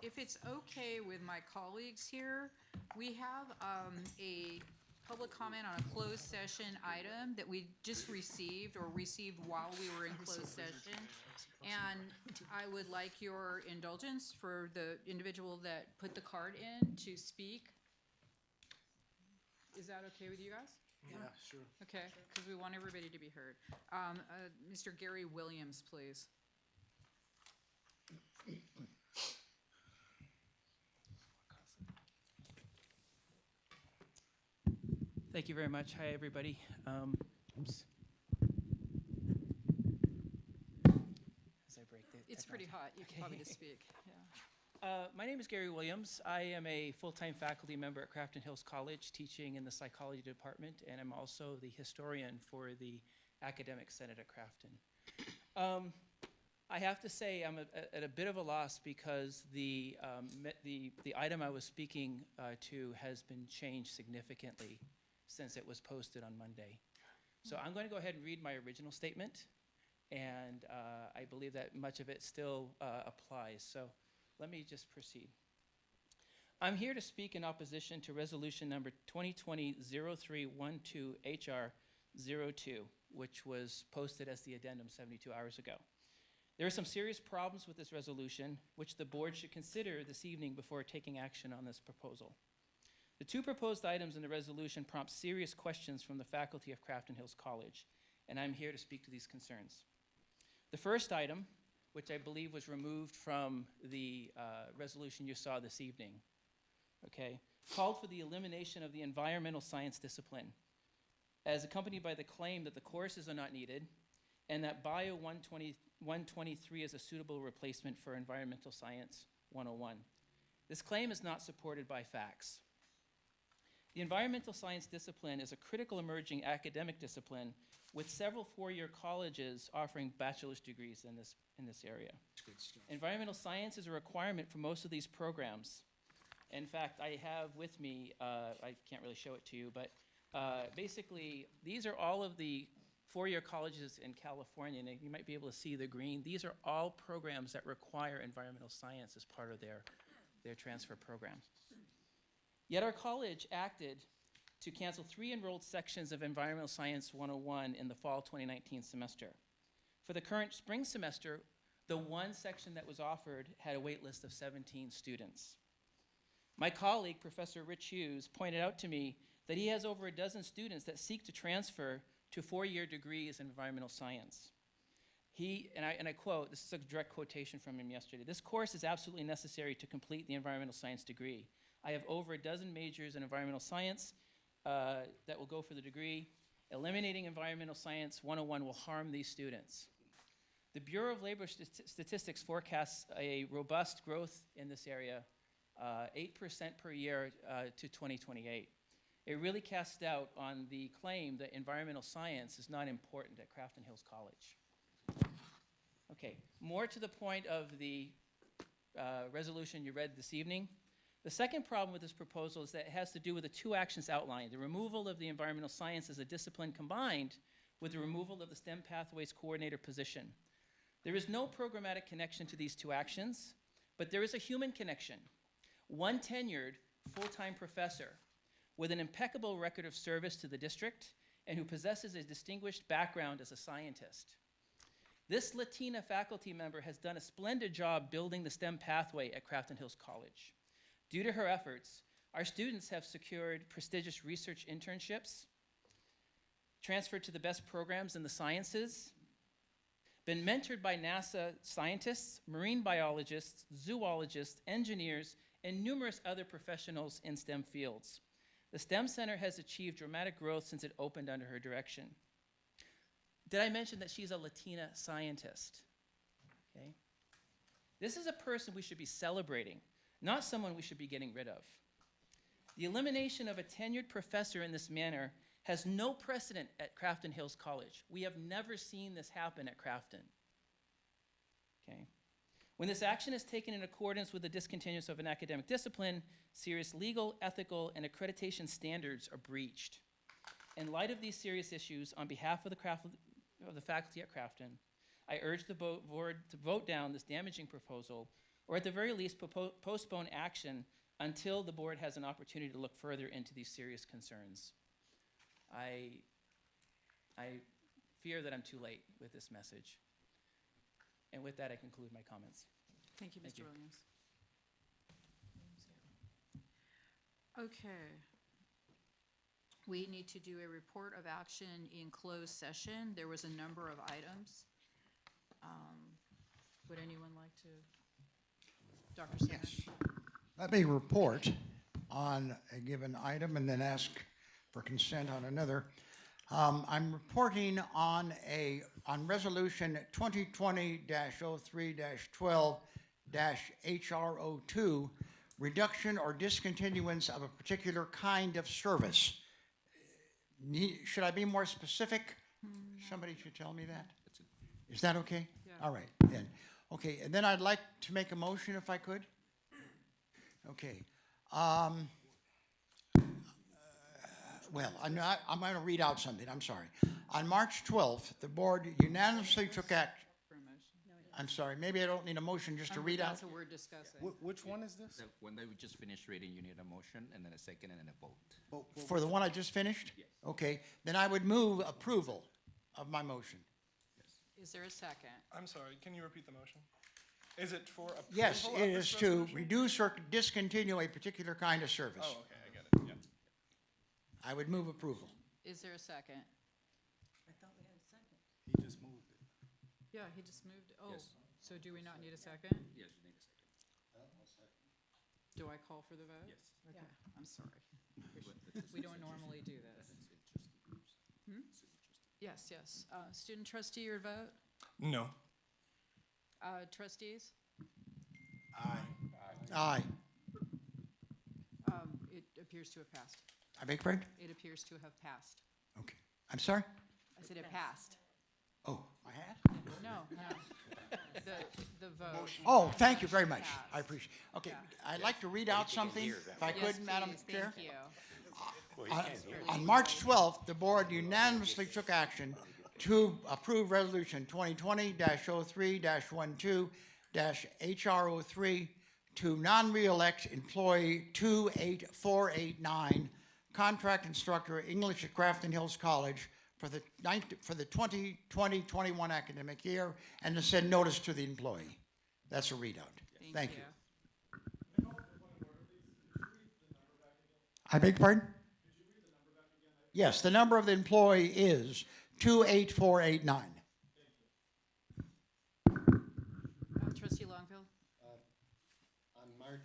if it's okay with my colleagues here, we have a public comment on a closed session item that we just received or received while we were in closed session. And I would like your indulgence for the individual that put the card in to speak. Is that okay with you guys? Yeah, sure. Okay, because we want everybody to be heard. Mr. Gary Williams, please. Thank you very much. Hi, everybody. Oops. As I break the It's pretty technology. hot. You can Okay. probably just speak. Yeah. My name is Gary Williams. I am a full-time faculty member at Crafton Hills College, teaching in the psychology department, and I'm also the historian for the academic senate at Crafton. I have to say I'm at a bit of a loss because the item I was speaking to has been changed significantly since it was posted on Monday. So I'm going to go ahead and read my original statement, and I believe that much of it still applies. So let me just proceed. I'm here to speak in opposition to resolution number 2020-0312 HR 02, which was posted as the addendum 72 hours ago. There are some serious problems with this resolution, which the board should consider this evening before taking action on this proposal. The two proposed items in the resolution prompt serious questions from the faculty of Crafton Hills College, and I'm here to speak to these concerns. The first item, which I believe was removed from the resolution you saw this evening, okay, called for the elimination of the environmental science discipline, as accompanied by the claim that the courses are not needed and that Bio 123 is a suitable replacement for Environmental Science 101. This claim is not supported by facts. The environmental science discipline is a critical emerging academic discipline with several four-year colleges offering bachelor's degrees in this area. Good stuff. Environmental science is a requirement for most of these programs. In fact, I have with me, I can't really show it to you, but basically, these are all of the four-year colleges in California, and you might be able to see the green. These are all programs that require environmental science as part of their transfer program. Yet our college acted to cancel 3 enrolled sections of Environmental Science 101 in the fall 2019 semester. For the current spring semester, the one section that was offered had a wait list of 17 students. My colleague, Professor Rich Hughes, pointed out to me that he has over a dozen students that seek to transfer to 4-year degrees in environmental science. And I quote, this is a direct quotation from him yesterday, "This course is absolutely necessary to complete the environmental science degree. I have over a dozen majors in environmental science that will go for the degree. Eliminating environmental science 101 will harm these students." The Bureau of Labor Statistics forecasts a robust growth in this area, 8% per year to 2028. It really casts doubt on the claim that environmental science is not important at Crafton Hills College. Okay, more to the point of the resolution you read this evening. The second problem with this proposal is that it has to do with the two actions outlined: the removal of the environmental science as a discipline combined with the removal of the STEM Pathways Coordinator position. There is no programmatic connection to these two actions, but there is a human connection. One tenured full-time professor with an impeccable record of service to the district and who possesses a distinguished background as a scientist. This Latina faculty member has done a splendid job building the STEM pathway at Crafton Hills College. Due to her efforts, our students have secured prestigious research internships, transferred to the best programs in the sciences, been mentored by NASA scientists, marine biologists, zoologists, engineers, and numerous other professionals in STEM fields. The STEM Center has achieved dramatic growth since it opened under her direction. Did I mention that she's a Latina scientist? Okay. This is a person we should be celebrating, not someone we should be getting rid of. The elimination of a tenured professor in this manner has no precedent at Crafton Hills College. We have never seen this happen at Crafton. Okay. When this action is taken in accordance with the discontinuance of an academic discipline, serious legal, ethical, and accreditation standards are breached. In light of these serious issues, on behalf of the faculty at Crafton, I urge the board to vote down this damaging proposal or at the very least postpone action until the board has an opportunity to look further into these serious concerns. I fear that I'm too late with this message. And with that, I conclude my comments. Thank you, Thank Mr. you. Williams. Okay. We need to do a report of action in closed session. There was a number of items. Would anyone like to? Dr. Singer? Yes. Let me report on a given item and then ask for consent on another. I'm reporting on resolution 2020-03-12-HR02, reduction or discontinuance of a particular kind of service. Should I be more specific? Somebody should tell me that. Is that okay? Yeah. All right, then. Okay, and then I'd like to make a motion if I could. Okay. Well, I'm going to read out something. I'm sorry. On March 12th, the board unanimously took action. For a motion? I'm sorry. Maybe I don't need a motion just to read out. That's what we're discussing. Which one is this? When they just finished reading, you need a motion and then a second and then a vote. For the one I just finished? Yes. Okay. Then I would move approval of my motion. Is there a second? I'm sorry, can you repeat the motion? Is it for approval Yes, of it this is to resolution? reduce or discontinue a particular kind of service. Oh, okay, I get it, yeah. I would move approval. Is there a second? He just moved it. Yeah, he just moved. Oh, Yes. so do we not need a second? Yes, you need a second. Do I call for the vote? Yes. Okay, I'm sorry. We don't normally do this. Yes, yes. Student trustee, your vote? No. Trustees? Aye. It appears to have passed. I beg your pardon? It appears to have passed. Okay. I'm sorry? I said it passed. Oh, I had? No, no. The vote. Oh, thank you very much. Passed. I appreciate. Okay, Yeah. I'd like to read out something, if I Yes, could, Madam please, Chair. thank you. On March 12th, the board unanimously took action to approve Resolution 2020-03-12-HR03 to non-reelect employee 28489, contract instructor, English at Crafton Hills College for the 2020-21 academic year, and to send notice to the employee. That's a readout. Thank you. I beg your pardon? Yes, the number of the employee is 28489. Trustee Longfield? On March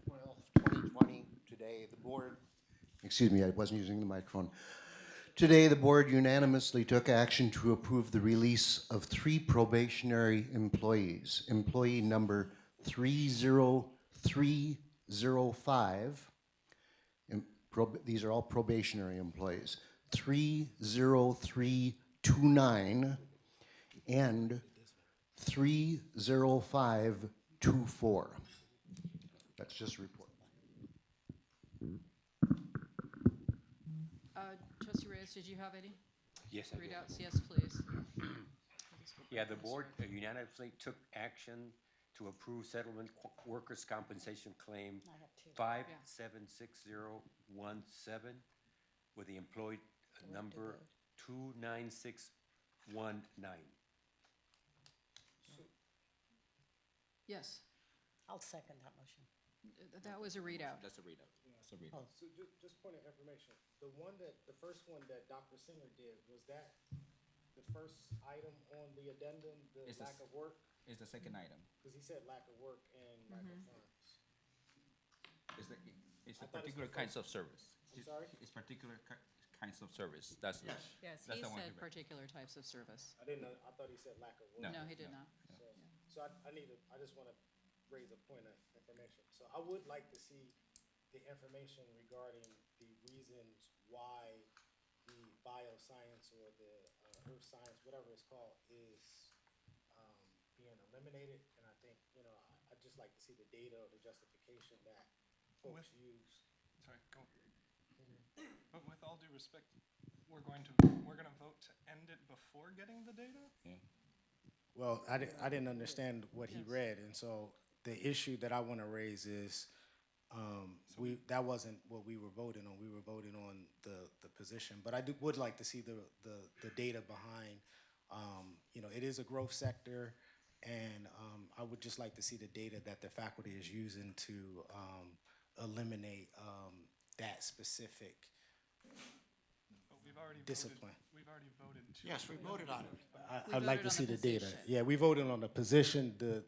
12th, 2020, today, the board, excuse me, I wasn't using the microphone. Today, the board unanimously took action to approve the release of 3 probationary employees. Employee number 30305, these are all probationary employees, 30329, and 30524. That's just a report. Trustee Reyes, did you have any Yes, I do. readouts? Yes, please. Yeah, the board unanimously took action to approve settlement workers' compensation claim 576017 with the employee number 29619. Yes, I'll second that motion. that was a readout. That's a readout. That's a readout. So just point of information, the first one that Dr. Singer did, was that the first item on the addendum, the It's lack of work? It's the second item. Because he said lack of work and lack of funds. It's the, it's I a thought it's particular the kinds of service. I'm sorry? It's particular kinds of service. That's, Yes, That's he the one said he read. particular types of service. I didn't know, I thought he said lack of work. No. No, he did not. So I just want to raise a point of information. So I would like to see the information regarding the reasons why the bioscience or the earth science, whatever it's called, is being eliminated. And I think, I'd just like to see the data or the justification that folks use. Sorry, go. But with all due respect, we're gonna vote to end it before getting the data? Well, I didn't understand what he read, and so the issue that I want to raise is, that wasn't what we were voting on. We were voting on the position, but I would like to see the data behind, it is a growth sector, and I would just like to see the data that the faculty is using to eliminate that specific But we've already discipline. We've already voted to. Yes, we voted on it. We I'd like voted to on see the the data. position. Yeah, we voted on the position, the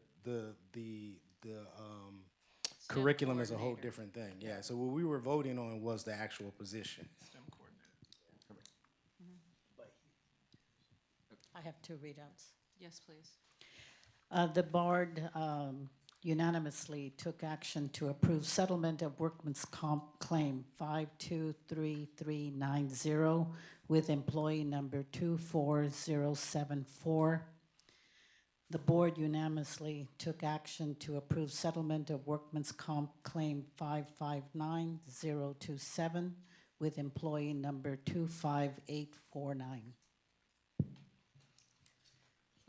curriculum is a whole coordinator. different thing, yeah. So what we were voting on was the actual position. STEM coordinator. I have two readouts. Yes, please. The board unanimously took action to approve settlement of workman's comp claim 523390 with employee number 24074. The board unanimously took action to approve settlement of workman's comp claim 559027 with employee number 25849.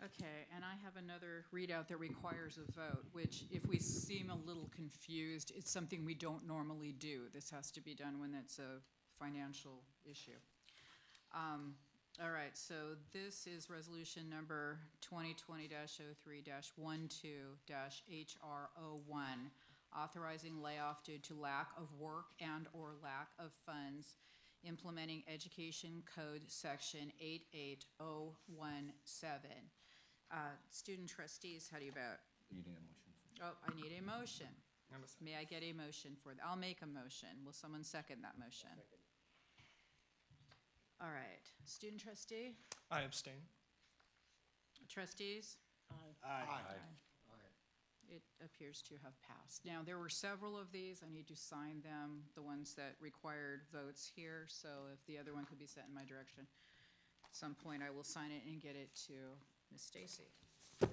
Okay, and I have another readout that requires a vote, which if we seem a little confused, it's something we don't normally do. This has to be done when it's a financial issue. All right, so this is resolution number 2020-03-12-HR01, authorizing layoff due to lack of work and/or lack of funds, implementing Education Code Section 88017. Student trustees, how do you vote? Needing a motion. Oh, I need a motion. I'm a second. May I get a motion for that? I'll make a motion. Will someone second that motion? All right, student trustee, I abstain. trustees? It appears to have passed. Now, there were several of these. I need to sign them, the ones that required votes here, so if the other one could be sent in my direction. At some point, I will sign it and get it to Ms. Stacy. Okay,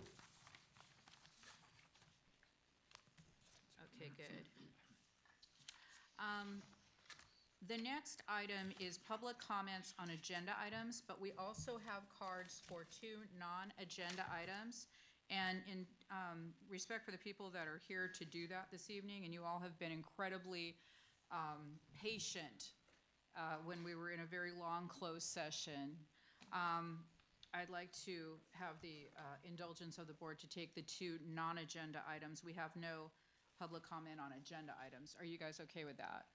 good. The next item is public comments on agenda items, but we also have cards for two non-agenda items. And in respect for the people that are here to do that this evening, and you all have been incredibly patient when we were in a very long closed session, I'd like to have the indulgence of the board to take the two non-agenda items. We have no public comment on agenda items. Are you guys okay with that?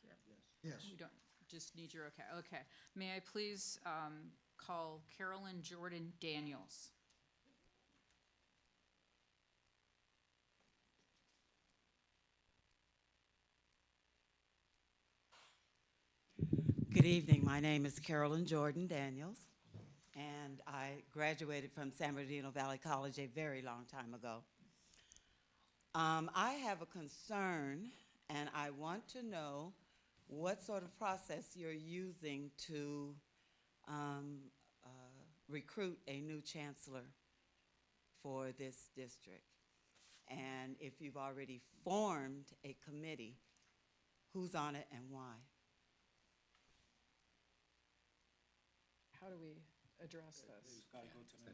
Yes. We don't, just need your okay. Okay. May I please call Carolyn Jordan Daniels? Good evening. My name is Carolyn Jordan Daniels, and I graduated from San Bernardino Valley College a very long time ago. I have a concern, and I want to know what sort of process you're using to recruit a new chancellor for this district. And if you've already formed a committee, who's on it and why? How do we address this? Is that on the agenda?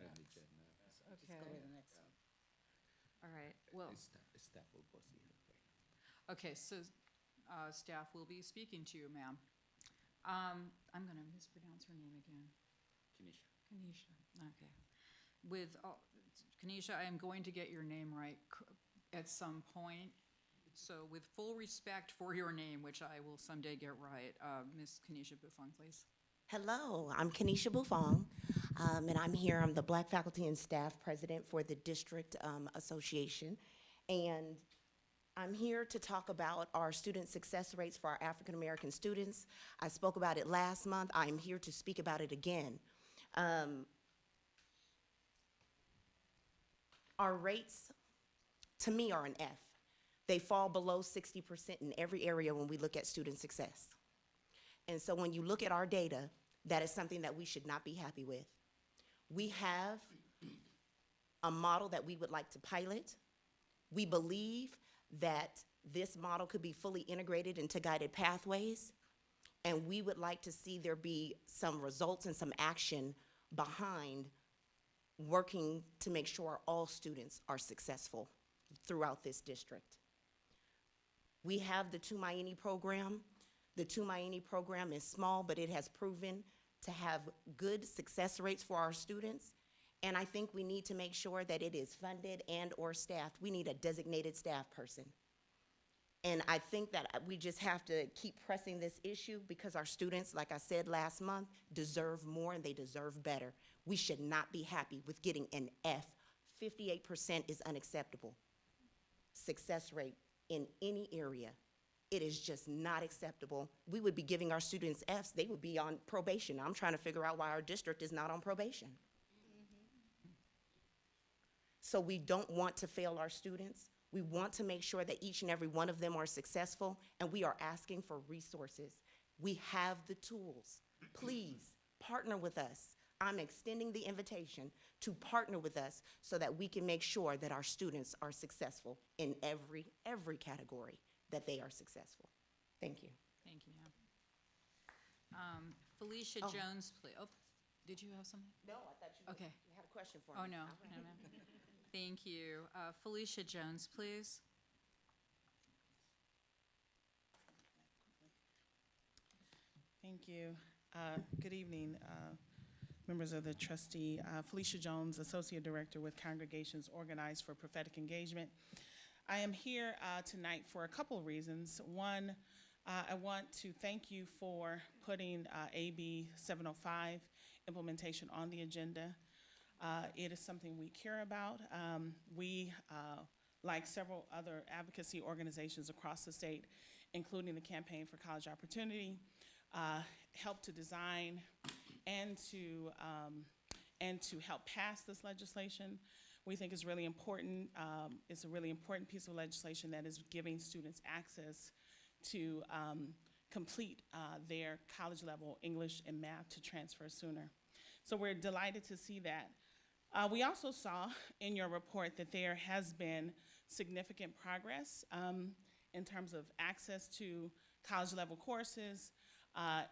Okay. Go to the next one. All right. Well, Staff will go see her right now. okay, so staff will be speaking to you, ma'am. I'm going to mispronounce her name again. Kenesha. Kanisha. Okay. With Kanisha, I am going to get your name right at some point. So with full respect for your name, which I will someday get right, Ms. Kanisha Buffon, please. Hello, I'm Kenesha Buffon, and I'm here. I'm the Black Faculty and Staff President for the District Association, and I'm here to talk about our student success rates for our African American students. I spoke about it last month. I'm here to speak about it again. Our rates, to me, are an F. They fall below 60% in every area when we look at student success. And so when you look at our data, that is something that we should not be happy with. We have a model that we would like to pilot. We believe that this model could be fully integrated into guided pathways, and we would like to see there be some results and some action behind working to make sure all students are successful throughout this district. We have the Tumaini program. The Tumaini program is small, but it has proven to have good success rates for our students. And I think we need to make sure that it is funded and/or staffed. We need a designated staff person. And I think that we just have to keep pressing this issue because our students, like I said last month, deserve more and they deserve better. We should not be happy with getting an F. 58% is unacceptable. Success rate in any area. It is just not acceptable. We would be giving our students Fs, they would be on probation. I'm trying to figure out why our district is not on probation. So we don't want to fail our students. We want to make sure that each and every one of them are successful, and we are asking for resources. We have the tools. Please partner with us. I'm extending the invitation to partner with us so that we can make sure that our students are successful in every category that they are successful. Thank you. Thank you, ma'am. Felicia Oh. Jones, please. Oh, did you have something? No, I thought you Okay. had a question for me. Oh, no, no, no. Thank you. Felicia Jones, please. Thank you. Good evening, members of the trustee. Felicia Jones, Associate Director with Congregations Organized for Prophetic Engagement. I am here tonight for a couple of reasons. One, I want to thank you for putting AB 705 implementation on the agenda. It is something we care about. We, like several other advocacy organizations across the state, including the Campaign for College Opportunity, help to design and to help pass this legislation. We think it's really important. It's a really important piece of legislation that is giving students access to complete their college level English and math to transfer sooner. So we're delighted to see that. We also saw in your report that there has been significant progress in terms of access to college level courses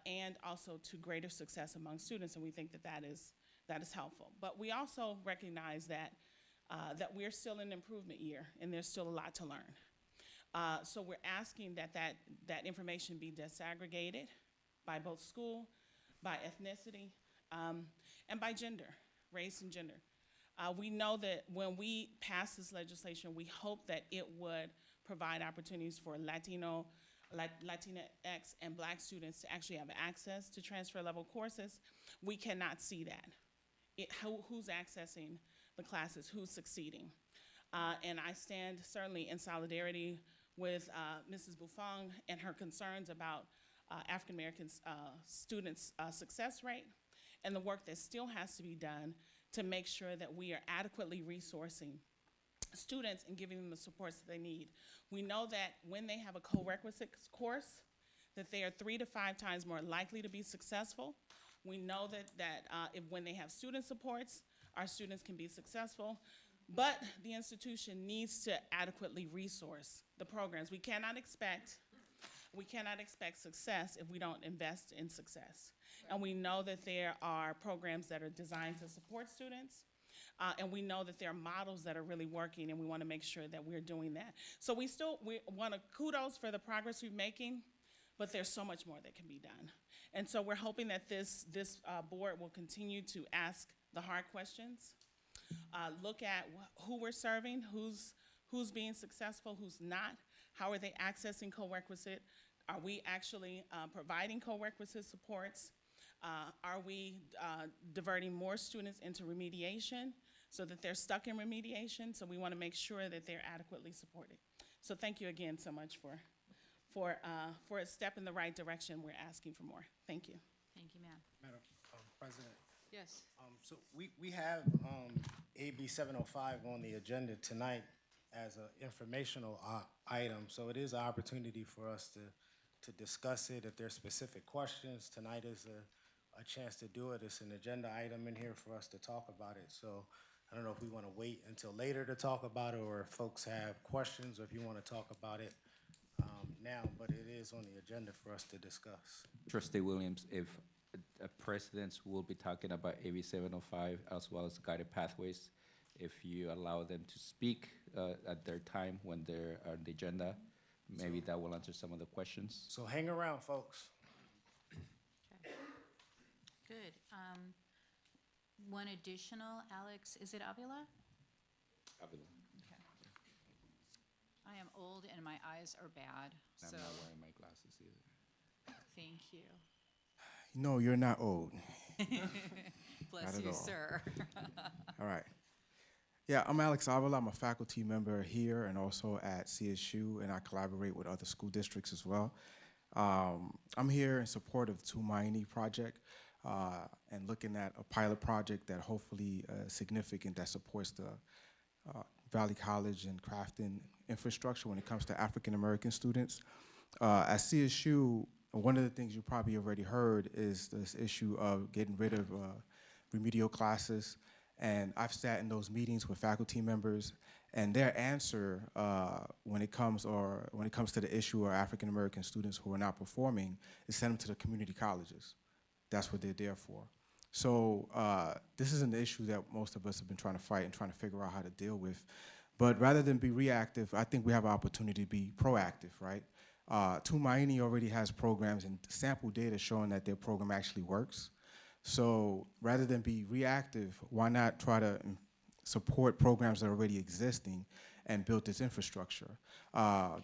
and also to greater success among students, and we think that that is helpful. But we also recognize that we're still in an improvement year and there's still a lot to learn. So we're asking that information be disaggregated by both school, by ethnicity, and by gender, race and gender. We know that when we pass this legislation, we hope that it would provide opportunities for Latinx and Black students to actually have access to transfer level courses. We cannot see that. Who's accessing the classes, who's succeeding. And I stand certainly in solidarity with Mrs. Buffong and her concerns about African American students' success rate and the work that still has to be done to make sure that we are adequately resourcing students and giving them the supports that they need. We know that when they have a co-requisite course, that they are 3 to 5 times more likely to be successful. We know that if when they have student supports, our students can be successful, but the institution needs to adequately resource the programs. We cannot expect success if we don't invest in success. And we know that there are programs that are designed to support students, and we know that there are models that are really working, and we want to make sure that we're doing that. So we want to kudos for the progress we're making, but there's so much more that can be done. And so we're hoping that this board will continue to ask the hard questions, look at who we're serving, who's being successful, who's not, how are they accessing co-requisite, are we actually providing co-requisite supports, are we diverting more students into remediation so that they're stuck in remediation? So we want to make sure that they're adequately supported. So thank you again so much for a step in the right direction. We're asking for more. Thank you. Thank you, ma'am. Madam President, Yes. so we have AB 705 on the agenda tonight as an informational item, so it is an opportunity for us to discuss it. If there's specific questions, tonight is a chance to do it. It's an agenda item in here for us to talk about it. So I don't know if we want to wait until later to talk about it, or if folks have questions, or if you want to talk about it now, but it is on the agenda for us to discuss. Trustee Williams, if presidents will be talking about AB 705 as well as guided pathways, if you allow them to speak, at their time when they're on the agenda. Maybe that will answer some of the questions. So hang around, folks. Good. One additional, Alex, is it Avila? Okay. I am old and my eyes are bad, I'm so not wearing my glasses either. thank you. No, you're not old. Bless Not at you, all. sir. All right. Yeah, I'm Alex Avila. I'm a faculty member here and also at CSU, and I collaborate with other school districts as well. I'm here in support of the Tumaini project and looking at a pilot project that hopefully significant that supports the Valley College and Crafton infrastructure when it comes to African American students. At CSU, one of the things you probably already heard is this issue of getting rid of remedial classes. And I've sat in those meetings with faculty members, and their answer when it comes to the issue of African American students who are not performing is send them to the community colleges. That's what they're there for. So this is an issue that most of us have been trying to fight and trying to figure out how to deal with. But rather than be reactive, I think we have an opportunity to be proactive, right? Tumaini already has programs and sample data showing that their program actually works. So rather than be reactive, why not try to support programs that are already existing and build this infrastructure?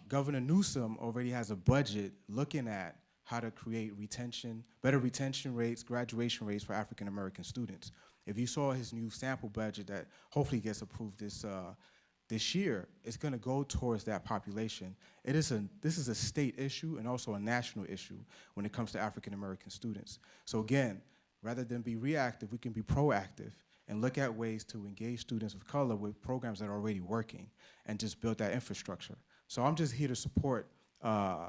Governor Newsom already has a budget looking at how to create better retention rates, graduation rates for African American students. If you saw his new sample budget that hopefully gets approved this year, it's going to go towards that population. This is a state issue and also a national issue when it comes to African American students. So again, rather than be reactive, we can be proactive and look at ways to engage students of color with programs that are already working and just build that infrastructure. So I'm just here to support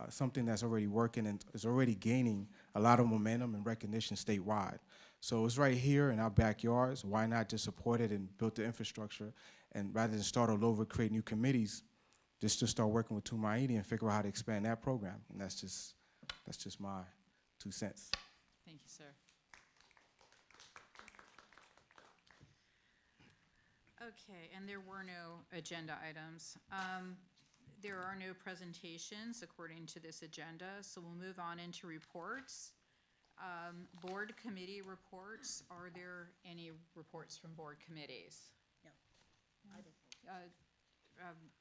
something that's already working and is already gaining a lot of momentum and recognition statewide. So it's right here in our backyards. Why not just support it and build the infrastructure? And rather than start all over, create new committees, just start working with Tumaini and figure out how to expand that program. And that's just my 2 cents. Thank you, sir. Okay, and there were no agenda items. There are no presentations according to this agenda, so we'll move on into reports. Board committee reports. Are there any reports from board committees? No.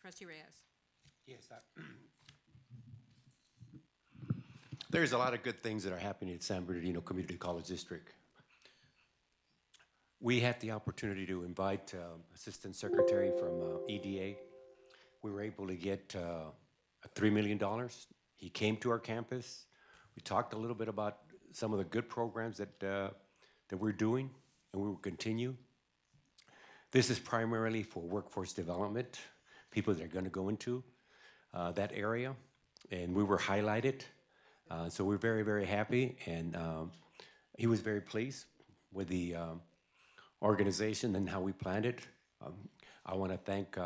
Trustee Reyes. Yes. There's a lot of good things that are happening at San Bernardino Community College District. We had the opportunity to invite Assistant Secretary from EDA. We were able to get $3 million. He came to our campus. We talked a little bit about some of the good programs that we're doing, and we will continue. This is primarily for workforce development, people that are going to go into that area, and we were highlighted. So we're very, very happy, and he was very pleased with the organization and how we planned it. I want to thank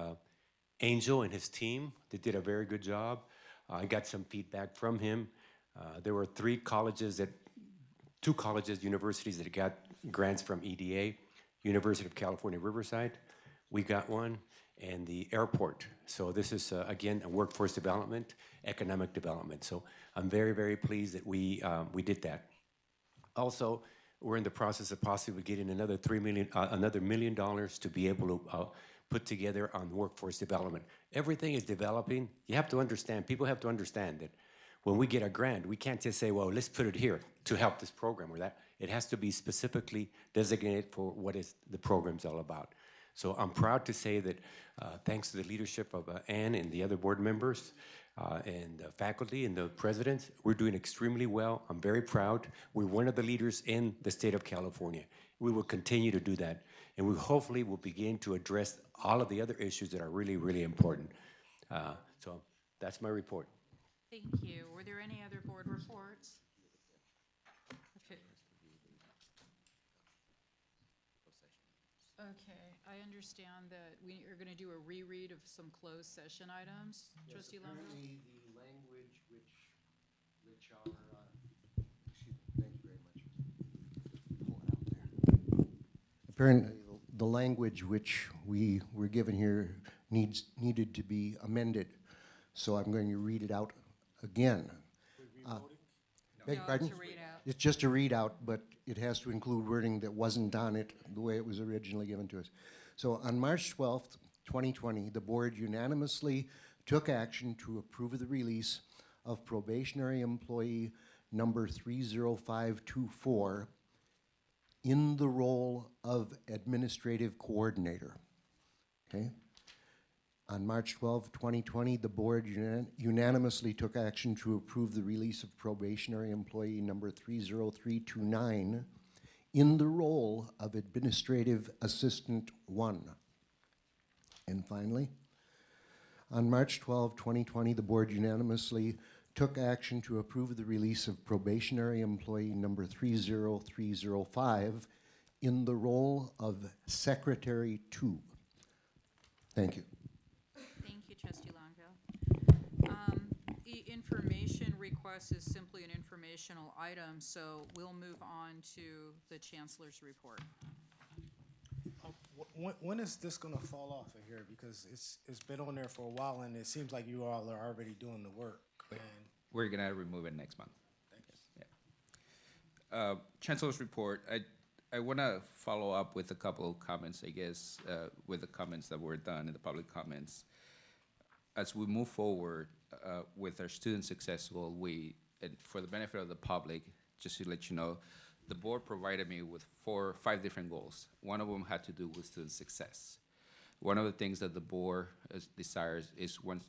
Angel and his team. They did a very good job. I got some feedback from him. There were 2 colleges, universities that got grants from EDA, University of California, Riverside. We got one, and the airport. So this is, again, a workforce development, economic development. So I'm very, very pleased that we did that. Also, we're in the process of possibly getting another $1 million to be able to put together on workforce development. Everything is developing. You have to understand, people have to understand that when we get a grant, we can't just say, well, let's put it here to help this program or that. It has to be specifically designated for what is the program's all about. So I'm proud to say that thanks to the leadership of Ann and the other board members and the faculty and the presidents, we're doing extremely well. I'm very proud. We're one of the leaders in the state of California. We will continue to do that. And we hopefully will begin to address all of the other issues that are really, really important. So that's my report. Thank you. Were there any other board reports? Okay. Okay, I understand that we are going to do a reread of some closed session items. Trustee Longo? Apparently, the language which are, excuse me, thank you very much. Pull it out there. Apparently, the language which we were given here needed to be amended. So I'm going to read it out again. Beg No, pardon? to read out. It's just a readout, but it has to include wording that wasn't on it the way it was originally given to us. So on March 12th, 2020, the board unanimously took action to approve the release of probationary employee number 30524 in the role of administrative coordinator. Okay? On March 12, 2020, the board unanimously took action to approve the release of probationary employee number 30329 in the role of administrative assistant 1. And finally, on March 12, 2020, the board unanimously took action to approve the release of probationary employee number 30305 in the role of secretary 2. Thank you. Thank you, Trustee Longville. The information request is simply an informational item, so we'll move on to the Chancellor's report. When is this gonna fall off of here? Because it's been on there for a while, and it seems like you all are already doing the work. And We're gonna remove it next month. thank you. Chancellor's report, I wanna follow up with a couple of comments, I guess, with the comments that were done in the public comments. As we move forward with our student success goal, and for the benefit of the public, just to let you know, the board provided me with 4 or 5 different goals. One of them had to do with student success. One of the things that the board desires wants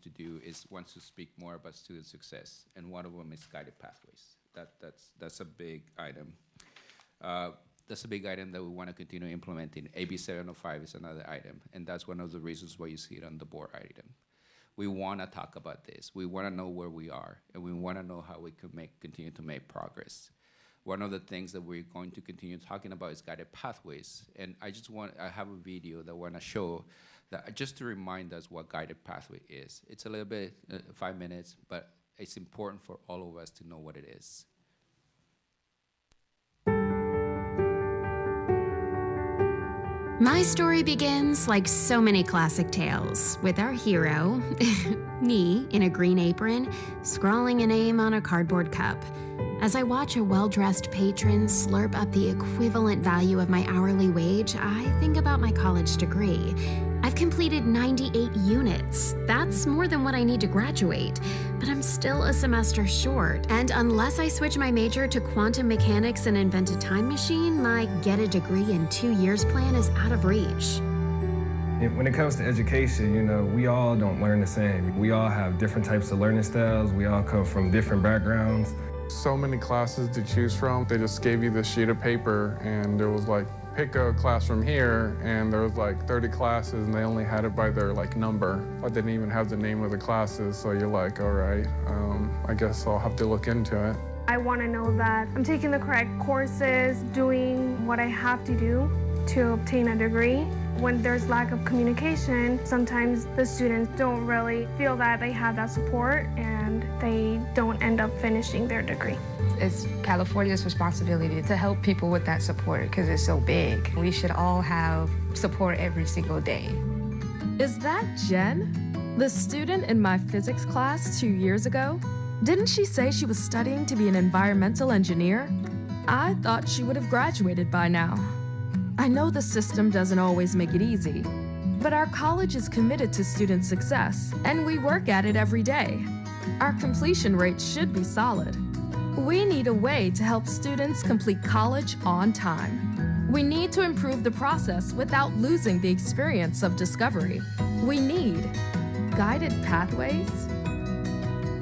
to speak more about student success, and one of them is guided pathways. That's a big item. That's a big item that we want to continue implementing. AB 705 is another item, and that's one of the reasons why you see it on the board item. We want to talk about this. We want to know where we are, and we want to know how we can continue to make progress. One of the things that we're going to continue talking about is guided pathways, and I have a video that I want to show that just to remind us what guided pathway is. It's a little bit, 5 minutes, but it's important for all of us to know what it is. My story begins, like so many classic tales, with our hero, me, in a green apron, scrawling a name on a cardboard cup. As I watch a well-dressed patron slurp up the equivalent value of my hourly wage, I think about my college degree. I've completed 98 units. That's more than what I need to graduate, but I'm still a semester short. And unless I switch my major to quantum mechanics and invent a time machine, my get a degree in 2 years plan is out of reach. When it comes to education, we all don't learn the same. We all have different types of learning styles. We all come from different backgrounds. So many classes to choose from. They just gave you this sheet of paper and there was like, pick a class from here, and there was like 30 classes and they only had it by their number. I didn't even have the name of the classes, so you're like, all right, I guess I'll have to look into it. I want to know that I'm taking the correct courses, doing what I have to do to obtain a degree. When there's lack of communication, sometimes the students don't really feel that they have that support and they don't end up finishing their degree. It's California's responsibility to help people with that support because it's so big. We should all have support every single day. Is that Jen? The student in my physics class 2 years ago? Didn't she say she was studying to be an environmental engineer? I thought she would have graduated by now. I know the system doesn't always make it easy, but our college is committed to student success, and we work at it every day. Our completion rate should be solid. We need a way to help students complete college on time. We need to improve the process without losing the experience of discovery. We need guided pathways.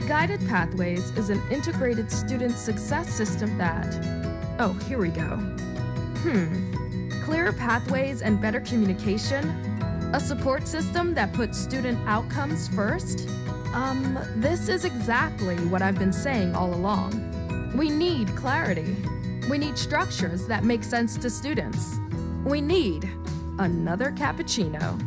Guided Pathways is an integrated student success system that... Oh, here we go. Clearer pathways and better communication? A support system that puts student outcomes first? This is exactly what I've been saying all along. We need clarity. We need structures that make sense to students. We need another cappuccino.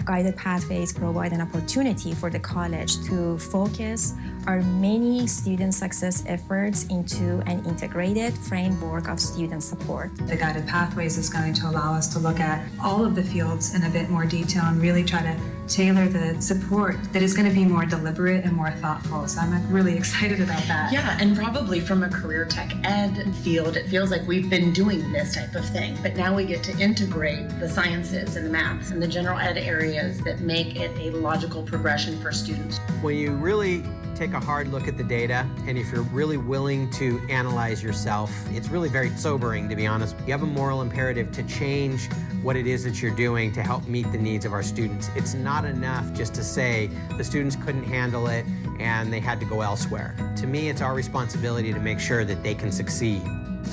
Guided Pathways provide an opportunity for the college to focus our many student success efforts into an integrated framework of student support. The Guided Pathways is going to allow us to look at all of the fields in a bit more detail and really try to tailor the support that is going to be more deliberate and more thoughtful. So I'm really excited about that. Yeah, and probably from a career tech ed field, it feels like we've been doing this type of thing, but now we get to integrate the sciences and the maths and the general ed areas that make it a logical progression for students. When you really take a hard look at the data, and if you're really willing to analyze yourself, it's really very sobering, to be honest. You have a moral imperative to change what it is that you're doing to help meet the needs of our students. It's not enough just to say the students couldn't handle it and they had to go elsewhere. To me, it's our responsibility to make sure that they can succeed.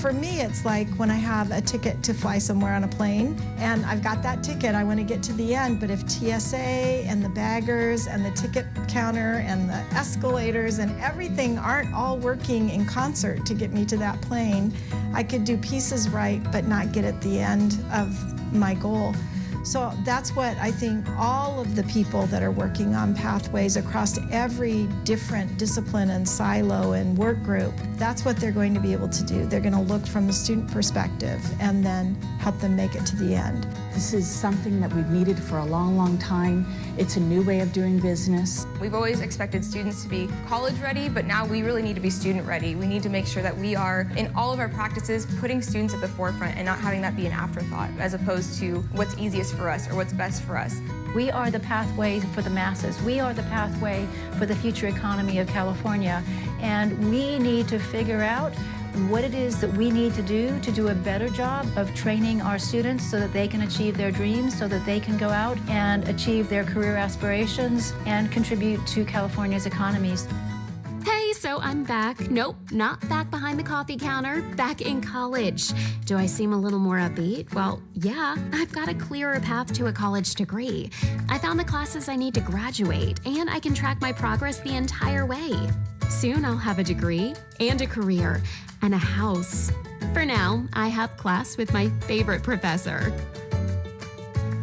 For me, it's like when I have a ticket to fly somewhere on a plane, and I've got that ticket, I want to get to the end, but if TSA and the baggers and the ticket counter and the escalators and everything aren't all working in concert to get me to that plane, I could do pieces right, but not get at the end of my goal. So that's what I think all of the people that are working on pathways across every different discipline and silo and work group, that's what they're going to be able to do. They're going to look from the student perspective and then help them make it to the end. This is something that we've needed for a long, long time. It's a new way of doing business. We've always expected students to be college ready, but now we really need to be student ready. We need to make sure that we are, in all of our practices, putting students at the forefront and not having that be an afterthought, as opposed to what's easiest for us or what's best for us. We are the pathway for the masses. We are the pathway for the future economy of California. And we need to figure out what it is that we need to do a better job of training our students so that they can achieve their dreams, so that they can go out and achieve their career aspirations and contribute to California's economies. Hey, so I'm back. Nope, not back behind the coffee counter, back in college. Do I seem a little more upbeat? Well, yeah, I've got a clearer path to a college degree. I found the classes I need to graduate, and I can track my progress the entire way. Soon I'll have a degree and a career and a house. For now, I have class with my favorite professor.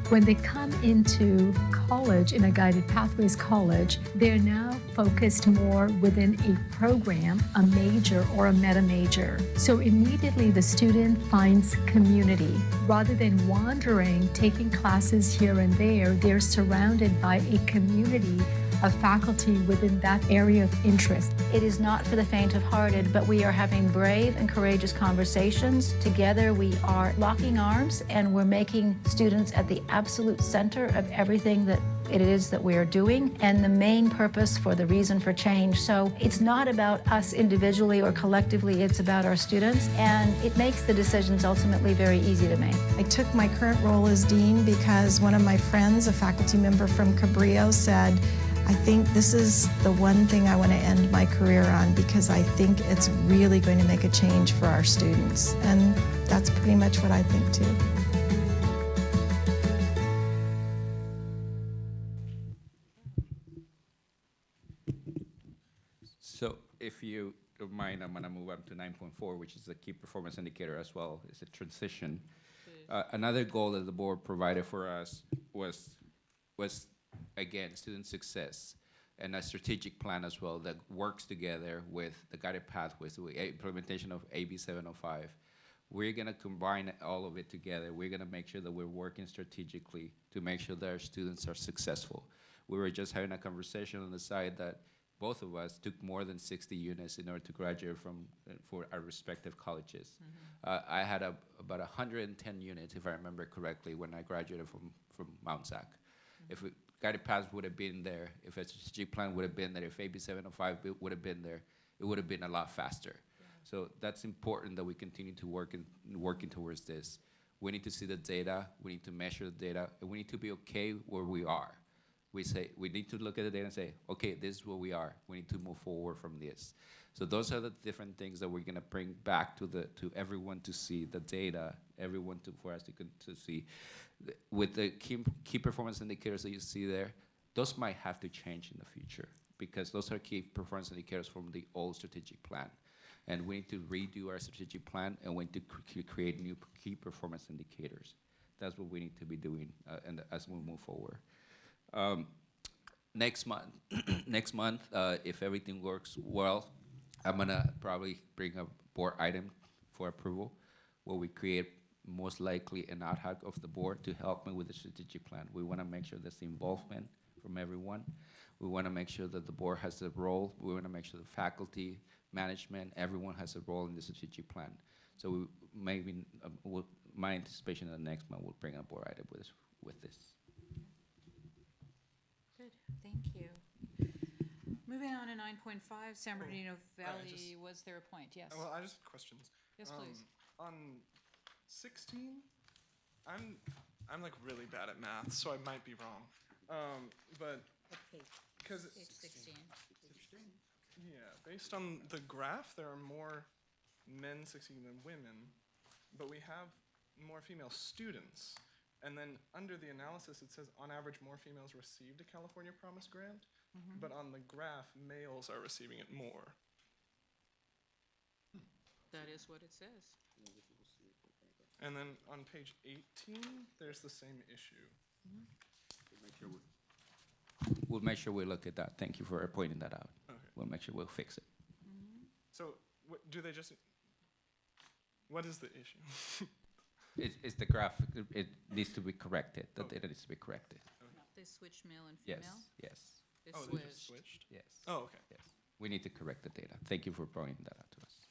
When they come into college, in a guided pathways college, they're now focused more within a program, a major or a meta major. So immediately the student finds community. Rather than wandering, taking classes here and there, they're surrounded by a community of faculty within that area of interest. It is not for the faint-of-hearted, but we are having brave and courageous conversations. Together we are locking arms and we're making students at the absolute center of everything that it is that we are doing and the main purpose for the reason for change. So it's not about us individually or collectively, it's about our students, and it makes the decisions ultimately very easy to make. I took my current role as dean because one of my friends, a faculty member from Cabrillo, said, I think this is the one thing I want to end my career on because I think it's really going to make a change for our students. And that's pretty much what I think too. So if you don't mind, I'm going to move on to 9.4, which is the key performance indicator as well. It's a transition. Another goal that the board provided for us was again, student success and a strategic plan as well that works together with the guided pathways, the implementation of AB 705. We're going to combine all of it together. We're going to make sure that we're working strategically to make sure that our students are successful. We were just having a conversation on the side that both of us took more than 60 units in order to graduate for our respective colleges. Mm-hmm. I had about 110 units, if I remember correctly, when I graduated from Mount Sac. Mm-hmm. If guided paths would have been there, if a strategic plan would have been there, if AB 705 would have been there, it would have been a lot faster. Yeah. So that's important that we continue to working towards this. We need to see the data, we need to measure the data, and we need to be okay where we are. We need to look at the data and say, okay, this is where we are. We need to move forward from this. So those are the different things that we're going to bring back to everyone to see the data, for us to see. With the key performance indicators that you see there, those might have to change in the future because those are key performance indicators from the old strategic plan. And we need to redo our strategic plan and we need to create new key performance indicators. That's what we need to be doing as we move forward. Next month, if everything works well, I'm gonna probably bring a board item for approval where we create most likely an ad hoc of the board to help me with the strategic plan. We wanna make sure there's involvement from everyone. We want to make sure that the board has a role. We want to make sure the faculty, management, everyone has a role in the strategic plan. So we maybe, my anticipation in the next month will bring a board item with this. Good, thank you. Moving on to 9.5, San Bernardino Valley, was there a point? Yes. Well, I just have questions. Yes, please. On 16, I'm like really bad at math, so I might be wrong. But because 16. yeah, based on the graph, there are more men succeeding than women, but we have more female students. And then under the analysis, it says on average more females received a California Promise grant, but on the graph, males are receiving it more. That is what it says. And then on page 18, there's the same issue. We'll make sure we look at that. Thank you for pointing that out. Okay. We'll make sure we'll fix it. So do they just, what is the issue? It's the graph. It needs to be corrected. The data needs to be corrected. They switched male and Yes, female? yes, They Oh, they just switched? yes. Oh, okay. Yes. We need to correct the data. Thank you for pointing that out to us.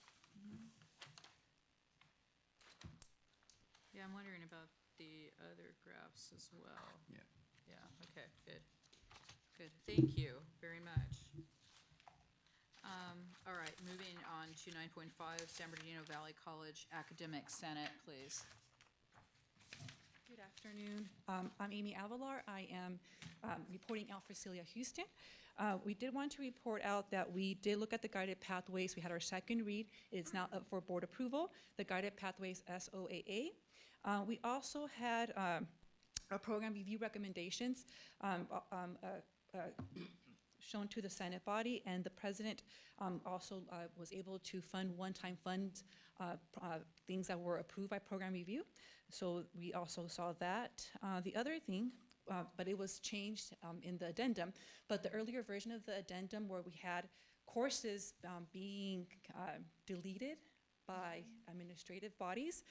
Yeah, I'm wondering about the other graphs as well. Yeah. Yeah, okay, good. Good, thank you very much. All right, moving on to 9.5, San Bernardino Valley College Academic Senate, please. Good afternoon. I'm Amy Avalar. I am reporting out for Celia Houston. We did want to report out that we did look at the guided pathways. We had our second read. It's now up for board approval, the guided pathways SOAA. We also had our program review recommendations shown to the Senate body, and the president also was able to fund one-time funds, things that were approved by program review. So we also saw that. The other thing, but it was changed in the addendum, but the earlier version of the addendum where we had courses being deleted by administrative bodies,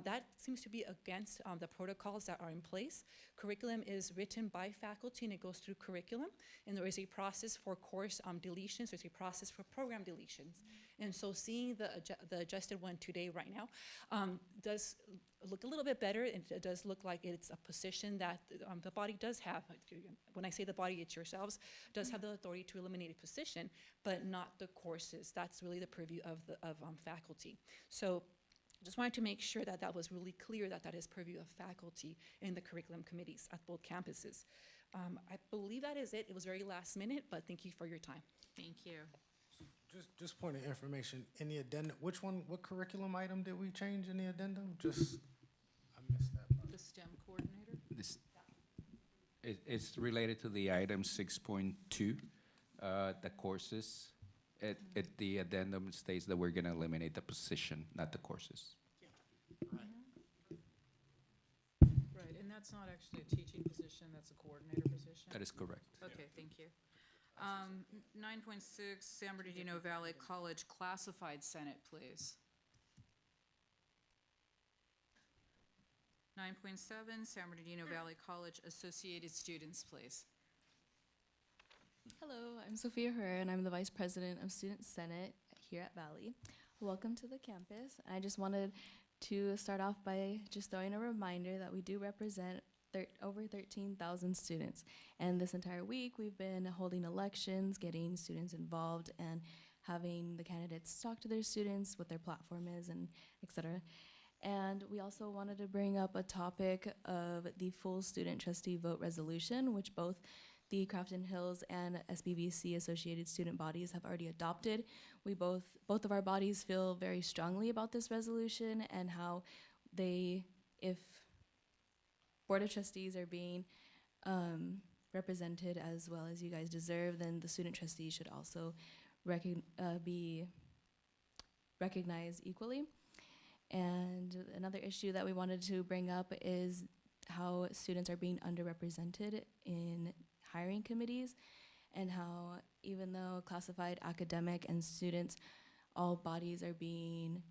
that seems to be against the protocols that are in place. Curriculum is written by faculty and it goes through curriculum, and there is a process for course deletions, there's a process for program deletions. And so seeing the adjusted one today right now does look a little bit better. It does look like it's a position that the body does have. When I say the body, it's yourselves, does have the authority to eliminate a position, but not the courses. That's really the purview of faculty. So just wanted to make sure that that was really clear, that that is purview of faculty in the curriculum committees at both campuses. I believe that is it. It was very last minute, but thank you for your time. Thank you. Just point of information, in the addendum, what curriculum item did we change in the addendum? Just, I missed that part. The STEM coordinator? It's related to the item 6.2, the courses. The addendum states that we're going to eliminate the position, not the courses. Right, and that's not actually a teaching position, that's a coordinator position? That is correct. Okay, thank you. 9.6, San Bernardino Valley College Classified Senate, please. 9.7, San Bernardino Valley College Associated Students, please. Hello, I'm Sophia Herrera, and I'm the Vice President of Student Senate here at Valley. Welcome to the campus. I just wanted to start off by just throwing a reminder that we do represent over 13,000 students. And this entire week, we've been holding elections, getting students involved, and having the candidates talk to their students, what their platform is, and et cetera. And we also wanted to bring up a topic of the full student trustee vote resolution, which both the Crafton Hills and SBCCD associated student bodies have already adopted. We both of our bodies feel very strongly about this resolution and how if Board of Trustees are being represented as well as you guys deserve, then the student trustees should also be recognized equally. And another issue that we wanted to bring up is how students are being underrepresented in hiring committees, and how even though classified, academic, and students, all bodies are being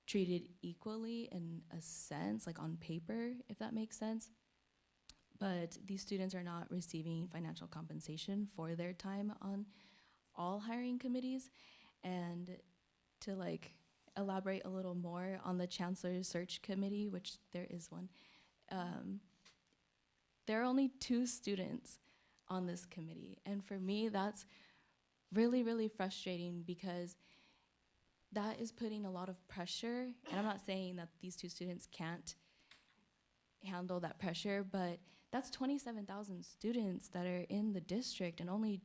treated equally in a sense, like on paper, if that makes sense. but these students are not receiving financial compensation for their time on all hiring committees. And to like elaborate a little more on the Chancellor's Search Committee, which there is one, there are only 2 students on this committee. And for me, that's really, really frustrating because that is putting a lot of pressure. And I'm not saying that these 2 students can't handle that pressure, but that's 27,000 students that are in the district, and only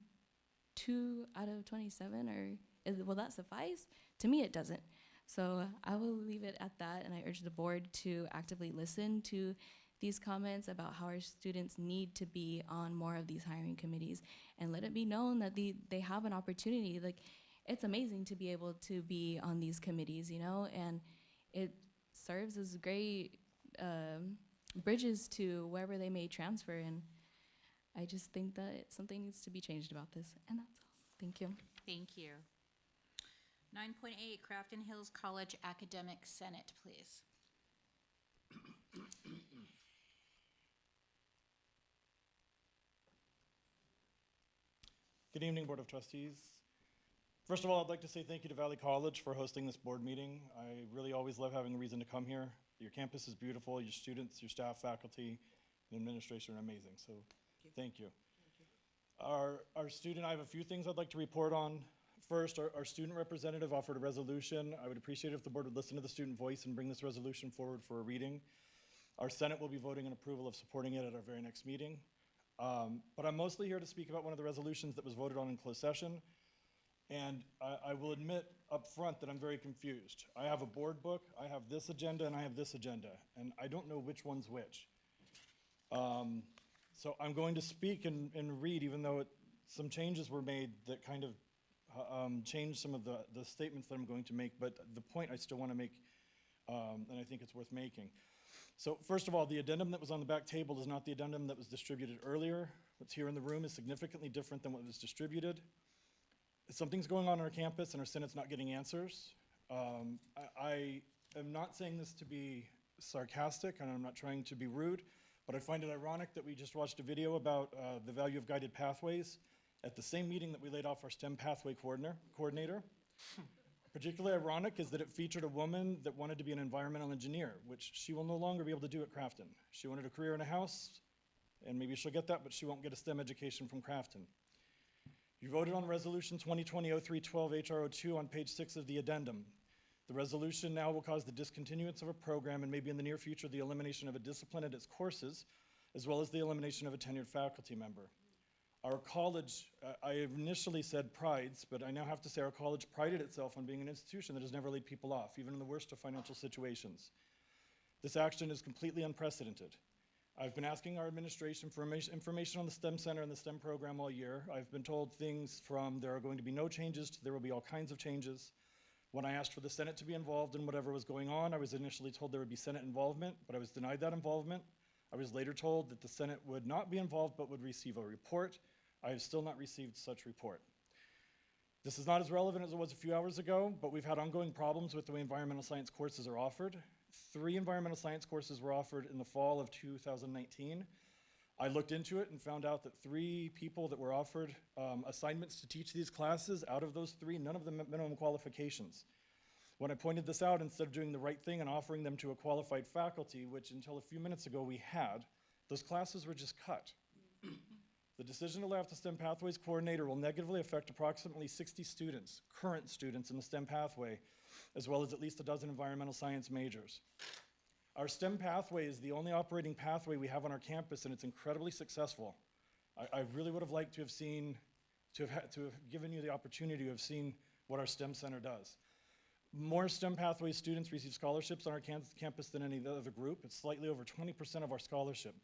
2 out of 27 will that suffice? To me, it doesn't. So I will leave it at that, and I urge the board to actively listen to these comments about how our students need to be on more of these hiring committees, and let it be known that they have an opportunity. Like, it's amazing to be able to be on these committees, you know, and it serves as great bridges to wherever they may transfer. And I just think that something needs to be changed about this, and that's all. Thank you. Thank you. 9.8, Crafton Hills College Academic Senate, please. Good evening, Board of Trustees. First of all, I'd like to say thank you to Valley College for hosting this board meeting. I really always love having a reason to come here. Your campus is beautiful. Your students, your staff, faculty, and administration are amazing, so thank you. Our student, I have a few things I'd like to report on. First, our student representative offered a resolution. I would appreciate it if the board would listen to the student voice and bring this resolution forward for a reading. Our Senate will be voting in approval of supporting it at our very next meeting. But I'm mostly here to speak about one of the resolutions that was voted on in closed session. And I will admit up front that I'm very confused. I have a board book, I have this agenda, and I have this agenda, and I don't know which one's which. So I'm going to speak and read, even though some changes were made that kind of changed some of the statements that I'm going to make, but the point I still want to make, and I think it's worth making. So first of all, the addendum that was on the back table is not the addendum that was distributed earlier. What's here in the room is significantly different than what was distributed. Something's going on our campus and our Senate's not getting answers. I am not saying this to be sarcastic, and I'm not trying to be rude, but I find it ironic that we just watched a video about the value of guided pathways at the same meeting that we laid off our STEM pathway coordinator. Particularly ironic is that it featured a woman that wanted to be an environmental engineer, which she will no longer be able to do at Crafton. She wanted a career in a house, and maybe she'll get that, but she won't get a STEM education from Crafton. You voted on Resolution 2020-0312 HR02 on page 6 of the addendum. The resolution now will cause the discontinuance of a program and maybe in the near future the elimination of a discipline at its courses, as well as the elimination of a tenured faculty member. Our college, I initially said prides, but I now have to say our college prided itself on being an institution that has never laid people off, even in the worst of financial situations. This action is completely unprecedented. I've been asking our administration for information on the STEM Center and the STEM program all year. I've been told things from there are going to be no changes to there will be all kinds of changes. When I asked for the Senate to be involved in whatever was going on, I was initially told there would be Senate involvement, but I was denied that involvement. I was later told that the Senate would not be involved but would receive a report. I have still not received such report. This is not as relevant as it was a few hours ago, but we've had ongoing problems with the way environmental science courses are offered. 3 environmental science courses were offered in the fall of 2019. I looked into it and found out that 3 people that were offered assignments to teach these classes, out of those 3, none of them met minimum qualifications. When I pointed this out, instead of doing the right thing and offering them to a qualified faculty, which until a few minutes ago we had, those classes were just cut. The decision to lay off the STEM Pathways coordinator will negatively affect approximately 60 students, current students in the STEM pathway, as well as at least a dozen environmental science majors. Our STEM pathway is the only operating pathway we have on our campus, and it's incredibly successful. I really would have liked to have given you the opportunity to have seen what our STEM Center does. More STEM pathway students receive scholarships on our campus than any other group. It's slightly over 20% of our scholarship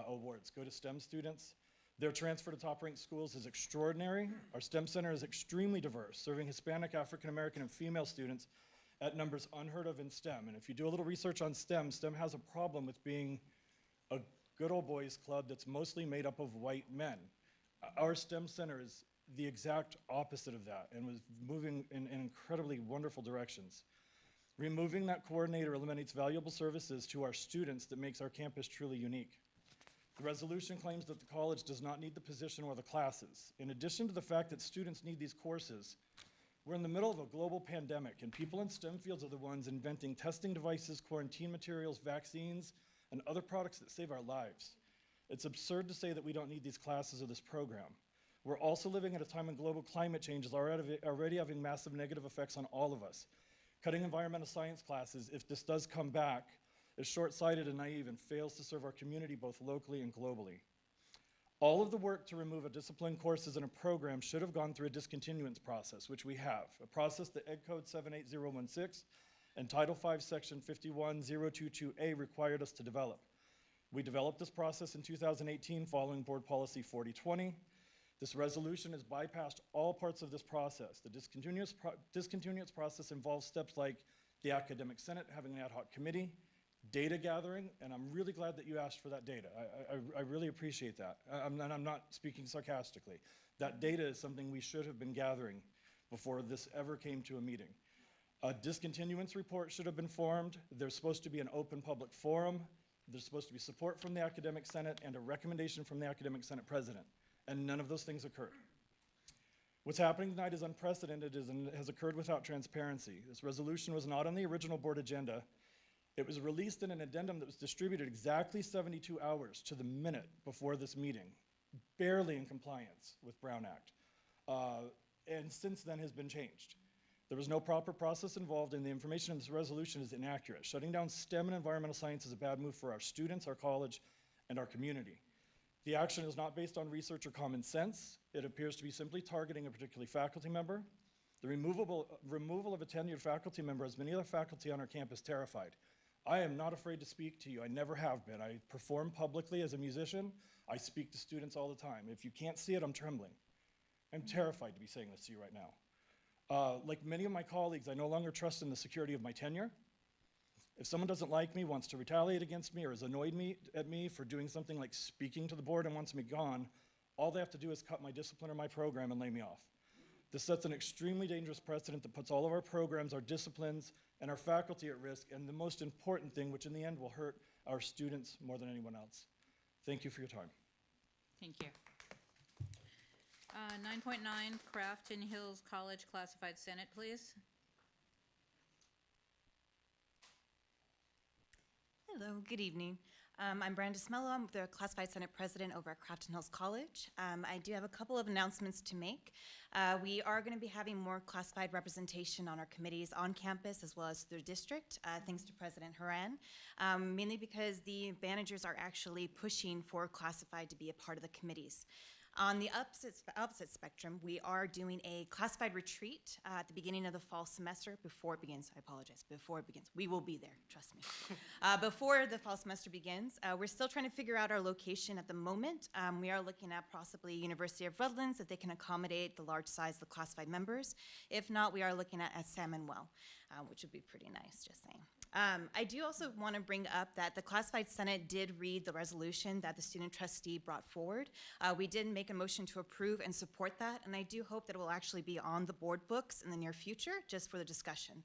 awards go to STEM students. Their transfer to top-ranked schools is extraordinary. Our STEM Center is extremely diverse, serving Hispanic, African American, and female students at numbers unheard of in STEM. And if you do a little research on STEM, STEM has a problem with being a good old boys club that's mostly made up of white men. Our STEM Center is the exact opposite of that and was moving in incredibly wonderful directions. Removing that coordinator eliminates valuable services to our students that makes our campus truly unique. The resolution claims that the college does not need the position or the classes. In addition to the fact that students need these courses, we're in the middle of a global pandemic, and people in STEM fields are the ones inventing testing devices, quarantine materials, vaccines, and other products that save our lives. It's absurd to say that we don't need these classes or this program. We're also living at a time when global climate change is already having massive negative effects on all of us. Cutting environmental science classes, if this does come back, is short-sighted and naive and fails to serve our community both locally and globally. All of the work to remove a discipline courses in a program should have gone through a discontinuance process, which we have, a process that Ed Code 78016 and Title V Section 51022A required us to develop. We developed this process in 2018 following Board Policy 4020. This resolution has bypassed all parts of this process. The discontinuance process involves steps like the Academic Senate having an ad hoc committee, data gathering, and I'm really glad that you asked for that data. I really appreciate that. And I'm not speaking sarcastically. That data is something we should have been gathering before this ever came to a meeting. A discontinuance report should have been formed. There's supposed to be an open public forum. There's supposed to be support from the Academic Senate and a recommendation from the Academic Senate President, and none of those things occurred. What's happening tonight is unprecedented and has occurred without transparency. This resolution was not on the original board agenda. It was released in an addendum that was distributed exactly 72 hours to the minute before this meeting, barely in compliance with Brown Act, and since then has been changed. There was no proper process involved, and the information in this resolution is inaccurate. Shutting down STEM and environmental science is a bad move for our students, our college, and our community. The action is not based on research or common sense. It appears to be simply targeting a particular faculty member. The removal of a tenured faculty member has many other faculty on our campus terrified. I am not afraid to speak to you. I never have been. I perform publicly as a musician. I speak to students all the time. If you can't see it, I'm trembling. I'm terrified to be saying this to you right now. Like many of my colleagues, I no longer trust in the security of my tenure. If someone doesn't like me, wants to retaliate against me, or is annoyed at me for doing something like speaking to the board and wants me gone, all they have to do is cut my discipline or my program and lay me off. This sets an extremely dangerous precedent that puts all of our programs, our disciplines, and our faculty at risk, and the most important thing, which in the end will hurt our students more than anyone else. Thank you for your time. Thank you. 9.9, Crafton Hills College Classified Senate, please. Hello, good evening. I'm Brandis Mello. I'm the Classified Senate President over at Crafton Hills College. I do have a couple of announcements to make. We are going to be having more classified representation on our committees on campus as well as through district, thanks to President Haran, mainly because the managers are actually pushing for classified to be a part of the committees. On the opposite spectrum, we are doing a classified retreat at the beginning of the fall semester before it begins. I apologize, before it begins. We will be there, trust me. Before the fall semester begins, we're still trying to figure out our location at the moment. We are looking at possibly University of Redlands if they can accommodate the large size of the classified members. If not, we are looking at San Manuel, which would be pretty nice, just saying. I do also want to bring up that the Classified Senate did read the resolution that the student trustee brought forward. We did make a motion to approve and support that, and I do hope that it will actually be on the board books in the near future, just for the discussion.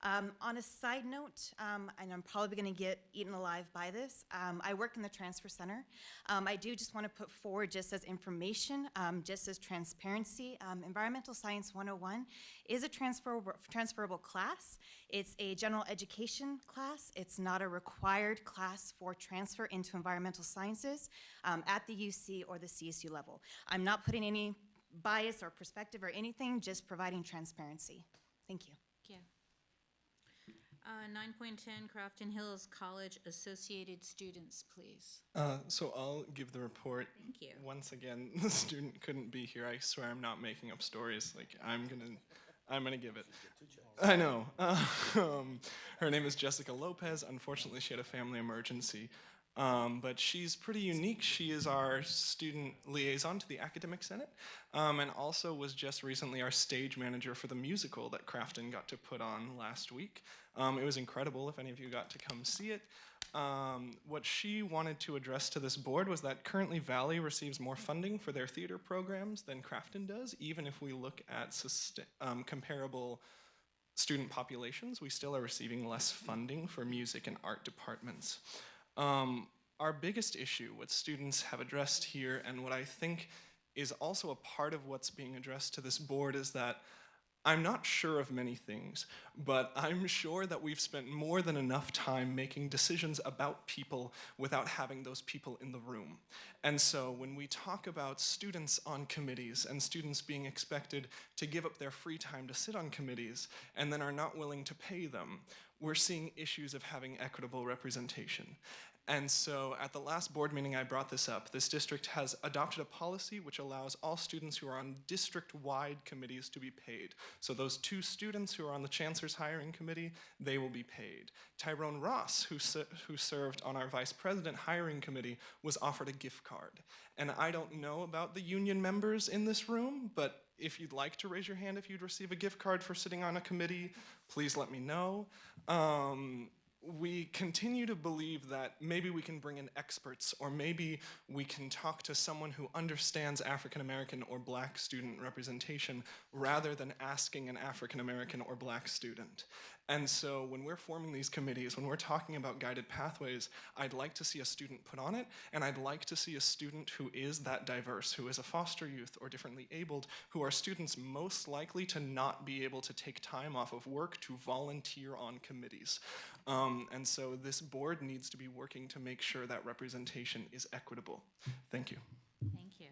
On a side note, and I'm probably going to get eaten alive by this, I work in the transfer center. I do just want to put forward just as information, just as transparency, Environmental Science 101 is a transferable class. It's a general education class. It's not a required class for transfer into environmental sciences at the UC or the CSU level. I'm not putting any bias or perspective or anything, just providing transparency. Thank you. Thank you. 9.10, Crafton Hills College Associated Students, please. So I'll give the report. Thank you. Once again, the student couldn't be here. I swear I'm not making up stories. Like, I'm gonna give it. I know. Her name is Jessica Lopez. Unfortunately, she had a family emergency. But she's pretty unique. She is our student liaison to the Academic Senate, and also was just recently our stage manager for the musical that Crafton got to put on last week. It was incredible if any of you got to come see it. What she wanted to address to this board was that currently Valley receives more funding for their theater programs than Crafton does. Even if we look at comparable student populations, we still are receiving less funding for music and art departments. our biggest issue, what students have addressed here, and what I think is also a part of what's being addressed to this board, is that I'm not sure of many things, but I'm sure that we've spent more than enough time making decisions about people without having those people in the room. And so when we talk about students on committees and students being expected to give up their free time to sit on committees and then are not willing to pay them, we're seeing issues of having equitable representation. And so at the last board meeting I brought this up. This district has adopted a policy which allows all students who are on district-wide committees to be paid. So those 2 students who are on the Chancellor's Hiring Committee, they will be paid. Tyrone Ross, who served on our Vice President Hiring Committee, was offered a gift card. And I don't know about the union members in this room, but if you'd like to raise your hand if you'd receive a gift card for sitting on a committee, please let me know. We continue to believe that maybe we can bring in experts, or maybe we can talk to someone who understands African American or Black student representation rather than asking an African American or Black student. And so when we're forming these committees, when we're talking about guided pathways, I'd like to see a student put on it, and I'd like to see a student who is that diverse, who is a foster youth or differently abled, who are students most likely to not be able to take time off of work to volunteer on committees. And so this board needs to be working to make sure that representation is equitable. Thank you. Thank you.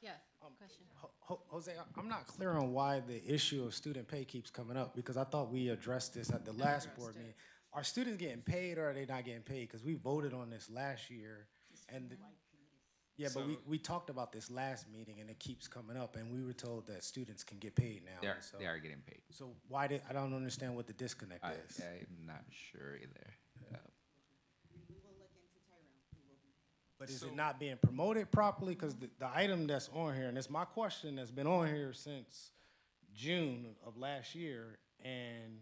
Yeah, question. Jose, I'm not clear on why the issue of student pay keeps coming up, because I thought we addressed this at the last board meeting. Are students getting paid, or are they not getting paid? Because we voted on this last year, and yeah, but we talked about this last meeting, and it keeps coming up, and we were told that students can get paid now. They are getting paid. So why did, I don't understand what the disconnect is. I'm not sure either. But is it not being promoted properly? Because the item that's on here, and it's my question that's been on here since June of last year, and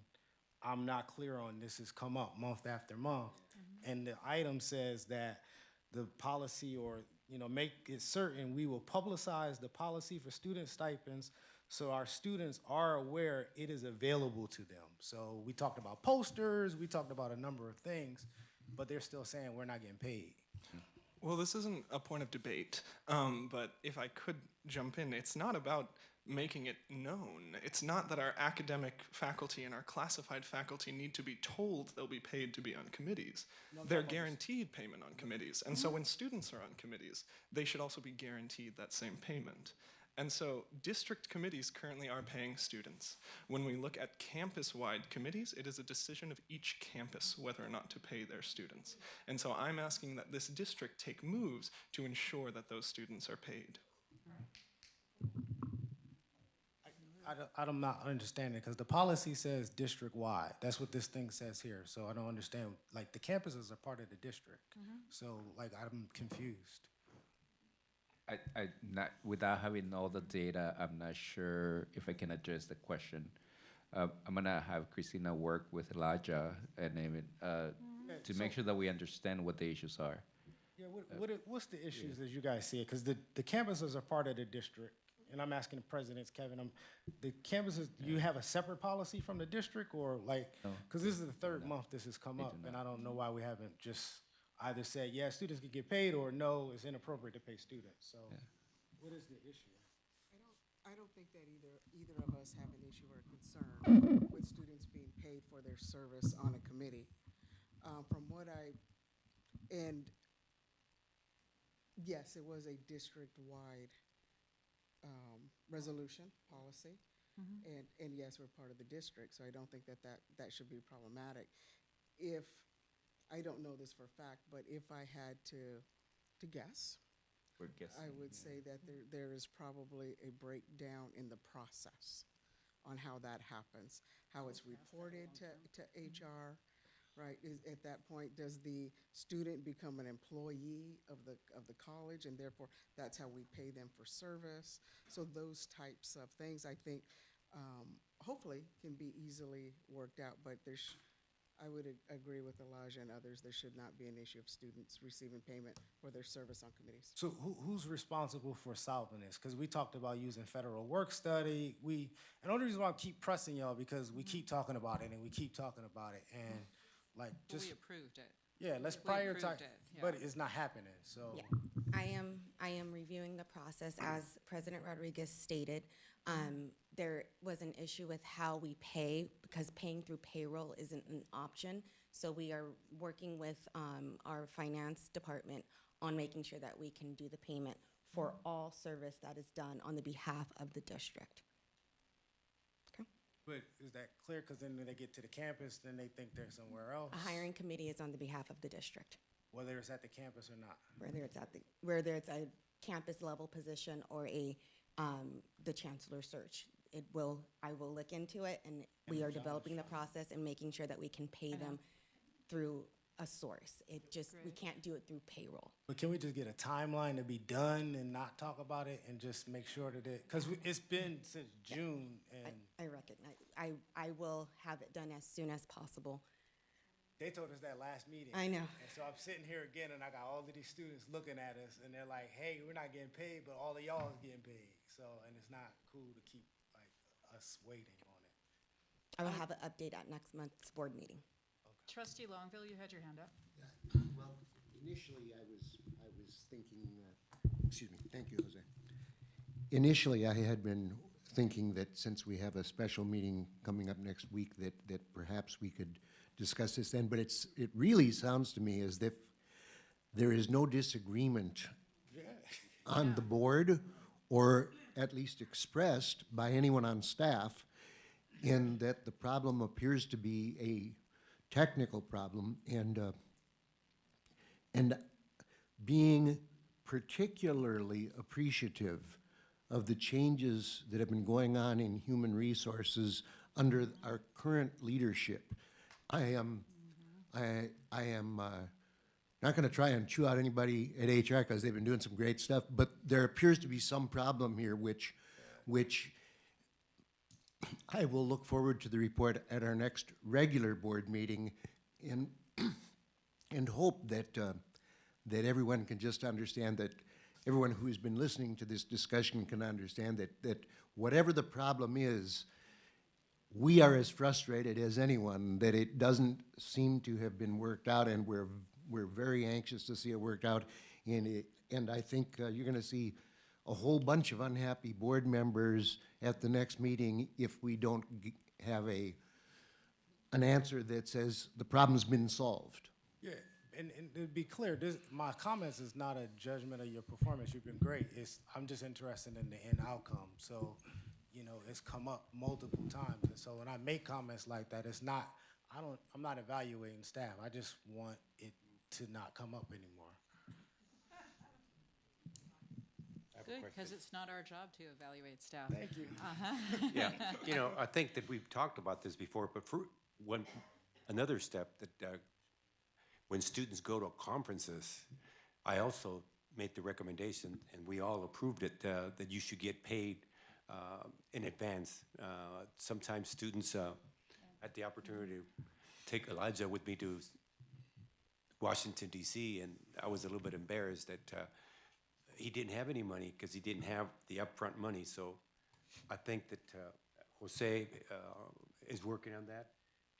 I'm not clear on this has come up month after month. And the item says that the policy, or make it certain we will publicize the policy for student stipends so our students are aware it is available to them. So we talked about posters, we talked about a number of things, but they're still saying we're not getting paid. Well, this isn't a point of debate, but if I could jump in, it's not about making it known. It's not that our academic faculty and our classified faculty need to be told they'll be paid to be on committees. They're guaranteed payment on committees. And so when students are on committees, they should also be guaranteed that same payment. And so district committees currently are paying students. When we look at campus-wide committees, it is a decision of each campus whether or not to pay their students. And so I'm asking that this district take moves to ensure that those students are paid. I'm not understanding, because the policy says district-wide. That's what this thing says here. So I don't understand. Like, the campuses are part of the district. So, like, I'm confused. I not, without having all the data, I'm not sure if I can address the question. I'm gonna have Christina work with Elijah and Amy, to make sure that we understand what the issues are. Yeah, what's the issues as you guys see it? Because the campuses are part of the district, and I'm asking the presidents, Kevin, the campuses, do you have a separate policy from the district, or like, because this is the third month this has come up, and I don't know why we haven't just either said, yeah, students can get paid, or no, it's inappropriate to pay students. So what is the issue? I don't think that either of us have an issue or concern with students being paid for their service on a committee. From what and yes, it was a district-wide resolution policy, and yes, we're part of the district, so I don't think that should be problematic. If I don't know this for a fact, but if I had to guess, I would say that there is probably a breakdown in the process on how that happens, how it's reported to HR, right? At that point, does the student become an employee of the college, and therefore that's how we pay them for service? So those types of things, I think, hopefully can be easily worked out, but I would agree with Elijah and others, there should not be an issue of students receiving payment for their service on committees. So who's responsible for solving this? Because we talked about using federal work study. And the only reason why I keep pressing y'all, because we keep talking about it and we keep talking about it. And Like, Well, just, we approved it. yeah, let's We approved prioritize, it, yeah. but it's not happening, so. Yeah, I am reviewing the process, as President Rodriguez stated. There was an issue with how we pay, because paying through payroll isn't an option. So we are working with our finance department on making sure that we can do the payment for all service that is done on the behalf of the district. But is that clear? Because then when they get to the campus, then they think they're somewhere else, A hiring committee is on the behalf of the district, whether it's at the campus or not. whether it's a campus level position or the chancellor search. I will look into it, and we are developing the process and making sure that we can pay them through a source. We can't do it through payroll. But can we just get a timeline to be done and not talk about it and just make sure that because it's been since June and. I recognize, I will have it done as soon as possible. They told us that last meeting. I know. And so I'm sitting here again, and I got all of these students looking at us, and they're like, "Hey, we're not getting paid, but all of y'all is getting paid." So, and it's not cool to keep like us waiting on it. I will have an update at next month's board meeting. Trustee Longville, you had your hand up. Well, initially, I was thinking, excuse me, thank you, Jose. Initially, I had been thinking that since we have a special meeting coming up next week, that perhaps we could discuss this then, but it really sounds to me as if there is no disagreement on the board, or at least expressed by anyone on staff, in that the problem appears to be a technical problem, and being particularly appreciative of the changes that have been going on in human resources under our current leadership. I am not going to try and chew out anybody at HR because they've been doing some great stuff, but there appears to be some problem here which I will look forward to the report at our next regular board meeting and hope that everyone can just understand, that everyone who's been listening to this discussion can understand that whatever the problem is, we are as frustrated as anyone that it doesn't seem to have been worked out, and we're very anxious to see it worked out. And I think you're going to see a whole bunch of unhappy board members at the next meeting if we don't have an answer that says the problem's been solved. Yeah, and to be clear, my comments is not a judgment of your performance. You've been great. I'm just interested in the end outcome. So, it's come up multiple times. And so when I make comments like that, I'm not evaluating staff. I just want it to not come up anymore. Good, because it's not our job to evaluate staff. Thank you. Yeah, I think that we've talked about this before, but for another step that when students go to conferences, I also made the recommendation, and we all approved it, that you should get paid in advance. Sometimes students had the opportunity to take Elijah with me to Washington, D.C., and I was a little bit embarrassed that he didn't have any money because he didn't have the upfront money. So I think that Jose is working on that,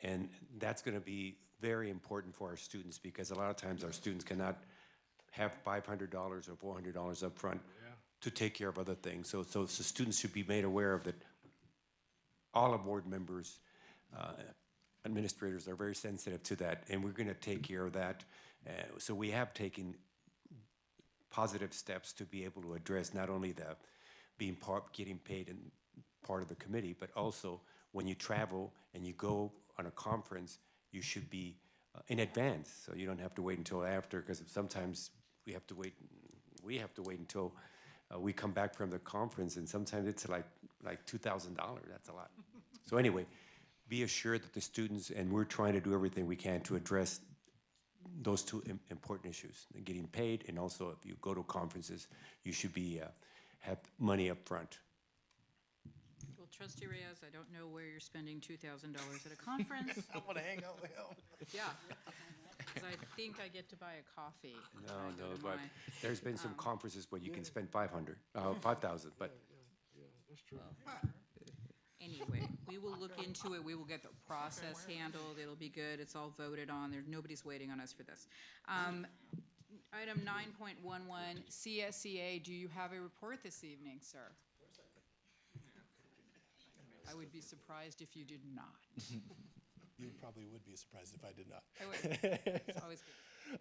and that's going to be very important for our students, because a lot of times our students cannot have $500 or $400 upfront to take care of other things. So students should be made aware of that. All our board members, administrators are very sensitive to that, and we're going to take care of that. So we have taken positive steps to be able to address not only the getting paid in part of the committee, but also when you travel and you go on a conference, you should be in advance, so you don't have to wait until after, because sometimes we have to wait until we come back from the conference, and sometimes it's like $2,000. That's a lot. So anyway, be assured that the students, and we're trying to do everything we can to address those two important issues, getting paid, and also if you go to conferences, you should be have money up front. Well, Trustee Reyes, I don't know where you're spending $2,000 at a conference. I want to hang out with him. Yeah, because I think I get to buy a coffee. No, but there's been some conferences where you can spend $5,000, but Yeah, that's true. Anyway, We will look into it. We will get the process handled. It'll be good. It's all voted on. Nobody's waiting on us for this. Item 9.11, CSEA, do you have a report this evening, sir? I would be surprised if you did not. You probably would be surprised if I did not. I would. It's always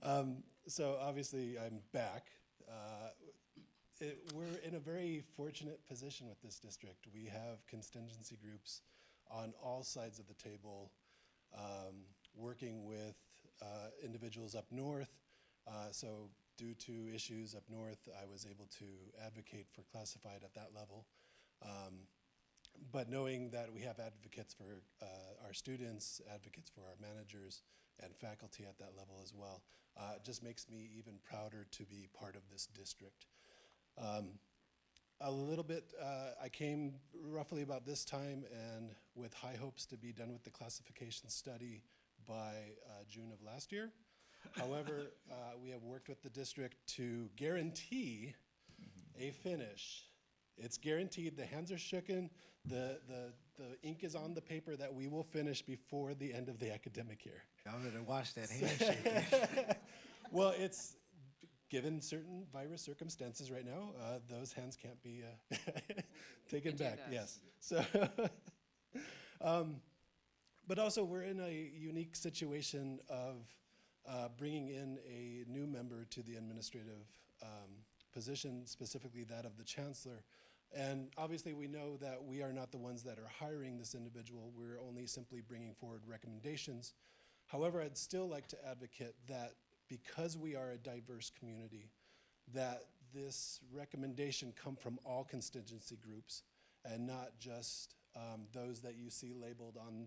good. So obviously, I'm back. We're in a very fortunate position with this district. We have contingency groups on all sides of the table, working with individuals up north. So due to issues up north, I was able to advocate for classified at that level. But knowing that we have advocates for our students, advocates for our managers, and faculty at that level as well, just makes me even prouder to be part of this district. A little bit, I came roughly about this time and with high hopes to be done with the classification study by June of last year. However, we have worked with the district to guarantee a finish. It's guaranteed, the hands are shooken, the ink is on the paper that we will finish before the end of the academic year. I'm gonna watch that handshake. Well, it's given certain virus circumstances right now, those hands can't be taken back, yes. So, but also we're in a unique situation of bringing in a new member to the administrative position, specifically that of the chancellor. And obviously we know that we are not the ones that are hiring this individual, we're only simply bringing forward recommendations. However, I'd still like to advocate that because we are a diverse community, that this recommendation come from all contingency groups and not just those that you see labeled on,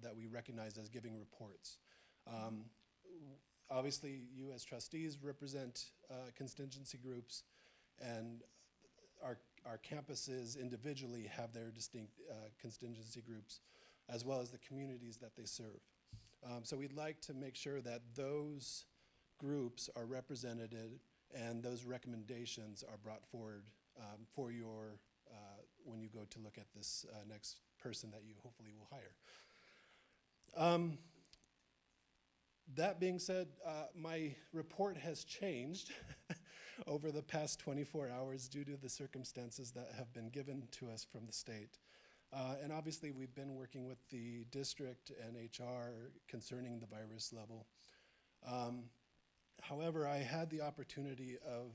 that we recognize as giving reports. Obviously, you as trustees represent contingency groups, and our campuses individually have their distinct contingency groups, as well as the communities that they serve. So we'd like to make sure that those groups are represented and those recommendations are brought forward for your, when you go to look at this next person that you hopefully will hire. That being said, my report has changed over the past 24 hours due to the circumstances that have been given to us from the state. And obviously we've been working with the district and HR concerning the virus level. However, I had the opportunity of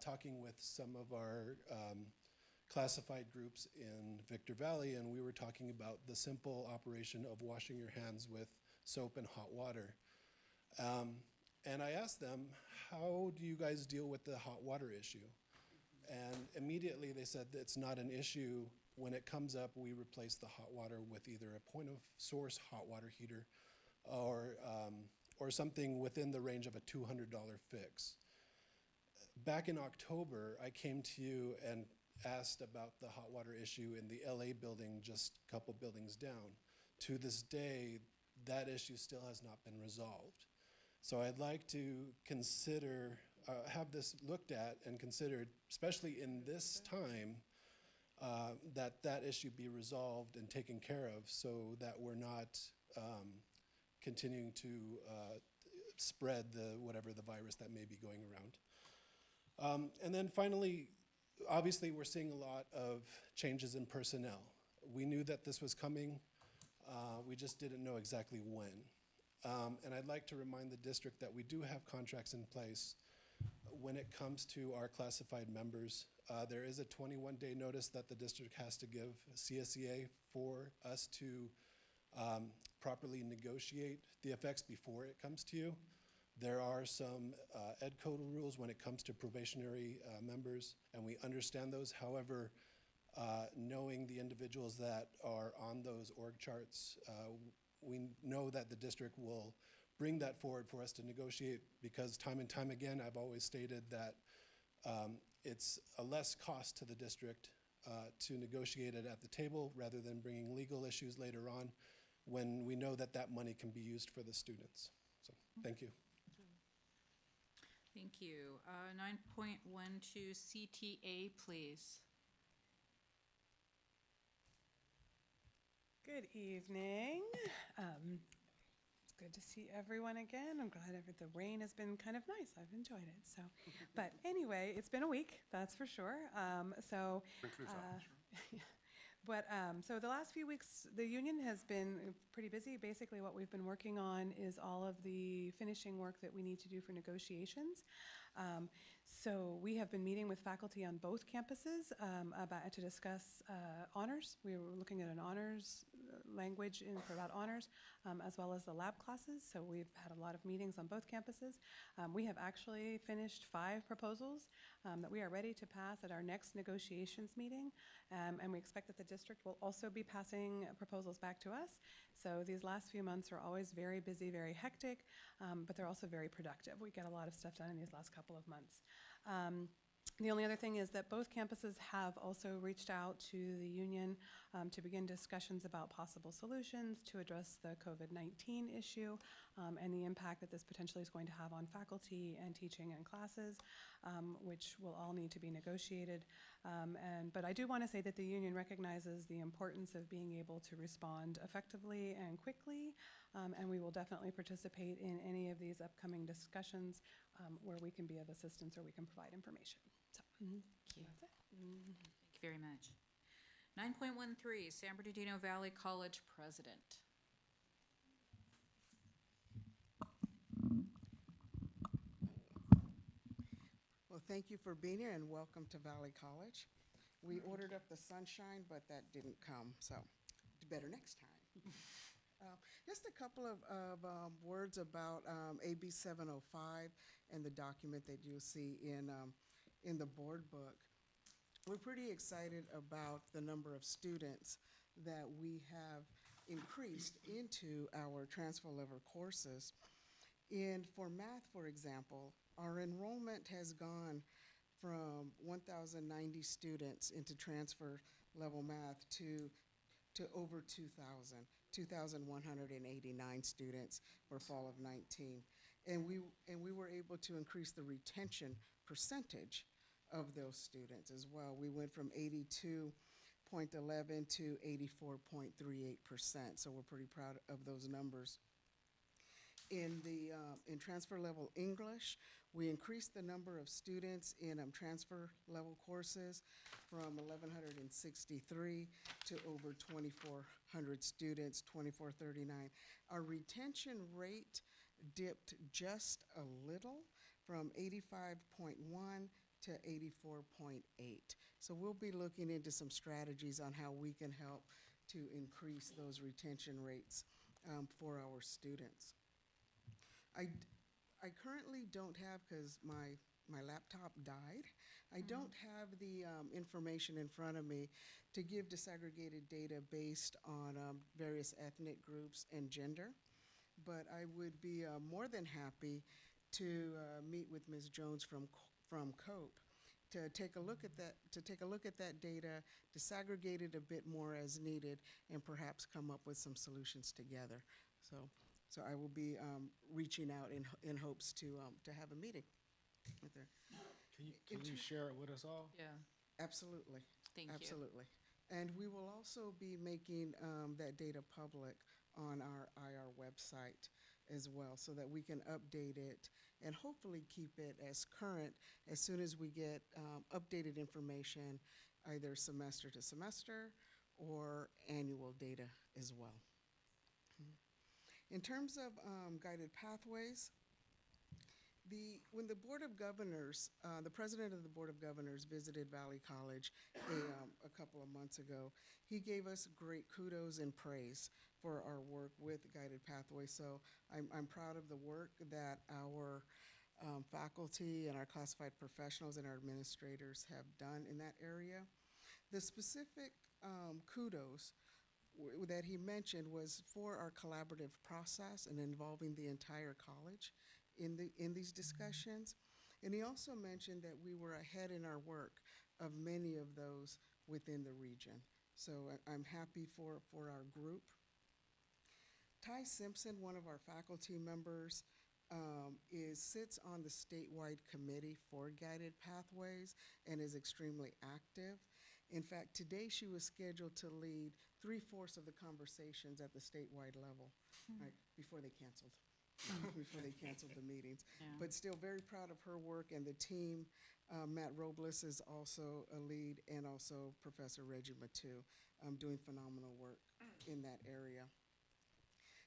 talking with some of our classified groups in Victor Valley, and we were talking about the simple operation of washing your hands with soap and hot water. And I asked them, how do you guys deal with the hot water issue? And immediately they said that it's not an issue. When it comes up, we replace the hot water with either a point of source hot water heater or something within the range of a $200 fix. Back in October, I came to you and asked about the hot water issue in the LA building, just a couple buildings down. To this day, that issue still has not been resolved. So I'd like to consider, have this looked at and considered, especially in this time, that issue be resolved and taken care of so that we're not continuing to spread whatever the virus that may be going around. And then finally, obviously we're seeing a lot of changes in personnel. We knew that this was coming. We just didn't know exactly when. And I'd like to remind the district that we do have contracts in place when it comes to our classified members. There is a 21-day notice that the district has to give CSEA for us to properly negotiate the effects before it comes to you. There are some ed code rules when it comes to probationary members, and we understand those. However, knowing the individuals that are on those org charts, we know that the district will bring that forward for us to negotiate, because time and time again, I've always stated that it's a less cost to the district to negotiate it at the table rather than bringing legal issues later on when we know that that money can be used for the students. So, thank you. Thank you. 9.12 CTA, please. Good evening. It's good to see everyone again. I'm glad the rain has been kind of nice. I've enjoyed it. So, but anyway, it's been a week, that's for sure. So the last few weeks, the union has been pretty busy. Basically, what we've been working on is all of the finishing work that we need to do for negotiations. So we have been meeting with faculty on both campuses to discuss honors. We were looking at an honors language for about honors, as well as the lab classes. So we've had a lot of meetings on both campuses. We have actually finished 5 proposals that we are ready to pass at our next negotiations meeting. And we expect that the district will also be passing proposals back to us. So these last few months are always very busy, very hectic, but they're also very productive. We get a lot of stuff done in these last couple of months. The only other thing is that both campuses have also reached out to the union to begin discussions about possible solutions to address the COVID-19 issue and the impact that this potentially is going to have on faculty and teaching and classes, which will all need to be negotiated. But I do want to say that the union recognizes the importance of being able to respond effectively and quickly, and we will definitely participate in any of these upcoming discussions where we can be of assistance or we can provide information. So, Thank you. That's it. Thank you very much. 9.13, San Bernardino Valley College President. Well, thank you for being here and welcome to Valley College. We ordered up the sunshine, but that didn't come, so better next time. Just a couple of words about AB 705 and the document that you'll see in the board book. We're pretty excited about the number of students that we have increased into our transfer level courses. And for math, for example, our enrollment has gone from 1,090 students into transfer level math to over 2,000, 2,189 students for fall of 19. And we were able to increase the retention percentage of those students as well. We went from 82.11 to 84.38%. So we're pretty proud of those numbers. In transfer level English, we increased the number of students in transfer level courses from 1,163 to over 2,400 students, 2,439. Our retention rate dipped just a little from 85.1 to 84.8. So we'll be looking into some strategies on how we can help to increase those retention rates for our students. I currently don't have, because my laptop died, I don't have the information in front of me to give disaggregated data based on various ethnic groups and gender, but I would be more than happy to meet with Ms. Jones from COPE to take a look at that data, disaggregate it a bit more as needed, and perhaps come up with some solutions together. So I will be reaching out in hopes to have a meeting with her. Can you share it with us all? Yeah. Absolutely. Thank you. Absolutely. And we will also be making that data public on our IR website as well, so that we can update it and hopefully keep it as current as soon as we get updated information, either semester to semester or annual data as well. In terms of guided pathways, when the Board of Governors, the President of the Board of Governors visited Valley College a couple of months ago, he gave us great kudos and praise for our work with guided pathways. So I'm proud of the work that our faculty and our classified professionals and our administrators have done in that area. The specific kudos that he mentioned was for our collaborative process and involving the entire college in these discussions. And he also mentioned that we were ahead in our work of many of those within the region. So I'm happy for our group. Ty Simpson, one of our faculty members, sits on the statewide committee for guided pathways and is extremely active. In fact, today she was scheduled to lead 3/4 of the conversations at the statewide level, right, before they canceled. Before they canceled the meetings. Yeah. But still very proud of her work and the team. Matt Robles is also a lead, and also Professor Reggie Matu, doing phenomenal work in that area.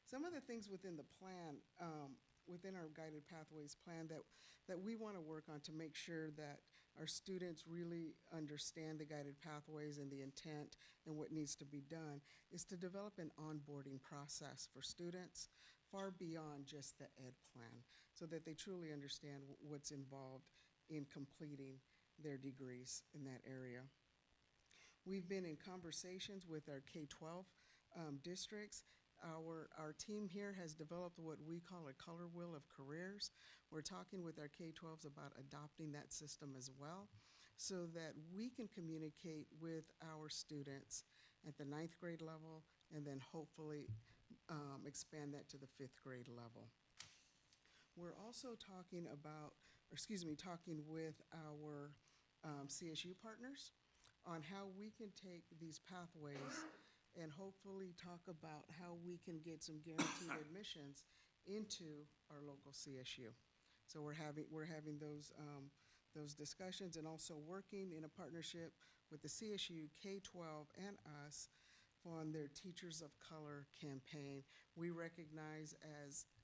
Some of the things within the plan, within our Guided Pathways plan that we want to work on to make sure that our students really understand the Guided Pathways and the intent and what needs to be done is to develop an onboarding process for students far beyond just the ed plan, so that they truly understand what's involved in completing their degrees in that area. We've been in conversations with our K-12 districts. Our team here has developed what we call a color wheel of careers. We're talking with our K-12s about adopting that system as well, so that we can communicate with our students at the 9th grade level, and then hopefully expand that to the 5th grade level. We're also talking with our CSU partners on how we can take these pathways and hopefully talk about how we can get some guaranteed admissions into our local CSU. So we're having those discussions, and also working in a partnership with the CSU, K-12, and us on their Teachers of Color campaign. We recognize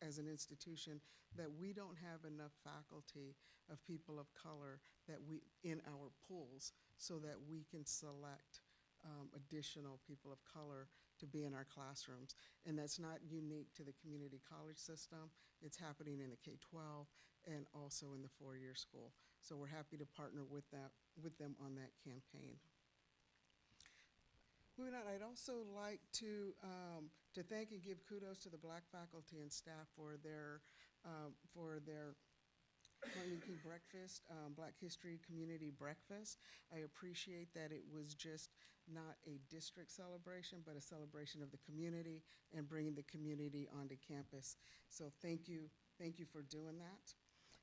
as an institution that we don't have enough faculty of people of color in our pools, so that we can select additional people of color to be in our classrooms. And that's not unique to the community college system. It's happening in the K-12 and also in the four-year school. So we're happy to partner with them on that campaign. Moving on, I'd also like to thank and give kudos to the Black faculty and staff for their Martin Luther King breakfast, Black History Community Breakfast. I appreciate that it was just not a district celebration, but a celebration of the community and bringing the community onto campus. So thank you for doing that.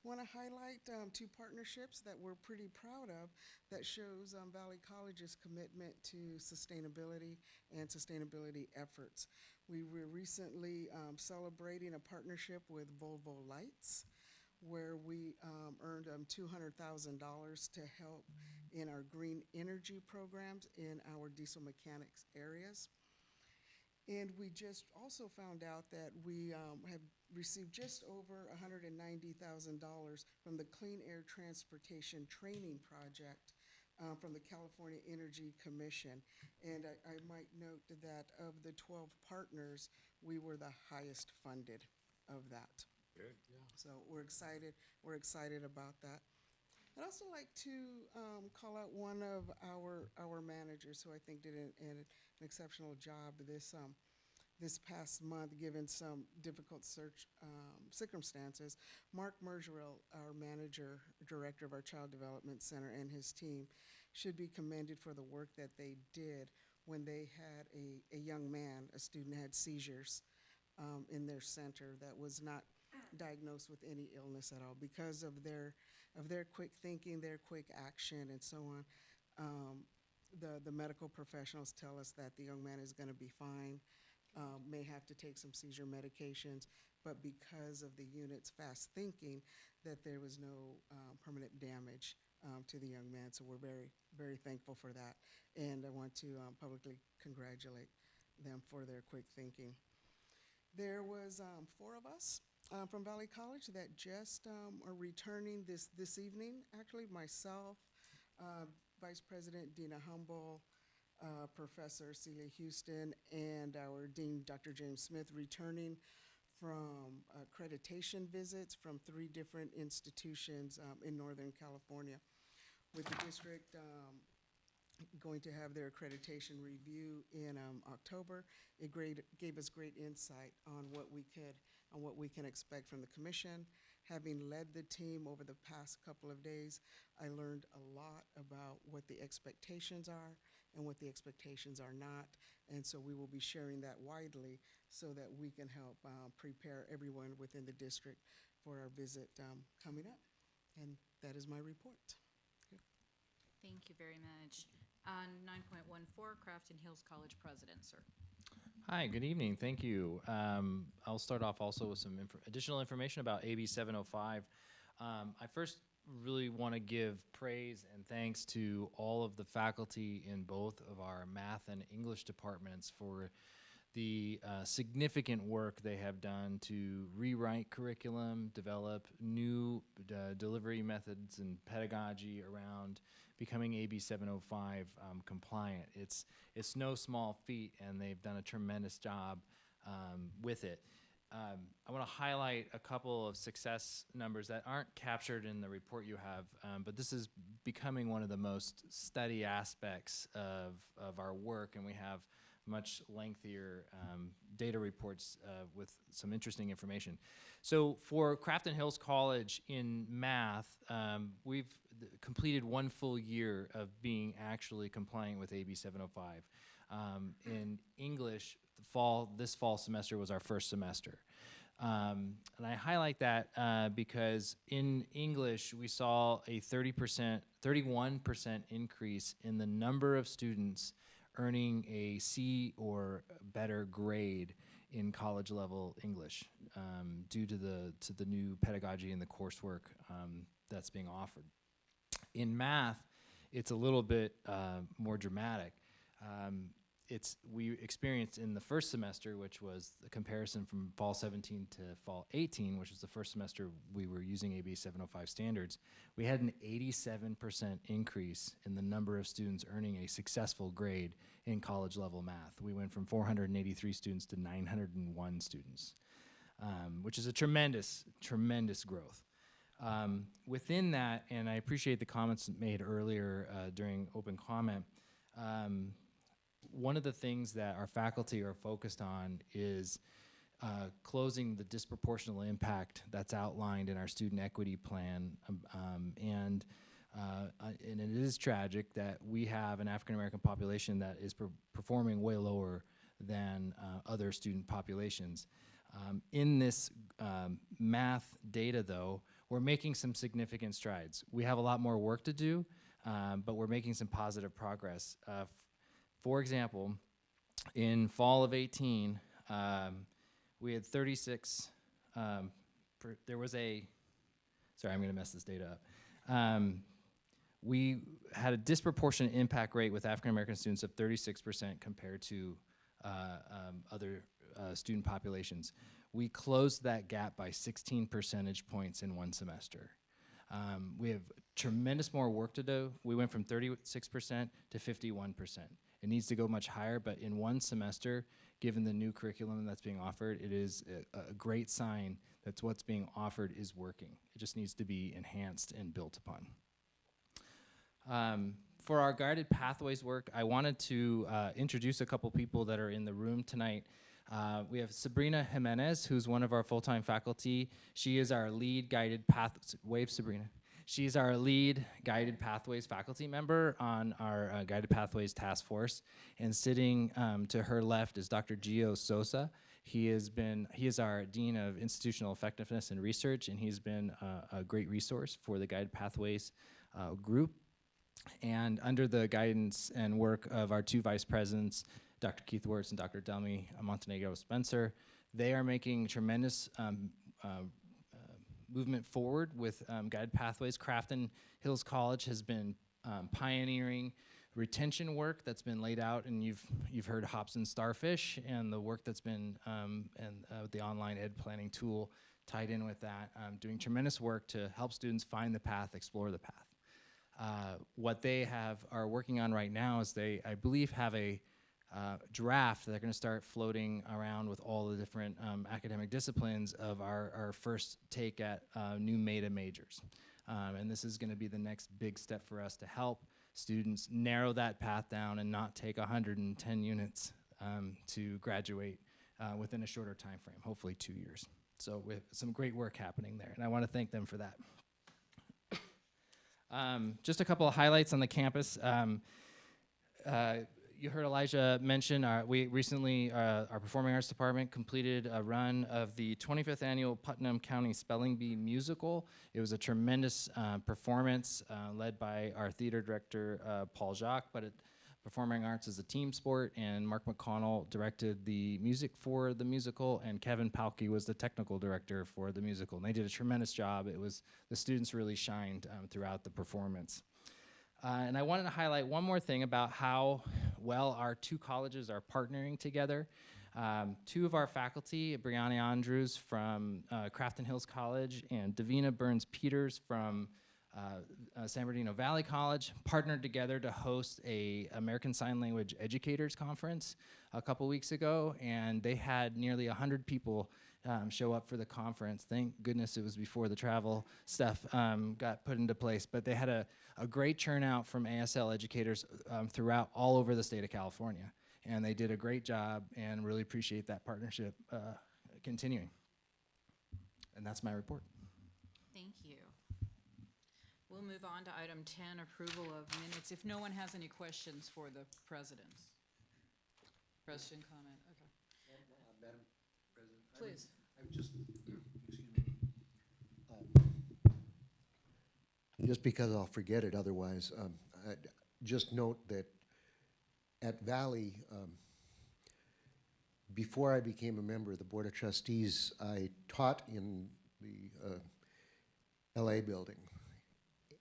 I want to highlight two partnerships that we're pretty proud of that shows Valley College's commitment to sustainability and sustainability efforts. We were recently celebrating a partnership with Volvo Lights, where we earned $200,000 to help in our green energy programs in our diesel mechanics areas. And we just also found out that we have received just over $190,000 from the Clean Air Transportation Training Project from the California Energy Commission. And I might note that of the 12 partners, we were the highest funded of that. Good. Yeah. So we're excited about that. I'd also like to call out one of our managers who I think did an exceptional job this past month, given some difficult circumstances. Mark Mergerell, our director of our Child Development Center, and his team should be commended for the work that they did when they had a young man, a student, had seizures in their center that was not diagnosed with any illness at all. Because of their quick thinking, their quick action, and so on, the medical professionals tell us that the young man is going to be fine, may have to take some seizure medications, but because of the unit's fast thinking, that there was no permanent damage to the young man. So we're very, very thankful for that. And I want to publicly congratulate them for their quick thinking. There was 4 of us from Valley College that just are returning this evening. Actually, myself, Vice President Dina Humble, Professor Celia Houston, and our Dean, Dr. James Smith, returning from accreditation visits from 3 different institutions in Northern California, with the district going to have their accreditation review in October. It gave us great insight on what we can expect from the commission. Having led the team over the past couple of days, I learned a lot about what the expectations are and what the expectations are not. And so we will be sharing that widely so that we can help prepare everyone within the district for our visit coming up. And that is my report. Thank you very much. On 9.14, Crafton Hills College President, sir. Hi, good evening. Thank you. I'll start off also with some additional information about AB 705. I first really want to give praise and thanks to all of the faculty in both of our math and English departments for the significant work they have done to rewrite curriculum, develop new delivery methods and pedagogy around becoming AB 705 compliant. It's no small feat, and they've done a tremendous job with it. I want to highlight a couple of success numbers that aren't captured in the report you have, but this is becoming one of the most studied aspects of our work, and we have much lengthier data reports with some interesting information. So for Crafton Hills College in math, we've completed 1 full year of being actually compliant with AB 705. In English, this fall semester was our first semester. And I highlight that because in English, we saw a 31% increase in the number of students earning a C or better grade in college level English due to the new pedagogy and the coursework that's being offered. In math, it's a little bit more dramatic. We experienced in the first semester, which was the comparison from fall 17 to fall 18, which was the first semester we were using AB 705 standards, we had an 87% increase in the number of students earning a successful grade in college level math. We went from 483 students to 901 students, which is a tremendous, tremendous growth. Within that, and I appreciate the comments made earlier during open comment, one of the things that our faculty are focused on is closing the disproportional impact that's outlined in our student equity plan. And it is tragic that we have an African American population that is performing way lower than other student populations. In this math data, though, we're making some significant strides. We have a lot more work to do, but we're making some positive progress. For example, in fall of 18, we had 36, there was a, sorry, I'm gonna mess this data up. We had a disproportionate impact rate with African American students of 36% compared to other student populations. We closed that gap by 16 percentage points in 1 semester. We have tremendous more work to do. We went from 36% to 51%. It needs to go much higher, but in 1 semester, given the new curriculum that's being offered, it is a great sign that what's being offered is working. It just needs to be enhanced and built upon. For our guided pathways work, I wanted to introduce a couple people that are in the room tonight. We have Sabrina Jimenez, who's one of our full-time faculty. She is our lead guided wave Sabrina. She's our lead Guided Pathways faculty member on our Guided Pathways Task Force. And sitting to her left is Dr. Gio Sosa. He is our Dean of Institutional Effectiveness and Research, and he's been a great resource for the Guided Pathways group. And under the guidance and work of our 2 vice presidents, Dr. Keith Wirtz and Dr. Delmy Montenegro Spencer, they are making tremendous movement forward with Guided Pathways. Crafton Hills College has been pioneering retention work that's been laid out, and you've heard Hobson Starfish and the work that's been the online ed planning tool tied in with that, doing tremendous work to help students find the path, explore the path. What they are working on right now is they, I believe, have a draft that they're going to start floating around with all the different academic disciplines of our first take at new meta majors. And this is going to be the next big step for us to help students narrow that path down and not take 110 units to graduate within a shorter time frame, hopefully 2 years. So we have some great work happening there, and I want to thank them for that. Just a couple of highlights on the campus. You heard Elijah mention we recently, our Performing Arts Department completed a run of the 25th Annual Putnam County Spelling Bee Musical. It was a tremendous performance led by our theater director, Paul Jacques, but performing arts is a team sport, and Mark McConnell directed the music for the musical, and Kevin Palke was the technical director for the musical. And they did a tremendous job. The students really shined throughout the performance. And I wanted to highlight one more thing about how well our two colleges are partnering together. Two of our faculty, Brianna Andrews from Crafton Hills College and Davina Burns-Peters from San Bernardino Valley College, partnered together to host a American Sign Language Educators Conference a couple weeks ago, and they had nearly 100 people show up for the conference. Thank goodness it was before the travel stuff got put into place, but they had a great turnout from ASL educators throughout all over the state of California, and they did a great job, and really appreciate that partnership continuing. And that's my report. Thank you. We'll move on to item 10, approval of minutes. If no one has any questions for the presidents. Question, comment, okay. Madam President. Please. I'm just, excuse me. Just because I'll forget it otherwise, I'd just note that at Valley, before I became a member of the Board of Trustees, I taught in the LA building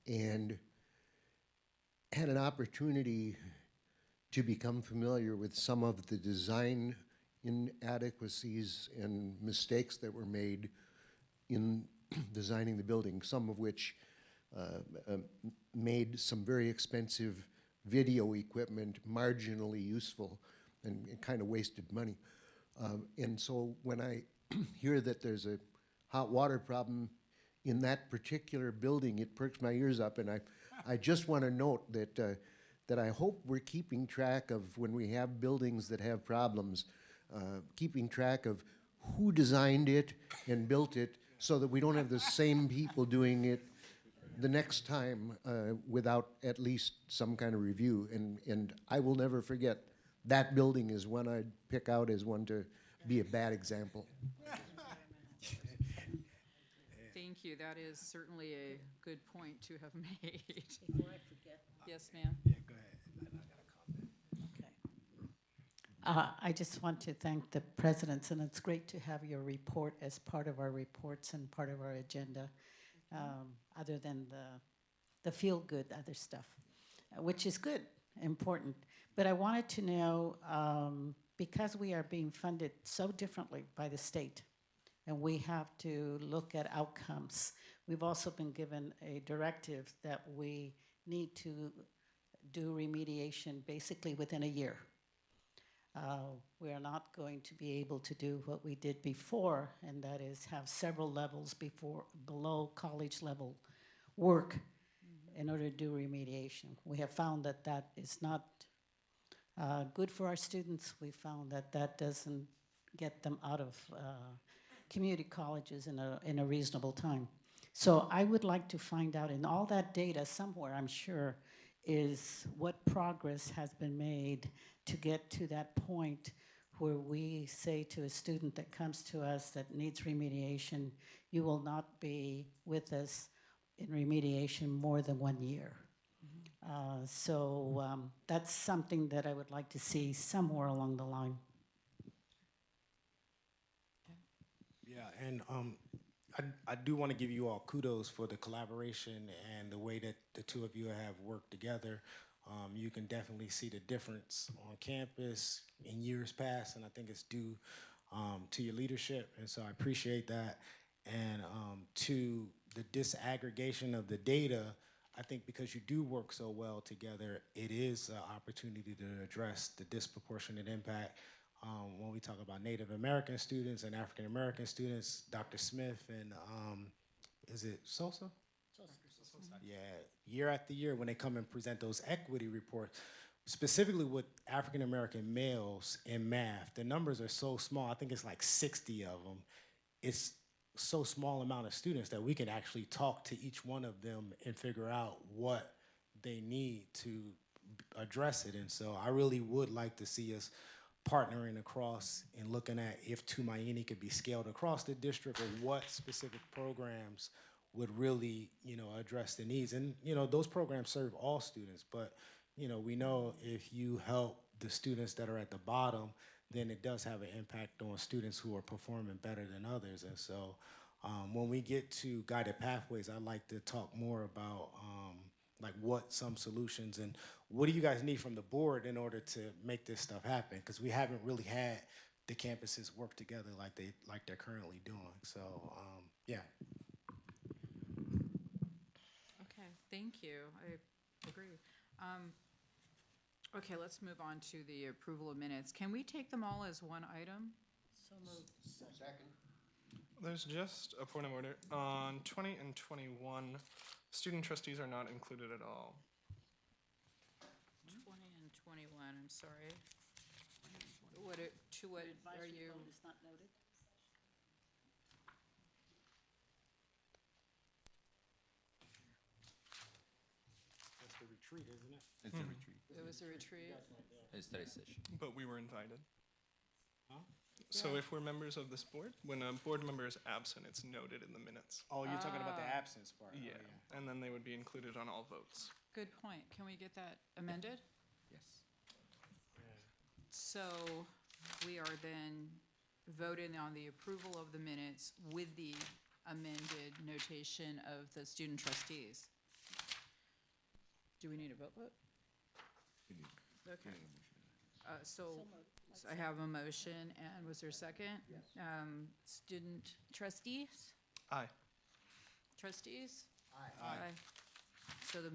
and had an opportunity to become familiar with some of the design inadequacies and mistakes that were made in designing the building, some of which made some very expensive video equipment marginally useful and kind of wasted money. And so when I hear that there's a hot water problem in that particular building, it perks my ears up, and I just want to note that I hope we're keeping track of, when we have buildings that have problems, keeping track of who designed it and built it, so that we don't have the same people doing it the next time without at least some kind of review. And I will never forget, that building is one I'd pick out as one to be a bad example. Thank you. That is certainly a good point to have made. Before I forget. Yes, ma'am. Yeah, go ahead. I got a comment. Okay. I just want to thank the presidents, and it's great to have your report as part of our reports and part of our agenda, other than the feel-good other stuff, which is good, important. But I wanted to know, because we are being funded so differently by the state, and we have to look at outcomes, we've also been given a directive that we need to do remediation basically within a year. We are not going to be able to do what we did before, and that is have several levels below college level work in order to do remediation. We have found that that is not good for our students. We found that that doesn't get them out of community colleges in a reasonable time. So I would like to find out, in all that data somewhere, I'm sure, is what progress has been made to get to that point where we say to a student that comes to us that needs remediation, you will not be with us in remediation more than 1 year. So that's something that I would like to see somewhere along the line. Yeah, and I do want to give you all kudos for the collaboration and the way that the two of you have worked together. You can definitely see the difference on campus in years past, and I think it's due to your leadership, and so I appreciate that. And to the disaggregation of the data, I think because you do work so well together, it is an opportunity to address the disproportionate impact. When we talk about Native American students and African American students, Dr. Smith and is it Sosa? Yeah, year after year when they come and present those equity reports, specifically with African American males in math, the numbers are so small. I think it's like 60 of them. It's so small amount of students that we can actually talk to each one of them and figure out what they need to address it. And so I really would like to see us partnering across and looking at if Tumaini could be scaled across the district, or what specific programs would really, address the needs. And, those programs serve all students, but, we know if you help the students that are at the bottom, then it does have an impact on students who are performing better than others. And so when we get to guided pathways, I'd like to talk more about like what some solutions and what do you guys need from the board in order to make this stuff happen? Because we haven't really had the campuses work together like they're currently doing. So yeah. Okay, thank you. I agree. Okay, let's move on to the approval of minutes. Can we take them all as one item? So moved. Second. There's just a point of order. On 20 and 21, student trustees are not included at all. 20 and 21, I'm sorry. What are you? Is not noted. That's the retreat, isn't it? It's a retreat. It was a retreat? It's study session. But we were invited. Huh? So if we're members of this board, when a board member is absent, it's noted in the minutes. Oh, you're talking about the absence part. Yeah, and then they would be included on all votes. Good point. Can we get that amended? Yes. So we are then voting on the approval of the minutes with the amended notation of the student trustees. Do we need a vote? Okay. So I have a motion, and was there a second? Yes. Student trustees? Aye. Trustees? Aye. Aye. So the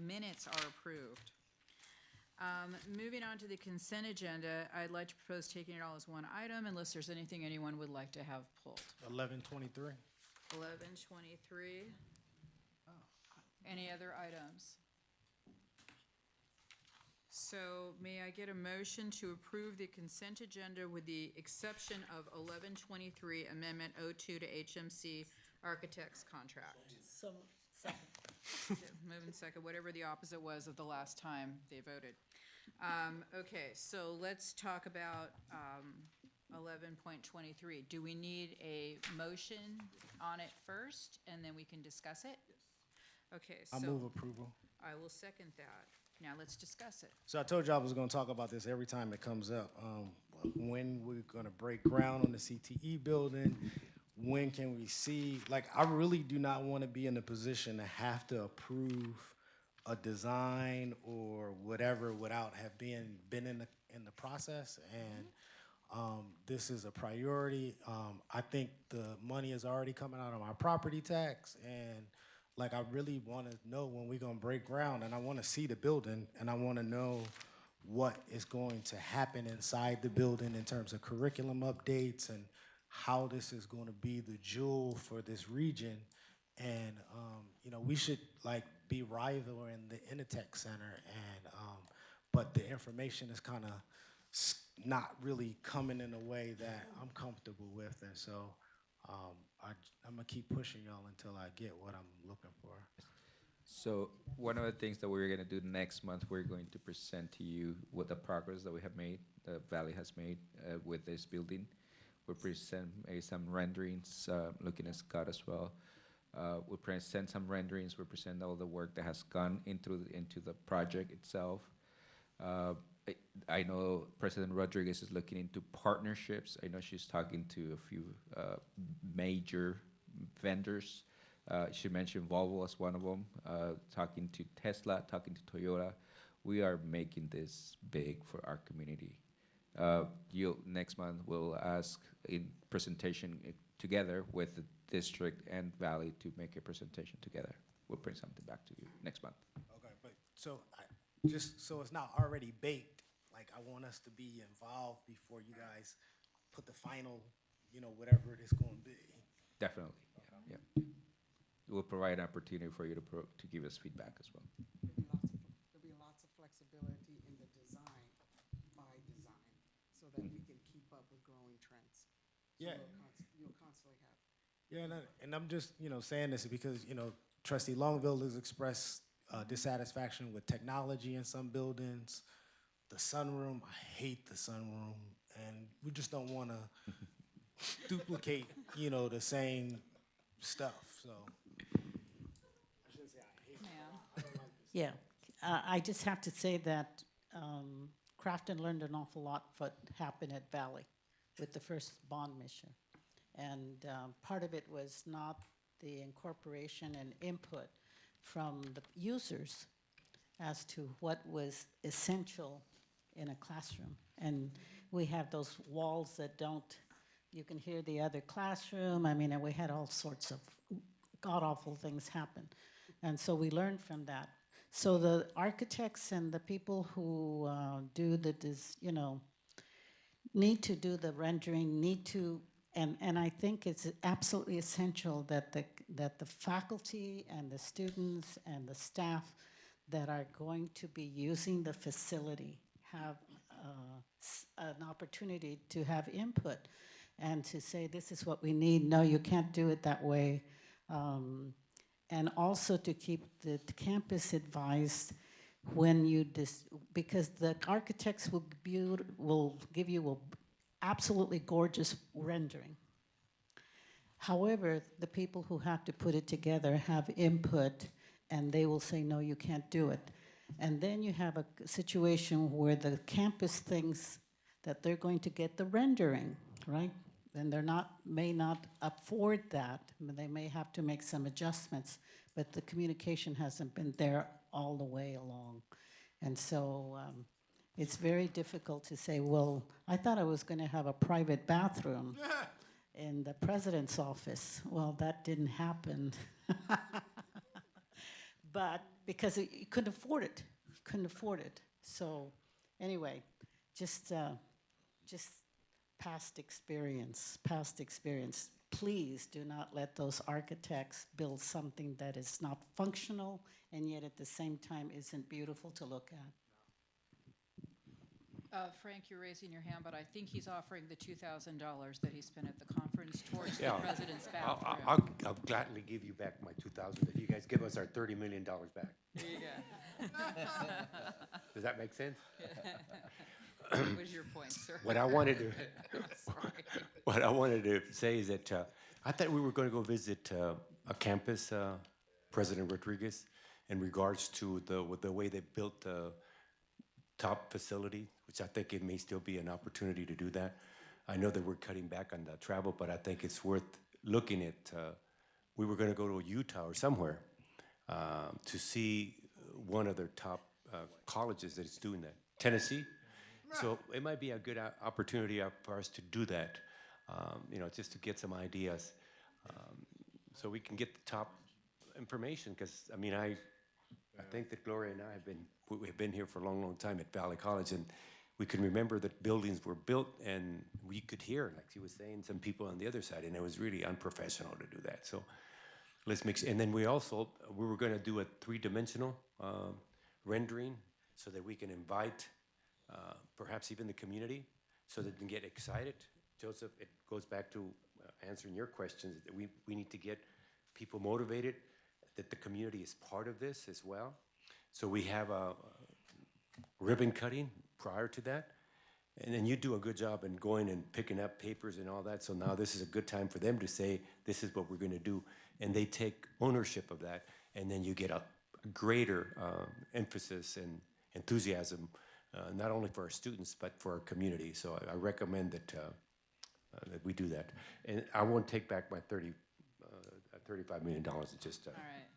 minutes are approved. Moving on to the consent agenda, I'd like to propose taking it all as one item unless there's anything anyone would like to have pulled. 1123. 1123. Any other items? So may I get a motion to approve the consent agenda with the exception of 1123 Amendment 02 to HMC Architects Contract? So, second. Moving second, whatever the opposite was of the last time they voted. Okay, so let's talk about 11.23. Do we need a motion on it first, and then we can discuss it? Okay, so. I move approval. I will second that. Now let's discuss it. So I told you I was going to talk about this every time it comes up. When we're going to break ground on the CTE building, when can we see? Like, I really do not want to be in a position to have to approve a design or whatever without have been in the process. And this is a priority. I think the money is already coming out of my property tax, and like, I really want to know when we're going to break ground, and I want to see the building, and I want to know what is going to happen inside the building in terms of curriculum updates and how this is going to be the jewel for this region. And, we should, like, be rival in the Initech Center, and, but the information is kind of not really coming in a way that I'm comfortable with, and so I'm gonna keep pushing y'all until I get what I'm looking for. So one of the things that we're gonna do next month, we're going to present to you what the progress that we have made, the Valley has made with this building. We'll present some renderings, looking at Scott as well. We'll present some renderings, we'll present all the work that has gone into the project itself. I know President Rodriguez is looking into partnerships. I know she's talking to a few major vendors. She mentioned Volvo as one of them, talking to Tesla, talking to Toyota. We are making this big for our community. Next month, we'll ask in presentation together with the district and Valley to make a presentation together. We'll bring something back to you next month. Okay, but just so it's not already baked, like, I want us to be involved before you guys put the final, whatever it is going to be. Definitely, yeah. We'll provide an opportunity for you to give us feedback as well. There'll be lots of flexibility in the design by design, so that we can keep up with growing trends. So Yeah. You'll constantly have. Yeah, and I'm just, saying this because, Trustee Longville has expressed dissatisfaction with technology in some buildings. The sunroom, I hate the sunroom, and we just don't want to duplicate, the same stuff, so. I shouldn't say I hate it. Ma'am. Yeah, I just have to say that Crafton learned an awful lot what happened at Valley with the first bond mission. And part of it was not the incorporation and input from the users as to what was essential in a classroom. And we have those walls that don't, you can hear the other classroom. I mean, and we had all sorts of god-awful things happen. And so we learned from that. So the architects and the people who do the, you know, need to do the rendering, need to, and I think it's absolutely essential that the faculty and the students and the staff that are going to be using the facility have an opportunity to have input and to say, this is what we need. No, you can't do it that way. And also to keep the campus advised when you, because the architects will give you an absolutely gorgeous rendering. However, the people who have to put it together have input and they will say, no, you can't do it. And then you have a situation where the campus thinks that they're going to get the rendering, right? And they're not, may not afford that. They may have to make some adjustments, but the communication hasn't been there all the way along. And so it's very difficult to say, well, I thought I was going to have a private bathroom in the president's office. Well, that didn't happen. But because you couldn't afford it. You couldn't afford it. So anyway, just past experience. Please do not let those architects build something that is not functional and yet at the same time isn't beautiful to look at. Frank, you're raising your hand, but I think he's offering the $2,000 that he spent at the conference towards the president's bathroom. I'll gladly give you back my 2,000 if you guys give us our $30 million back. There you go. Does that make sense? What was your point, sir? What I wanted to, Sorry. what I wanted to say is that I thought we were going to go visit a campus, President Rodriguez, in regards to the way they built the top facility, which I think it may still be an opportunity to do that. I know that we're cutting back on the travel, but I think it's worth looking at. We were going to go to Utah or somewhere to see one of their top colleges that is doing that. Tennessee. So it might be a good opportunity for us to do that, you know, just to get some ideas, so we can get the top information. Because I mean, I think that Gloria and I have been here for a long, long time at Valley College, and we can remember that buildings were built, and we could hear, like she was saying, some people on the other side, and it was really unprofessional to do that. So let's mix. And then we were going to do a 3-dimensional rendering, so that we can invite. Perhaps even the community, so that they can get excited. Joseph, it goes back to answering your questions. That we need to get people motivated, that the community is part of this as well. So we have a ribbon cutting prior to that. And then you do a good job in going and picking up papers and all that. So now this is a good time for them to say, this is what we're going to do. And they take ownership of that. And then you get a greater emphasis and enthusiasm, not only for our students, but for our community. So I recommend that that we do that. And I won't take back my $35 million. It's just all right.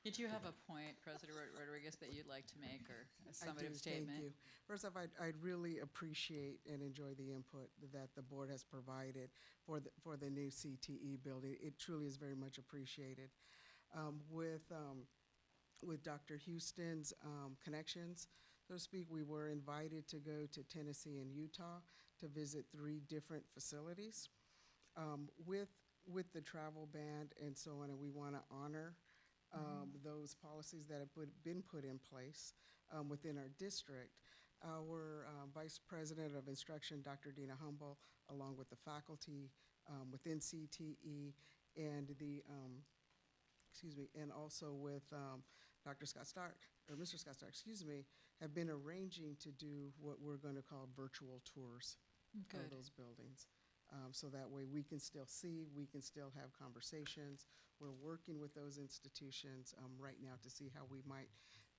Did you have a point, President Rodriguez, that you'd like to make, or a summative statement? Thank you. First off, I'd really appreciate and enjoy the input that the board has provided for the new CTE building. It truly is very much appreciated. With Dr. Houston's connections, so to speak, we were invited to go to Tennessee and Utah to visit 3 different facilities with the travel ban and so on, and we want to honor those policies that have been put in place within our district. Our Vice President of Instruction, Dr. Dina Humble, along with the faculty within CTE and and also with Dr. Scott Stark, or Mr. Scott Stark, have been arranging to do what we're going to call virtual tours of those buildings. So that way we can still see, we can still have conversations We're working with those institutions right now to see how we might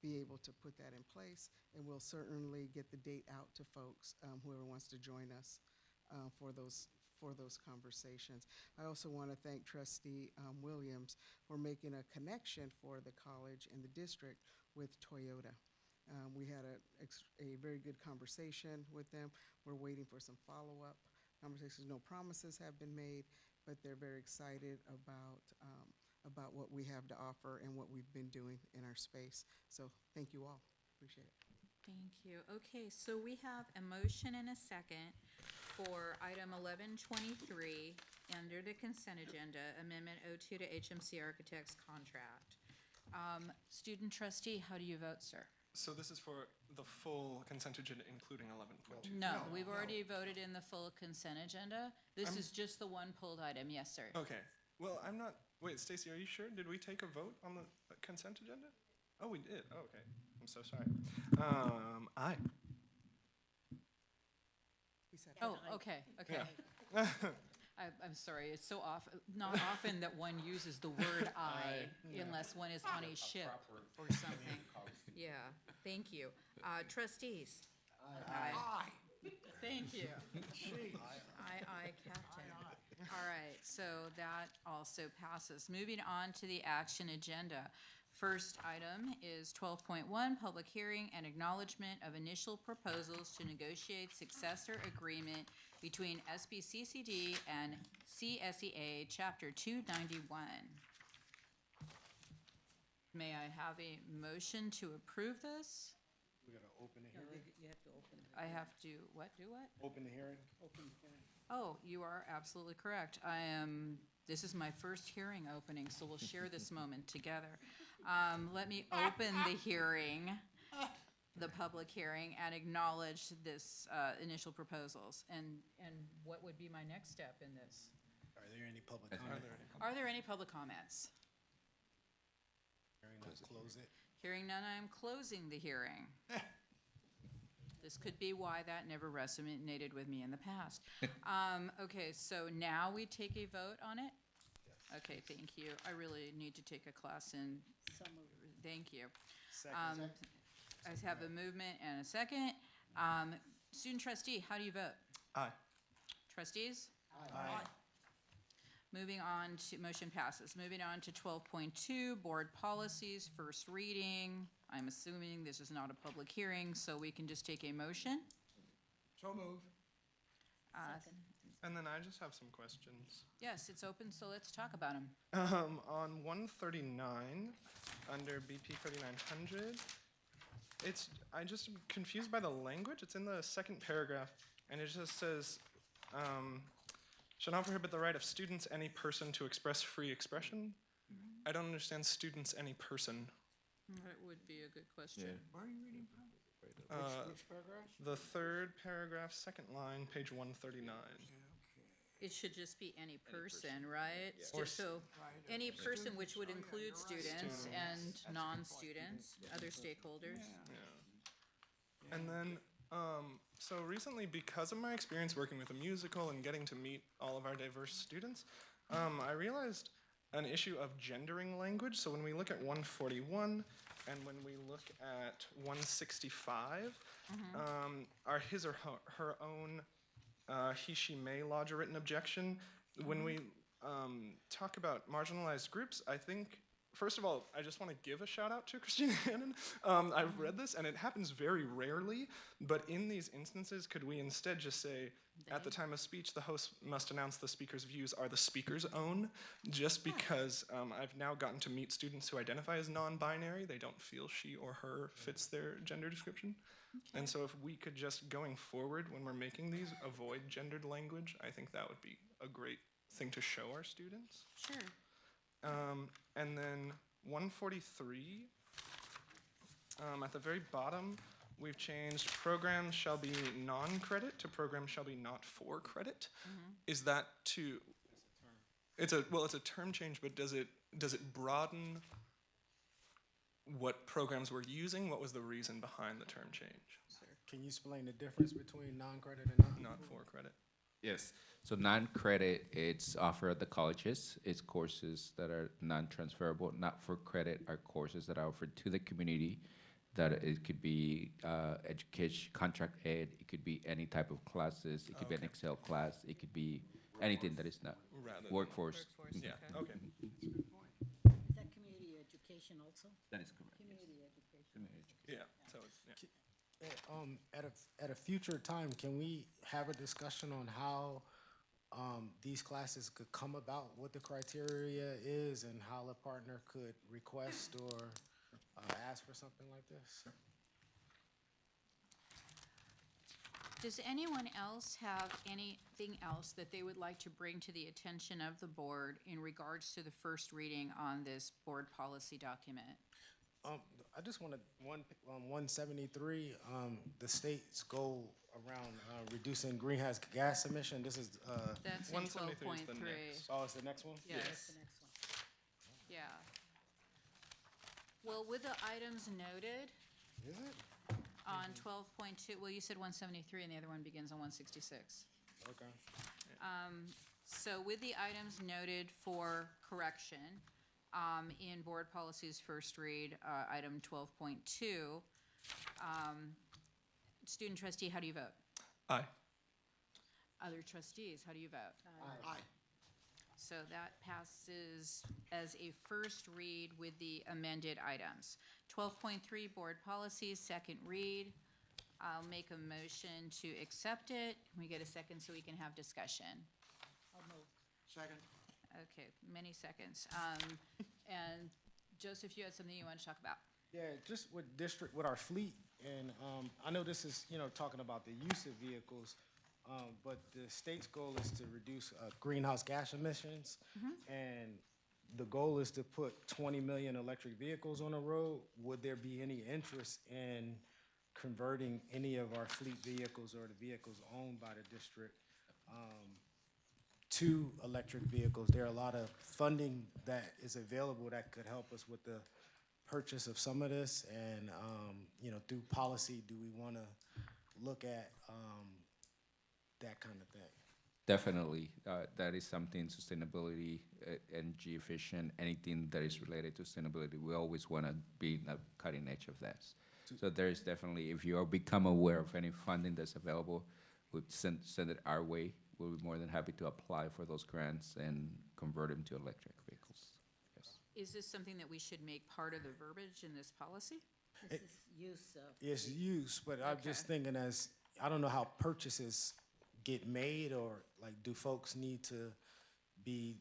be able to put that in place, and we'll certainly get the date out to folks, whoever wants to join us for those conversations. I also want to thank Trustee Williams for making a connection for the college and the district with Toyota. We had a very good conversation with them. We're waiting for some follow-up conversations. No promises have been made, but they're very excited about what we have to offer and what we've been doing in our space. So thank you all. Appreciate it. Thank you. Okay, so we have a motion and a second for item 1123 under the consent agenda, Amendment 02 to HMC Architects contract. Student trustee, how do you vote, sir? So this is for the full consent agenda, including 11.2? No, we've already voted in the full consent agenda. This is just the one pulled item. Yes, sir. Okay. Well, I'm not, wait, Stacy, are you sure? Did we take a vote on the consent agenda? Oh, we did. Oh, okay. I'm so sorry. Aye. He said Oh, aye. okay, okay. Yeah. I'm sorry, it's so not often that one uses the word I unless one is on a ship or something. Yeah, thank you. Trustees? Aye. Thank you. Aye, Captain. All right, so that also passes. Moving on to the action agenda. First item is 12.1, public hearing and acknowledgement of initial proposals to negotiate successor agreement between SBCCD and CSEA Chapter 291. May I have a motion to approve this? We gotta open the hearing. You have to open it. I have to, what, do what? Open the hearing. Oh, you are absolutely correct. This is my first hearing opening, so we'll share this moment together. Let me open the hearing, the public hearing, and acknowledge this initial proposals. And what would be my next step in this? Are there any public comments? Are there any public comments? Hearing none, close it. Hearing none, I am closing the hearing. This could be why that never resonated with me in the past. Okay, so now we take a vote on it? Okay, thank you. I really need to take a class in, thank you. Second. I have a movement and a second. Student trustee, how do you vote? Aye. Trustees? Aye. Moving on to, motion passes. Moving on to 12.2, board policies, first reading. I'm assuming this is not a public hearing, so we can just take a motion. So move. And then I just have some questions. Yes, it's open, so let's talk about them. On 139, under BP 3900, I just am confused by the language. It's in the second paragraph, and it just says, shall not prohibit the right of students, any person, to express free expression. I don't understand students, any person. That would be a good question. Where are you reading from? Which paragraph? The third paragraph, second line, page 139. It should just be any person, right? Or Just so, any person, which would include students and non-students, other stakeholders. Yeah. And then, so recently, because of my experience working with a musical and getting to meet all of our diverse students, I realized an issue of gendering language. So when we look at 141 and when we look at 165, are his or her own he, she, may lodge a written objection. When we talk about marginalized groups, I think, first of all, I just want to give a shout out to Christina Hannon. I've read this, and it happens very rarely, but in these instances, could we instead just say, at the time of speech, the host must announce the speaker's views are the speaker's own, just because I've now gotten to meet students who identify as non-binary. They don't feel she or her fits their gender description. And so if we could just, going forward, when we're making these, avoid gendered language, I think that would be a great thing to show our students. Sure. And then 143, at the very bottom, we've changed programs shall be non-credit to programs shall be not for credit. Is that to? It's a term change, but does it broaden what programs we're using? What was the reason behind the term change? Can you explain the difference between non-credit and Not for credit. Yes. So non-credit, it's offered at the colleges. It's courses that are non-transferable. Not for credit are courses that are offered to the community. That it could be education, contract ed. It could be any type of classes. It could be an Excel class. It could be anything that is not Rather than- workforce. Yeah, okay. Is that community education also? That is correct. Community education. Community education. Yeah, so it's, yeah. At a future time, can we have a discussion on how these classes could come about, what the criteria is, and how a partner could request or ask for something like this? Does anyone else have anything else that they would like to bring to the attention of the board in regards to the first reading on this board policy document? I just wanted 173, the state's goal around reducing greenhouse gas emission. This is That's in 173 is the 12.3. next. oh, it's the next one. Yes. Yes. Yeah. Well, with the items noted Is it? on 12.2, well, you said 173 and the other one begins on 166. Okay. So with the items noted for correction, in board policies first read, item 12.2, student trustee, how do you vote? Aye. Other trustees, how do you vote? Aye. So that passes as a first read with the amended items. 12.3, board policies, second read. I'll make a motion to accept it. Can we get a second so we can have discussion? Second. Okay, many seconds. And Joseph, you had something you want to talk about? Yeah, just with our fleet, and I know this is, talking about the use of vehicles, but the state's goal is to reduce greenhouse gas emissions, and the goal is to put 20 million electric vehicles on the road. Would there be any interest in converting any of our fleet vehicles or the vehicles owned by the district to electric vehicles? There are a lot of funding that is available that could help us with the purchase of some of this, and through policy, do we want to look at that kind of thing? Definitely, that is something sustainability, energy efficient, anything that is related to sustainability. We always want to be in the cutting edge of that. So there is definitely, if you become aware of any funding that's available, we'd send it our way. We'll be more than happy to apply for those grants and convert them to electric vehicles. Yes. Is this something that we should make part of the verbiage in this policy? This is use of. It's use, but I'm just thinking I don't know how purchases get made, or like, do folks need to be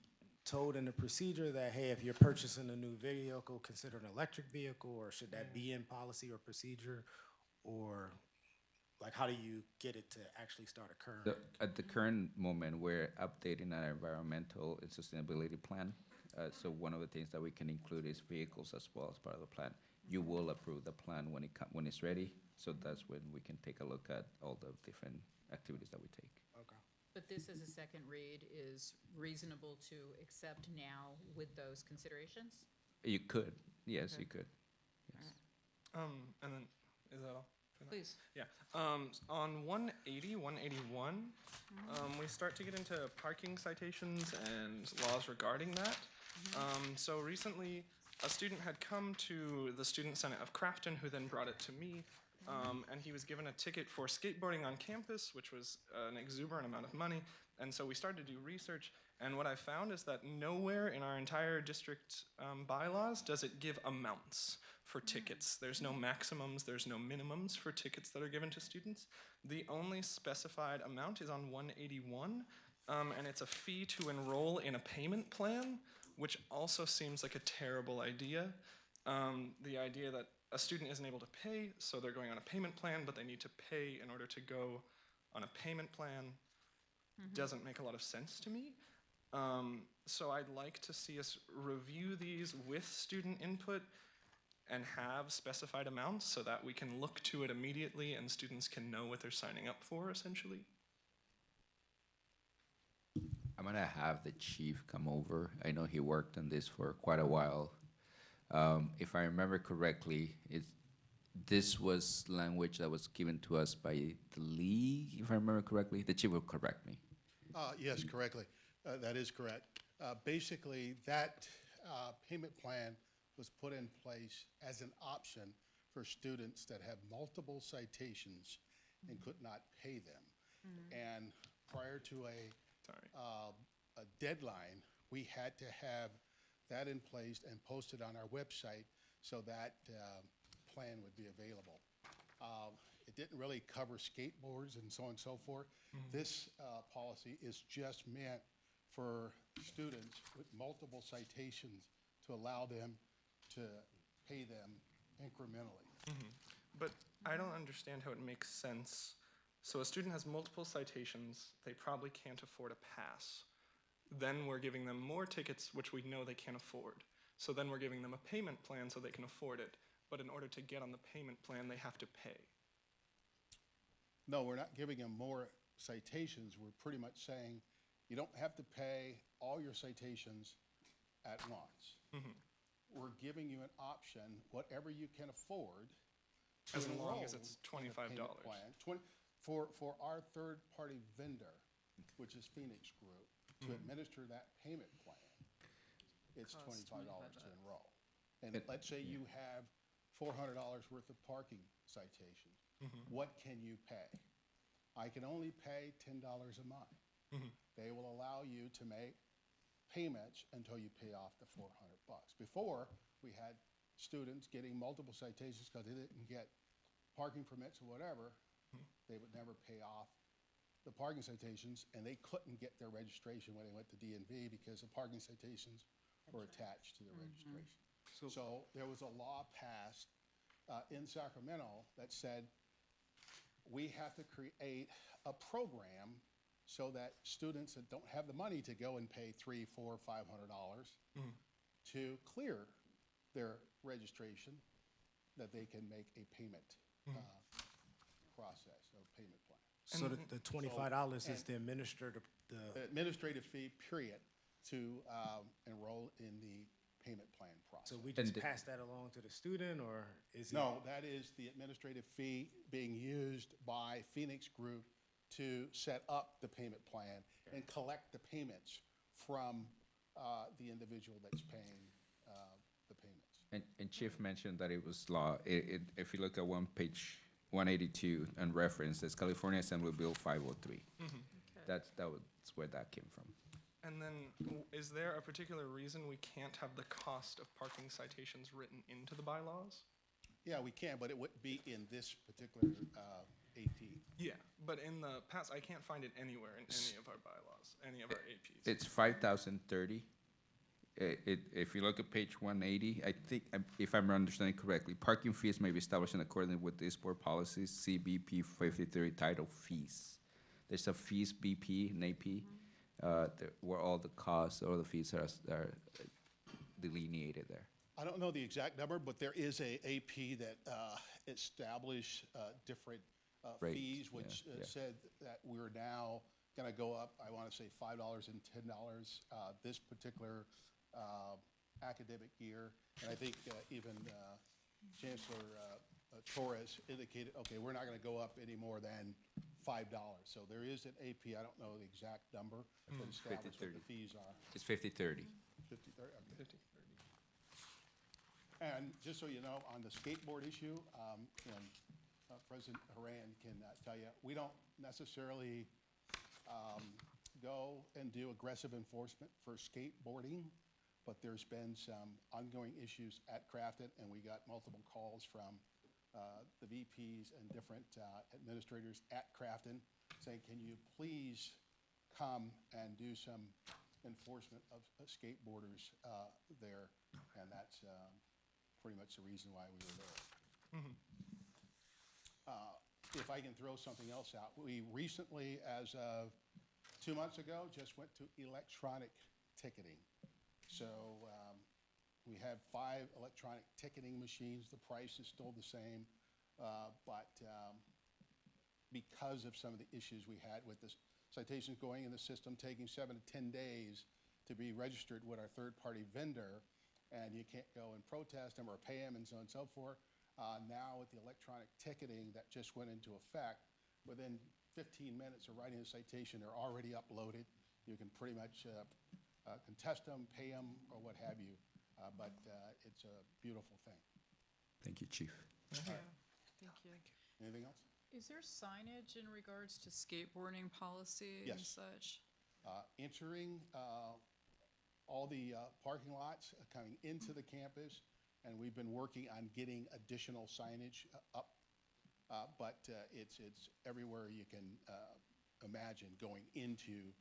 told in the procedure that, hey, if you're purchasing a new vehicle, consider an electric vehicle, or should that be in policy or procedure? Or like, how do you get it to actually start occurring? At the current moment, we're updating our environmental and sustainability plan. So one of the things that we can include is vehicles as well as part of the plan. You will approve the plan when it's ready. So that's when we can take a look at all the different activities that we take. Okay. But this as a second read is reasonable to accept now with those considerations? You could, yes, Okay. you could. Yes. And then, is that all? for now? Please. Yeah. On 180, 181, we start to get into parking citations and laws regarding that. So recently, a student had come to the Student Senate of Crafton, who then brought it to me, and he was given a ticket for skateboarding on campus, which was an exuberant amount of money. And so we started to do research, and what I found is that nowhere in our entire district bylaws does it give amounts for tickets. There's no maximums, there's no minimums for tickets that are given to students. The only specified amount is on 181, and it's a fee to enroll in a payment plan, which also seems like a terrible idea. The idea that a student isn't able to pay, so they're going on a payment plan, but they need to pay in order to go on a payment plan doesn't make a lot of sense to me. So I'd like to see us review these with student input and have specified amounts so that we can look to it immediately and students can know what they're signing up for, essentially. I'm gonna have the chief come over. I know he worked on this for quite a while. If I remember correctly, this was language that was given to us by the league, if I remember correctly. The chief will correct me. Yes, correctly. That is correct. Basically, that payment plan was put in place as an option for students that have multiple citations and could not pay them. And prior to a deadline, we had to have that in place and posted on our website so that plan would be available. It didn't really cover skateboards and so on and so forth. This policy is just meant for students with multiple citations to allow them to pay them incrementally. But I don't understand how it makes sense. So a student has multiple citations, they probably can't afford a pass. Then we're giving them more tickets, which we know they can't afford. So then we're giving them a payment plan so they can afford it. But in order to get on the payment plan, they have to pay. No, we're not giving them more citations. We're pretty much saying you don't have to pay all your citations at once. We're giving you an option, whatever you can afford, to As long enroll as it's in the $25. payment plan. For our third-party vendor, which is Phoenix Group, to administer that payment plan, it's $25 to enroll. And let's say you have $400 worth of parking citations. What can you pay? I can only pay $10 a month. They will allow you to make payments until you pay off the $400. Before, we had students getting multiple citations because they didn't get parking permits or whatever. They would never pay off the parking citations, and they couldn't get their registration when they went to DMV because the parking citations were attached to the registration. So there was a law passed in Sacramento that said we have to create a program so that students that don't have the money to go and pay $300, $400, $500 to clear their registration, that they can make a payment process, a payment plan. So the $25 is the administrative fee, period, to enroll in the payment plan process. So we just pass that along to the student, or is it? No, that is the administrative fee being used by Phoenix Group to set up the payment plan and collect the payments from the individual that's paying the payments. And Chief mentioned that it was law. If you look at page 182 and reference, it's California Assembly Bill 503. That's where that came from. And then, is there a particular reason we can't have the cost of parking citations written into the bylaws? Yeah, we can, but it wouldn't be in this particular AP. Yeah, but in the past, I can't find it anywhere in any of our bylaws, any of our APs. It's 5,030. If you look at page 180, I think, if I'm understanding correctly, parking fees may be established in accordance with this board policies, CBP 53 title fees. There's a fees BP and AP, where all the costs or the fees are delineated there. I don't know the exact number, but there is a AP that established different fees, which said that we're now going to go up, I want to say $5 and $10 this particular academic year. And I think even Chancellor Torres indicated, okay, we're not going to go up any more than $5. So there is an AP, I don't know the exact number, that establishes what the fees are. It's 50/30. 50/30, okay. 50/30. And just so you know, on the skateboard issue, and President Haran can tell you, we don't necessarily go and do aggressive enforcement for skateboarding, but there's been some ongoing issues at Crafton, and we got multiple calls from the VPs and different administrators at Crafton saying, can you please come and do some enforcement of skateboarders there? And that's pretty much the reason why we were there. If I can throw something else out, we recently, as of 2 months ago, just went to electronic ticketing. So we have 5 electronic ticketing machines. The price is still the same, but because of some of the issues we had with the citations going in the system, taking 7 to 10 days to be registered with our third-party vendor, and you can't go and protest them or pay them and so on and so forth. Now with the electronic ticketing that just went into effect, within 15 minutes of writing a citation, they're already uploaded. You can pretty much contest them, pay them, or what have you. But it's a beautiful thing. Thank you, Chief. Thank you. Anything else? Is there signage in regards to skateboarding policy and Yes. such? Entering all the parking lots coming into the campus, and we've been working on getting additional signage up. But it's everywhere you can imagine going into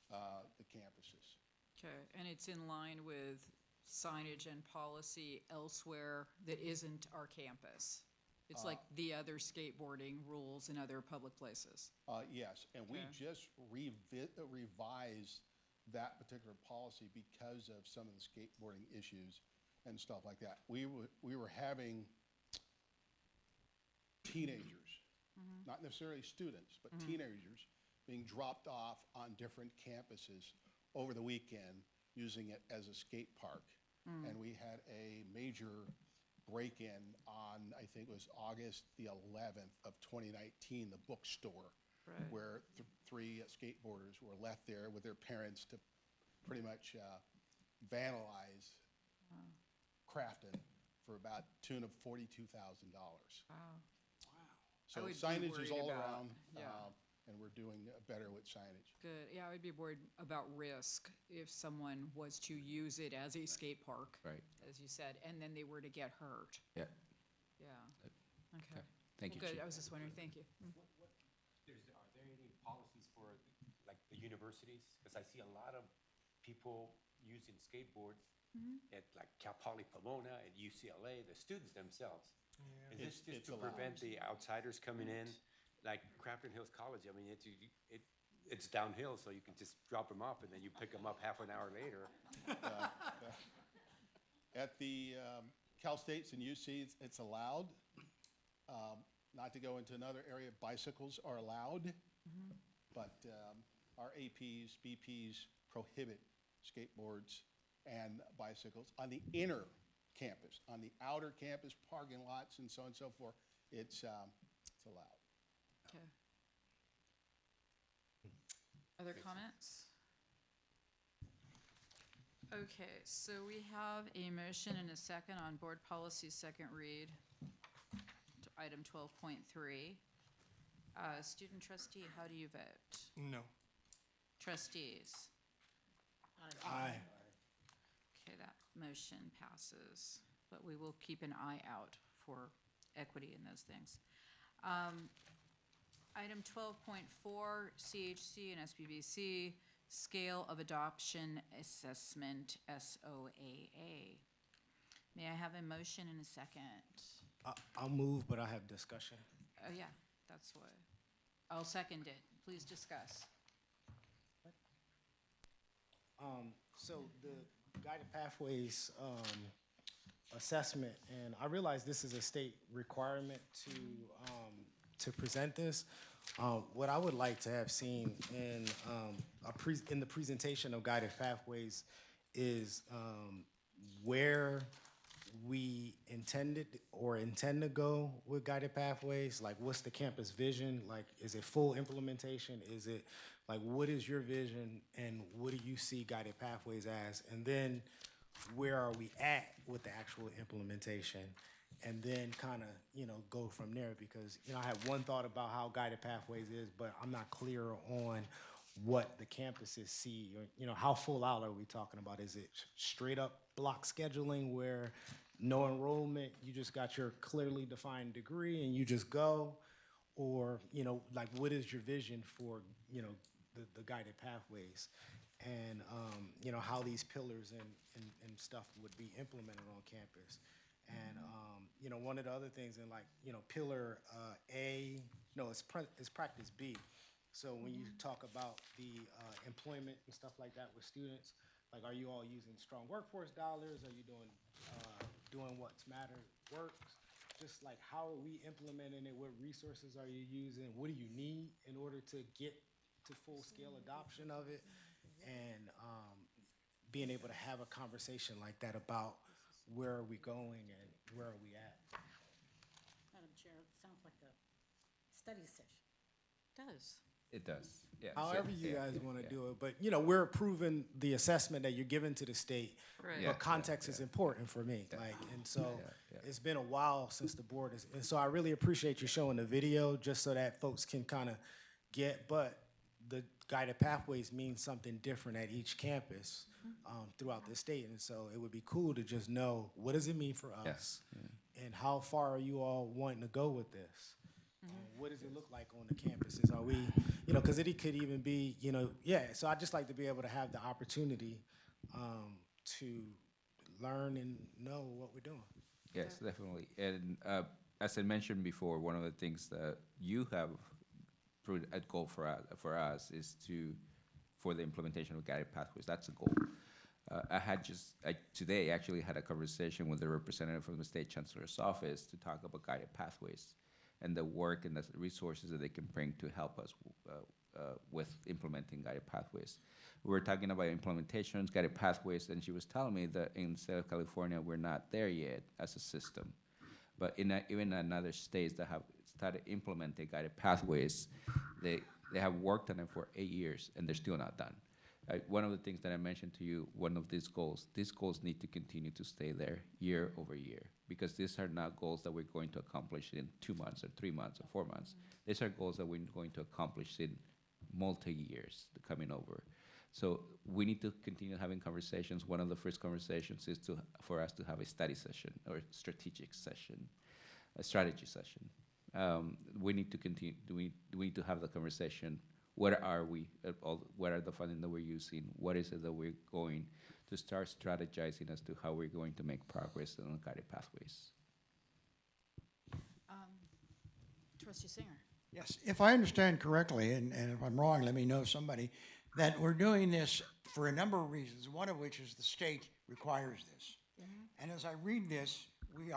the campuses. Okay, and it's in line with signage and policy elsewhere that isn't our campus? It's like the other skateboarding rules in other public places? Yes, and we Okay. just revised that particular policy because of some of the skateboarding issues and stuff like that. We were having teenagers, not necessarily students, but teenagers being dropped off on different campuses over the weekend using it as a skate park. And we had a major break-in on, I think it was August the 11th of 2019, the bookstore, Right. where three skateboarders were left there with their parents to pretty much vandalize Crafton for about tune of $42,000. Wow. So would be signage is worried all about- around, yeah. and we're doing better with signage. Good, yeah, I would be worried about risk if someone was to use it as a skate park. Right. As you said, and then they were to get hurt. Yeah. Yeah, okay. Okay. Thank you, Good, Chief. I was just wondering, thank you. Are there any policies for like the universities? Because I see a lot of people using skateboards at like Cal Poly Pomona, at UCLA, the students themselves. Is this It's just to allowed. prevent the outsiders coming in? Like Crafton Hills College, I mean, it's downhill, so you can just drop them off and then you pick them up half an hour later. At the Cal States and UCs, it's allowed. Not to go into another area, bicycles are allowed, but our APs, BPs prohibit skateboards and bicycles on the inner campus. On the outer campus, parking lots and so on and so forth, it's allowed. Okay. Other comments? Okay, so we have a motion and a second on board policy second read, to item 12.3. Student trustee, how do you vote? No. Trustees? Aye. Okay, that motion passes, but we will keep an eye out for equity in those things. Item 12.4, CHC and SBCCD, Scale of Adoption Assessment, SOAA. May I have a motion and a second? I'll move, but I have discussion. Oh, yeah, that's what. I'll second it. Please discuss. So the guided pathways assessment, and I realize this is a state requirement to present this. What I would like to have seen in in the presentation of guided pathways is where we intended or intend to go with guided pathways. Like, what's the campus vision? Like, is it full implementation? Is it like, what is your vision and what do you see guided pathways as? And then where are we at with the actual implementation? And then kind of, go from there, because, I have one thought about how guided pathways is, but I'm not clear on what the campuses see, or, how full out are we talking about? Is it straight up block scheduling where no enrollment, you just got your clearly defined degree and you just go? Or, like, what is your vision for, the guided pathways? And, how these pillars and stuff would be implemented on campus. And, one of the other things in, like, pillar A, no, it's practice B. So when you talk about the employment and stuff like that with students, like, are you all using strong workforce dollars? Are you doing what's matter works? Just like, how are we implementing it? What resources are you using? What do you need in order to get to full-scale adoption of it? And being able to have a conversation like that about where are we going and where are we at? Madam Chair, it sounds like a study session. Does. It does, yeah. However you yeah, guys want to yeah. do it, but we're approving the assessment that you're giving to the state. Right. Yeah, But context is important for me, and so it's been a while since the board is, and so I really appreciate you showing the video just so that folks can kind of get, but the guided pathways mean something different at each campus throughout the state, and so it would be cool to just know, what does it mean for us? Yes. And how far are you all wanting to go with this? What does it look like on the campuses? Are we, because it could even be, so I'd just like to be able to have the opportunity to learn and know what we're doing. Yes, definitely. And as I mentioned before, one of the things that you have put a goal for us is for the implementation of guided pathways. That's a goal. Today actually had a conversation with the representative from the State Chancellor's Office to talk about guided pathways and the work and the resources that they can bring to help us with implementing guided pathways. We were talking about implementations, guided pathways, and she was telling me that in the state of California, we're not there yet as a system. But even in other states that have started implementing guided pathways, they have worked on it for 8 years, and they're still not done. One of the things that I mentioned to you, one of these goals need to continue to stay there year over year, because these are not goals that we're going to accomplish in 2 months or 3 months or 4 months. These are goals that we're going to accomplish in multi-years coming over. So we need to continue having conversations. One of the first conversations is for us to have a study session or strategic session, a strategy session. We need to continue, we need to have the conversation. Where are we? What are the funding that we're using? What is it that we're going to start strategizing as to how we're going to make progress on guided pathways? Trustee Singer. Yes, if I understand correctly, and if I'm wrong, let me know somebody, that we're doing this for a number of reasons, one of which is the state requires this. And as I read this, we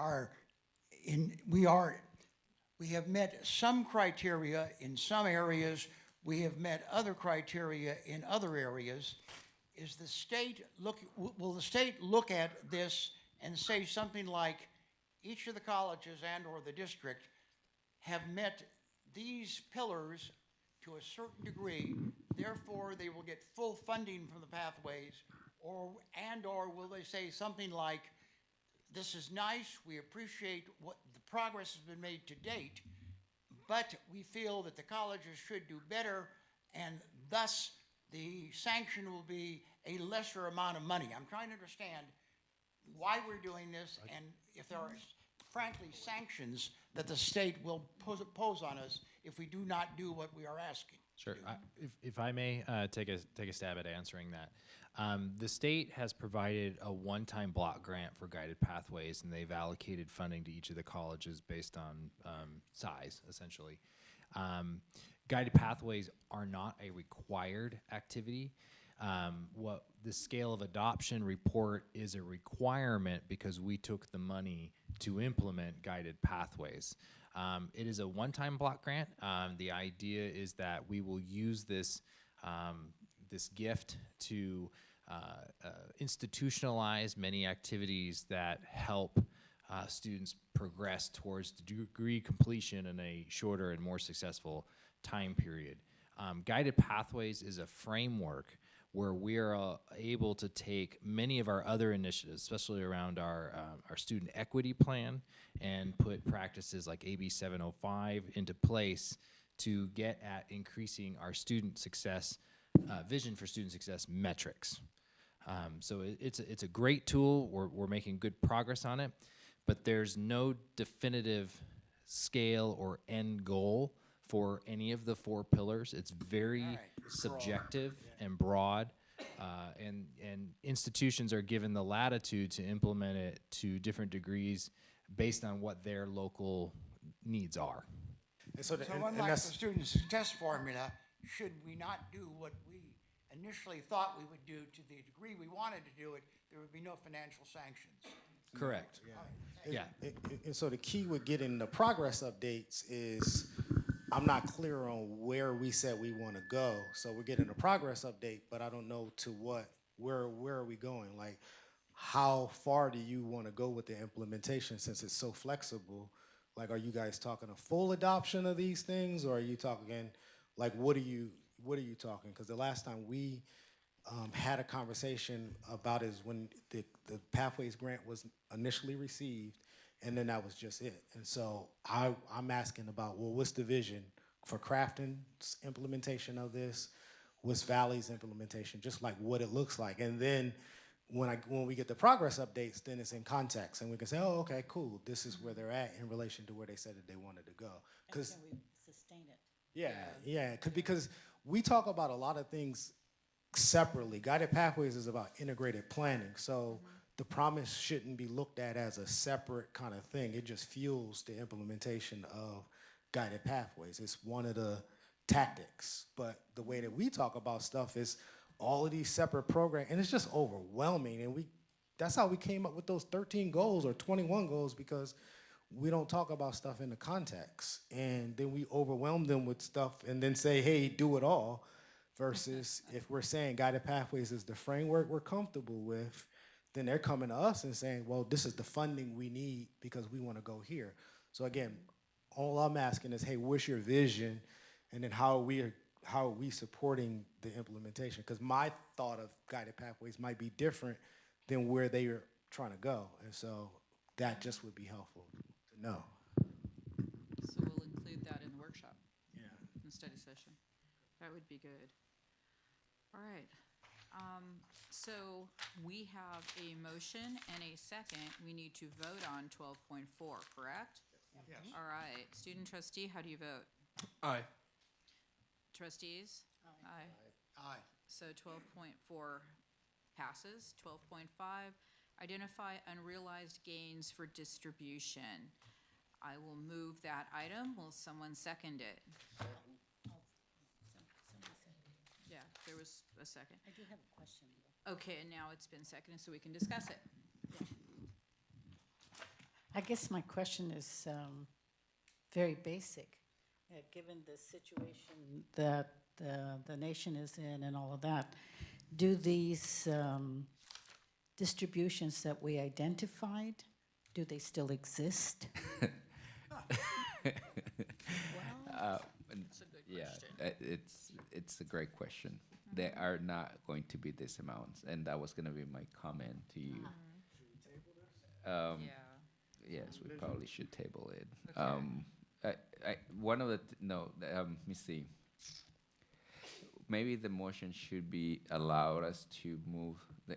have met some criteria in some areas, we have met other criteria in other areas. Will the state look at this and say something like, each of the colleges and or the district have met these pillars to a certain degree, therefore they will get full funding from the pathways, or will they say something like, this is nice, we appreciate what the progress has been made to date, but we feel that the colleges should do better, and thus the sanction will be a lesser amount of money. I'm trying to understand why we're doing this, and if there are frankly sanctions that the state will pose on us if we do not do what we are asking. Sure. If I may take a stab at answering that. The state has provided a one-time block grant for guided pathways, and they've allocated funding to each of the colleges based on size, essentially. Guided pathways are not a required activity. What the scale of adoption report is a requirement because we took the money to implement guided pathways. It is a one-time block grant. The idea is that we will use this gift to institutionalize many activities that help students progress towards degree completion in a shorter and more successful time period. Guided Pathways is a framework where we are able to take many of our other initiatives, especially around our student equity plan, and put practices like AB 705 into place to get at increasing our student success, vision for student success metrics. So it's a great tool. We're making good progress on it, but there's no definitive scale or end goal for any of the 4 pillars. It's very subjective and broad, and institutions are given the latitude to implement it to different degrees based on what their local needs are. So unlike the student success formula, should we not do what we initially thought we would do to the degree we wanted to do it, there would be no financial sanctions? Correct. Yeah. And so the key with getting the progress updates is I'm not clear on where we said we want to go. So we're getting a progress update, but I don't know to what, where are we going? Like, how far do you want to go with the implementation since it's so flexible? Like, are you guys talking a full adoption of these things, or are you talking like, what are you talking? Because the last time we had a conversation about is when the Pathways grant was initially received, and then that was just it. And so I'm asking about, well, what's the vision for Crafton's implementation of this? What's Valley's implementation? Just like what it looks like. And then when we get the progress updates, then it's in context, and we can say, oh, okay, cool. This is where they're at in relation to where they said that they wanted to go. And can we sustain it? Yeah, because we talk about a lot of things separately. Guided Pathways is about integrated planning. So the promise shouldn't be looked at as a separate kind of thing. It just fuels the implementation of Guided Pathways. It's one of the tactics. But the way that we talk about stuff is all of these separate programs, and it's just overwhelming. And that's how we came up with those 13 goals or 21 goals, because we don't talk about stuff in the context. And then we overwhelm them with stuff and then say, hey, do it all. Versus if we're saying Guided Pathways is the framework we're comfortable with, then they're coming to us and saying, well, this is the funding we need because we want to go here. So again, all I'm asking is, hey, what's your vision? And then how are we supporting the implementation? Because my thought of Guided Pathways might be different than where they are trying to go. And so that just would be helpful to know. So we'll include that in the workshop. Yeah. In the study session. That would be good. All right. So we have a motion and a second. We need to vote on 12.4, correct? Yes. All right. Student trustee, how do you vote? Aye. Trustees? Aye. Aye. So 12.4 passes. 12.5, identify unrealized gains for distribution. I will move that item. Will someone second it? Yeah, there was a second. I do have a question. Okay, and now it's been seconded, so we can discuss it. I guess my question is very basic. Given the situation that the nation is in and all of that, do these distributions that we identified, do they still exist? That's a good question. It's a great question. They are not going to be this amounts, and that was going to be my comment to you. Yeah. Yes, we probably should table it. Okay. Let me see. Maybe the motion should be allowed us to move the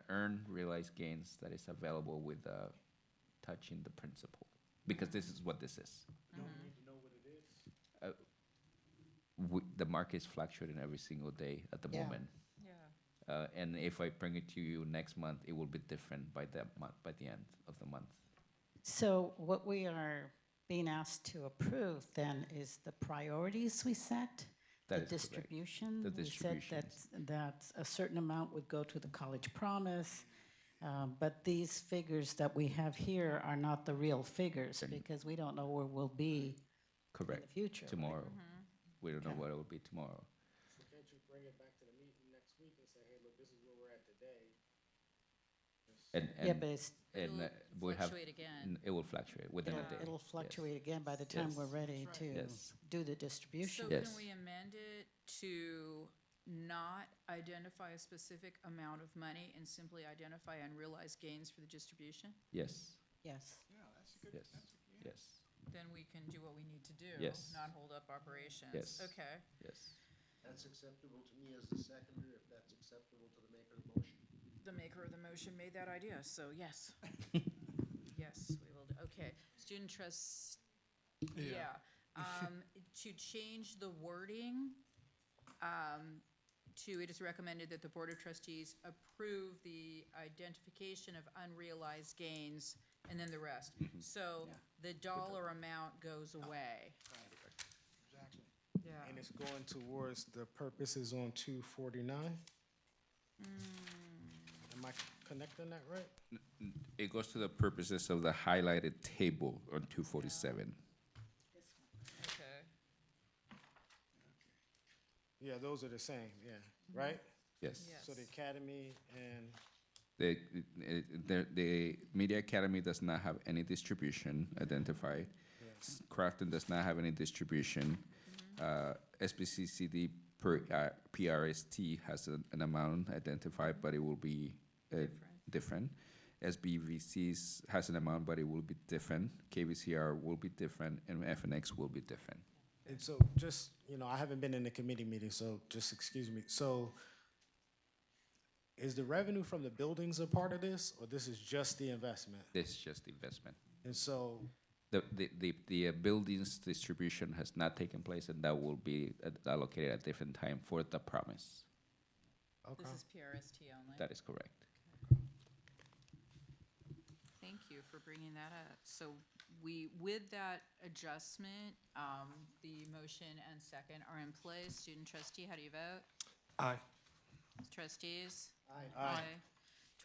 earned realized gains that is available with touching the principal, because this is what this is. Don't need to know what it is. The market is fluctuating every single day at the moment. Yeah. And if I bring it to you next month, it will be different by the end of the month. So what we are being asked to approve then is the priorities we set? That the is correct. distribution? The We said that a certain amount would go to the college promise, but these figures that we have here are not the real figures, because we don't know where we'll be Correct. in the future. Tomorrow. We don't know what it will be tomorrow. So can't you bring it back to the meeting next week and say, hey, look, this is where we're at today? Yeah, but it's, We'll have, fluctuate again. it will fluctuate within a day. it'll fluctuate again by the time we're ready to Yes. do the distribution. So Yes. can we amend it to not identify a specific amount of money and simply identify unrealized gains for the distribution? Yes, Yes. yes, yes, Then we can do what we need to do. Yes. Not hold up operations. Yes. Okay. yes. That's acceptable to me as the seconder, if that's acceptable to the maker of the motion. The maker of the motion made that idea, so yes. Yes, we will, okay. Student trust, yeah. To change the wording, it is recommended that the Board of Trustees approve the identification of unrealized gains and then the rest. So the dollar amount goes away. Exactly. Yeah. And it's going towards the purposes on 249? Am I connecting that right? It goes to the purposes of the highlighted table on 247. Okay. Yeah, those are the same, yeah, right? Yes. So the academy and, The Media Academy does not have any distribution identified. Crafton does not have any distribution. SBCCD per PRST has an amount identified, but it will be different. SBVCs has an amount, but it will be different. KVCR will be different, and FNX will be different. And so just, I haven't been in the committee meeting, so just excuse me. So is the revenue from the buildings a part of this, or this is just the investment? This is just the investment. And so, The buildings distribution has not taken place, and that will be allocated at a different time for the promise. okay. This is PRST only. That is correct. Thank you for bringing that up. So with that adjustment, the motion and second are in place. Student trustee, how do you vote? Aye. Trustees? Aye.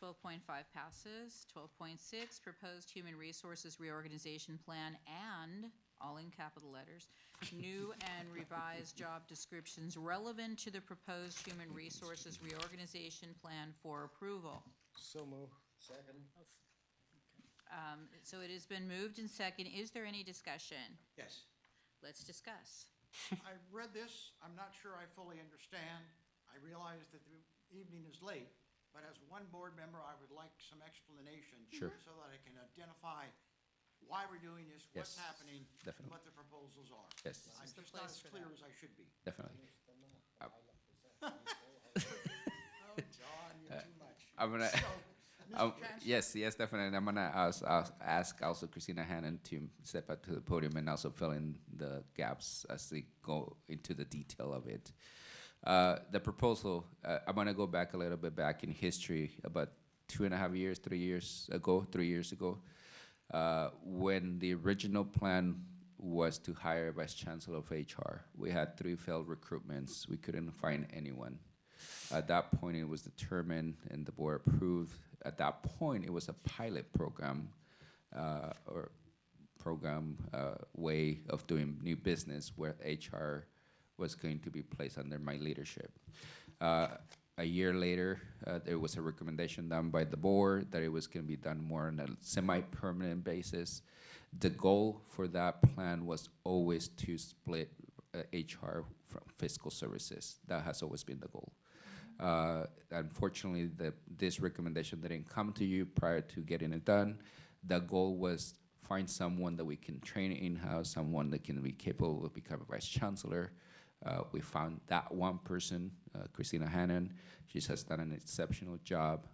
12.5 passes. 12.6, proposed human resources reorganization plan and, all in capital letters, new and revised job descriptions relevant to the proposed human resources reorganization plan for approval. So move. Second. So it has been moved and second. Is there any discussion? Yes. Let's discuss. I read this, I'm not sure I fully understand. I realize that the evening is late, but as one board member, I would like some explanation. Sure. So that I can identify why we're doing this, what's Yes, happening, and definitely. what the proposals are. Yes. I'm This is the just not place as for clear that. as I should be. Definitely. Oh, John, you're too much. I'm gonna. So, Mr. Chancellor, Yes, definitely. I'm gonna ask also Christina Hannon to step up to the podium and also fill in the gaps as they go into the detail of it. The proposal, I'm gonna go back a little bit back in history, about 2.5 years, 3 years ago, when the original plan was to hire a vice chancellor of HR. We had 3 failed recruitments. We couldn't find anyone. At that point, it was determined and the board approved. At that point, it was a pilot program way of doing new business where HR was going to be placed under my leadership. A year later, there was a recommendation done by the board that it was going to be done more on a semi-permanent basis. The goal for that plan was always to split HR from fiscal services. That has always been the goal. Unfortunately, this recommendation didn't come to you prior to getting it done. The goal was find someone that we can train in-house, someone that can be capable of becoming vice chancellor. We found that one person, Christina Hannon. She has done an exceptional job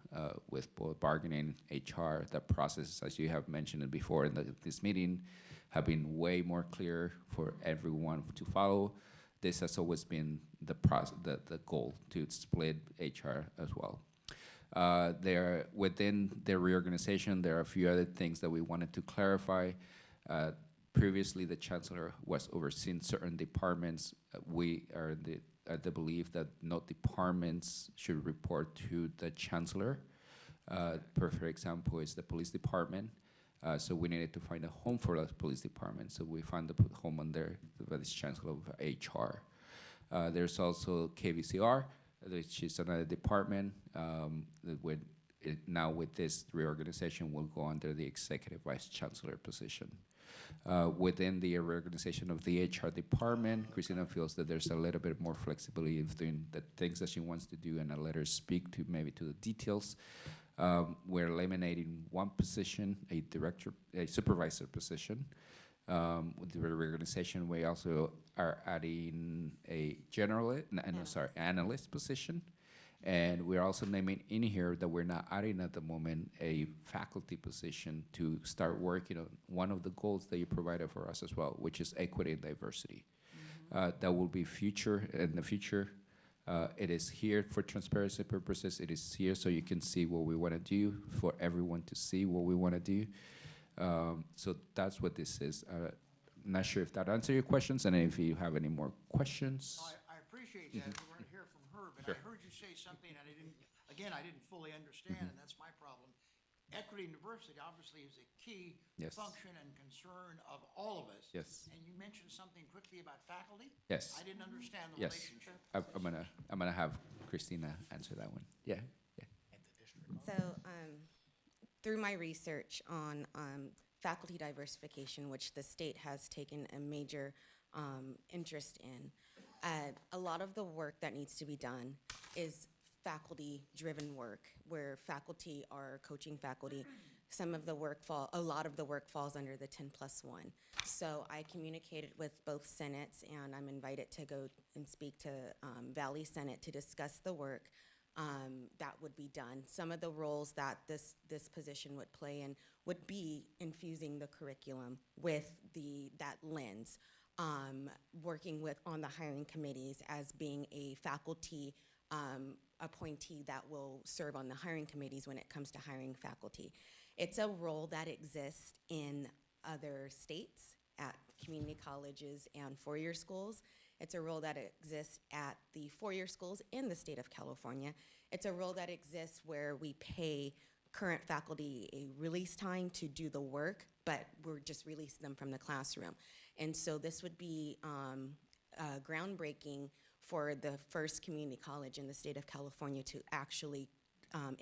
with both bargaining, HR. The process, as you have mentioned it before in this meeting, have been way more clear for everyone to follow. This has always been the goal, to split HR as well. Within the reorganization, there are a few other things that we wanted to clarify. Previously, the chancellor was overseeing certain departments. We are the belief that no departments should report to the chancellor. Perfect example is the police department. So we needed to find a home for the police department. So we found the home under the vice chancellor of HR. There's also KVCR, which is another department. Now with this reorganization, will go under the executive vice chancellor position. Within the reorganization of the HR department, Christina feels that there's a little bit more flexibility in doing the things that she wants to do, and I'll let her speak to maybe to the details. We're eliminating one position, a supervisor position. With the reorganization, we also are adding a analyst position. And we're also naming in here that we're not adding at the moment a faculty position to start working on one of the goals that you provided for us as well, which is equity and diversity. That will be in the future. It is here for transparency purposes. It is here so you can see what we want to do, for everyone to see what we want to do. So that's what this is. I'm not sure if that answers your questions, and if you have any more questions. I appreciate that. We weren't here from her, but I heard you say something, and I didn't fully understand, and that's my problem. Equity and diversity obviously is a key function and concern of all of us. Yes. And you mentioned something quickly about faculty? Yes. I didn't understand the relationship. I'm gonna have Christina answer that one. Yeah. So, through my research on faculty diversification, which the state has taken a major interest in, A lot of the work that needs to be done is faculty-driven work, where faculty are coaching faculty. A lot of the work falls under the 10+1. So I communicated with both senates, and I'm invited to go and speak to Valley Senate to discuss the work that would be done. Some of the roles that this position would play in would be infusing the curriculum with that lens, working on the hiring committees as being a faculty appointee that will serve on the hiring committees when it comes to hiring faculty. It's a role that exists in other states at community colleges and four-year schools. It's a role that exists at the four-year schools in the state of California. It's a role that exists where we pay current faculty a release time to do the work, but we're just releasing them from the classroom. And so this would be groundbreaking for the first community college in the state of California to actually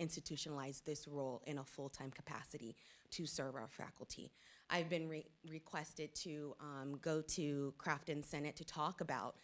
institutionalize this role in a full-time capacity to serve our faculty. I've been requested to go to Crafton Senate to talk about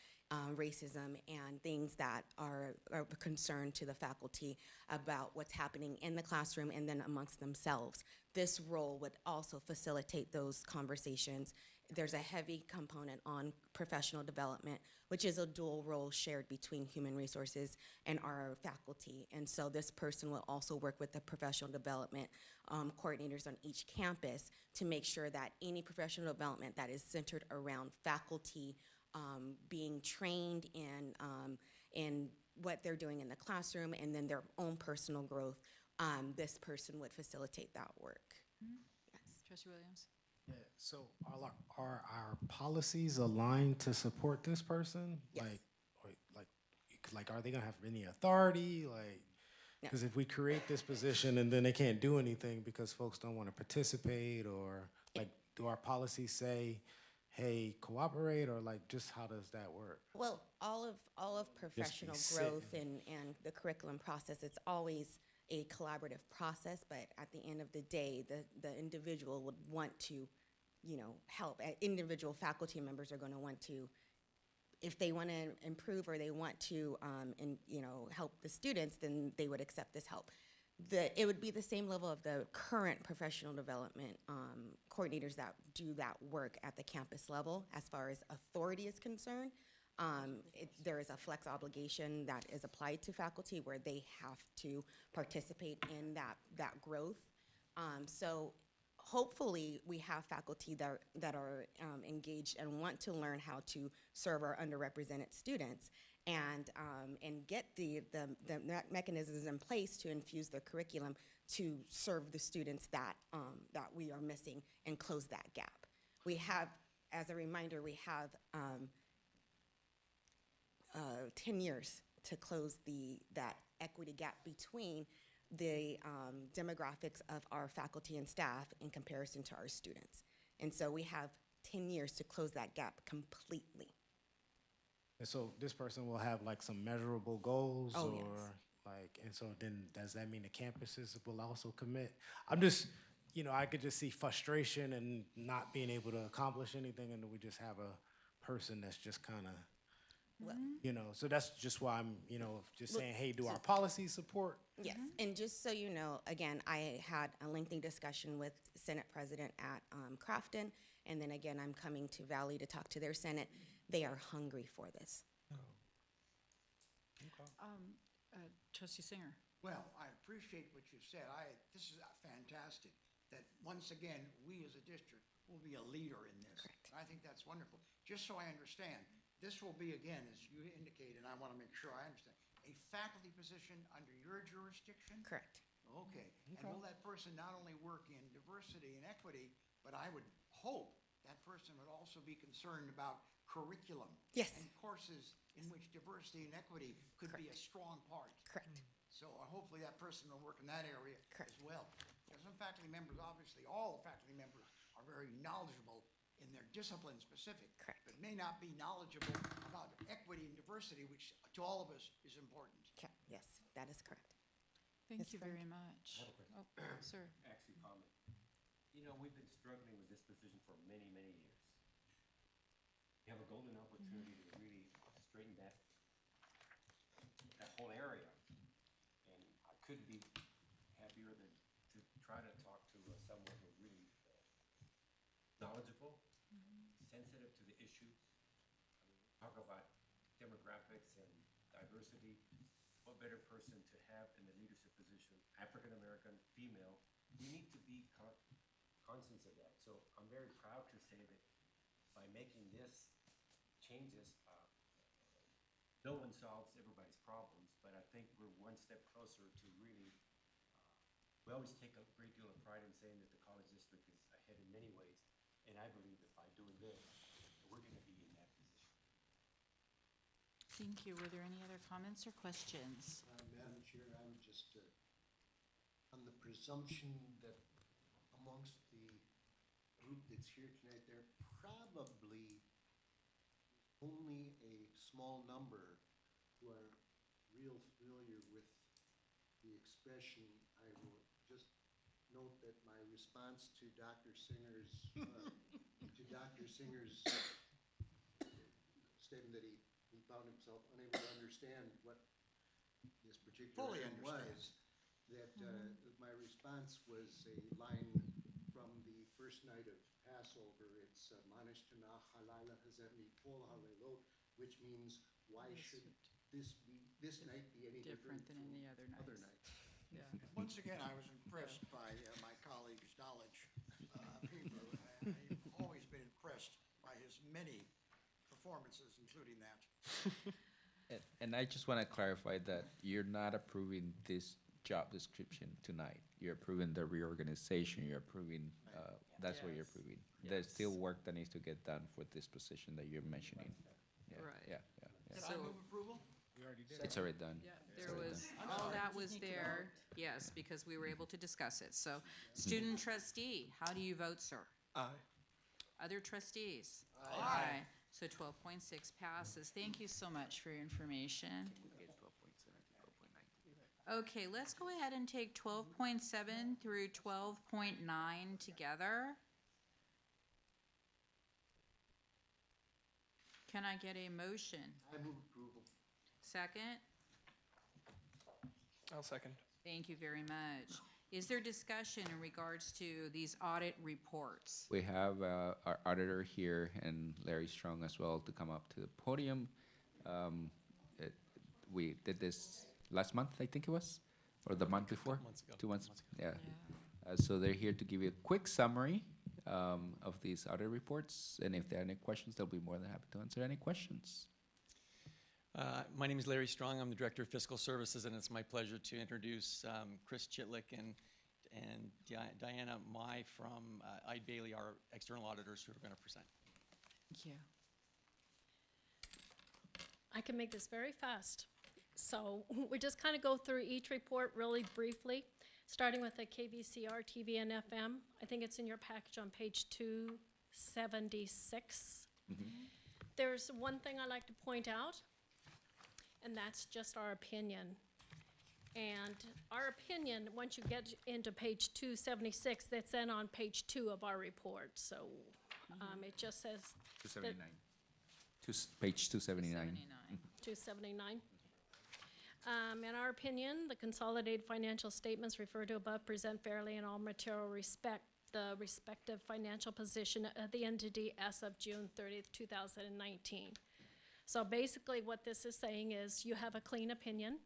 racism and things that are of concern to the faculty about what's happening in the classroom and then amongst themselves. This role would also facilitate those conversations. There's a heavy component on professional development, which is a dual role shared between human resources and our faculty. And so this person will also work with the professional development coordinators on each campus to make sure that any professional development that is centered around faculty being trained in what they're doing in the classroom and then their own personal growth, this person would facilitate that work. Yes. Trustee Williams? Yeah, so are our policies aligned to support this person? Yes. Like, are they gonna have any authority? Like, because if we create this position and then they can't do anything because folks don't want to participate, or like, do our policies say, hey, cooperate, or like, just how does that work? Well, all of professional growth and the curriculum process, it's always a collaborative process, but at the end of the day, the individual would want to, help. Individual faculty members are going to want to, if they want to improve or they want to, help the students, then they would accept this help. It would be the same level of the current professional development coordinators that do that work at the campus level. As far as authority is concerned, there is a flex obligation that is applied to faculty where they have to participate in that growth. So hopefully we have faculty that are engaged and want to learn how to serve our underrepresented students and get the mechanisms in place to infuse the curriculum to serve the students that we are missing and close that gap. We have, as a reminder, we have 10 years to close that equity gap between the demographics of our faculty and staff in comparison to our students. And so we have 10 years to close that gap completely. And so this person will have like some measurable goals, Oh, or yes. like, and so then does that mean the campuses will also commit? I'm just, I could just see frustration and not being able to accomplish anything, and then we just have a person that's just kind of, so that's just why I'm, just saying, hey, do our policies support? Yes, and just so you know, again, I had a lengthy discussion with Senate President at Crafton, and then again, I'm coming to Valley to talk to their Senate. They are hungry for this. Trustee Singer? Well, I appreciate what you said. This is fantastic, that once again, we as a district will be a leader in this. Correct. I think that's wonderful. Just so I understand, this will be, again, as you indicated, and I want to make sure I understand, a faculty position under your jurisdiction? Correct. Okay. And will that person not only work in diversity and equity, but I would hope that person would also be concerned about curriculum. Yes. And courses in which diversity and equity could be a strong part. Correct. So hopefully that person will work in that area Correct. as well. Because some faculty members, obviously, all faculty members are very knowledgeable in their discipline specific. Correct. But may not be knowledgeable about equity and diversity, which to all of us is important. Okay. Yes, that is correct. Thank you very much. Oh, sir. Actually, comment. We've been struggling with this position for many, many years. You have a golden opportunity to really straighten that whole area. And I couldn't be happier than to try to talk to someone who's really knowledgeable, sensitive to the issues. I mean, talk about demographics and diversity. What better person to have in the leadership position, African American, female? We need to be conscious of that. So I'm very proud to say that by making this changes, no one solves everybody's problems, but I think we're one step closer to really, we always take a great deal of pride in saying that the college district is ahead in many ways, and I believe that by doing this, we're gonna be in that position. Thank you. Were there any other comments or questions? Madam Chair, I'm just on the presumption that amongst the group that's here tonight, there probably only a small number who are real familiar with the expression. I will just note that my response to Dr. Singer's statement that he found himself unable to understand what this particular Fully item was, that my response was a line from the first night of Passover. It's Manish Tanach Halayla Hazemi Kol Halelot, which means why should this night be any different than any other other nights. nights? Yeah. Once again, I was impressed by my colleague's knowledge of Hebrew. I've always been impressed by his many performances, including that. And I just want to clarify that you're not approving this job description tonight. You're approving the reorganization, you're approving, that's what you're Yes. approving. There's Yes. still work that needs to get done for this position that you're mentioning. Yeah, Right. Yeah, yeah, Did yeah. I move approval? It's already done. Yeah, It's there already was, done. all that was there, yes, because we were able to discuss it. So, student trustee, how do you vote, sir? Aye. Other trustees? Aye. So 12.6 passes. Thank you so much for your information. Okay, let's go ahead and take 12.7 through 12.9 together. Can I get a motion? I move approval. Second? I'll second. Thank you very much. Is there discussion in regards to these audit reports? We have our auditor here and Larry Strong as well to come up to the podium. We did this last month, I think it was, or the month before? 2 months ago. Yeah. So they're here to give you a quick summary of these audit reports, and if there are any questions, they'll be more than happy to answer any questions. My name is Larry Strong. I'm the Director of Fiscal Services, and it's my pleasure to introduce Chris Chitlick and Diana Mai from Eide Bailey, our external auditors who are going to present. Thank you. I can make this very fast. So we just kind of go through each report really briefly, starting with the KVCR TV and FM. I think it's in your package on page 276. There's one thing I like to point out, and that's just our opinion. And our opinion, once you get into page 276, that's then on page 2 of our report. So it just says. 279. Page 279. 279. In our opinion, the consolidated financial statements referred to above present fairly in all material respect the respective financial position of the entity as of June 30th, 2019. So basically what this is saying is you have a clean opinion.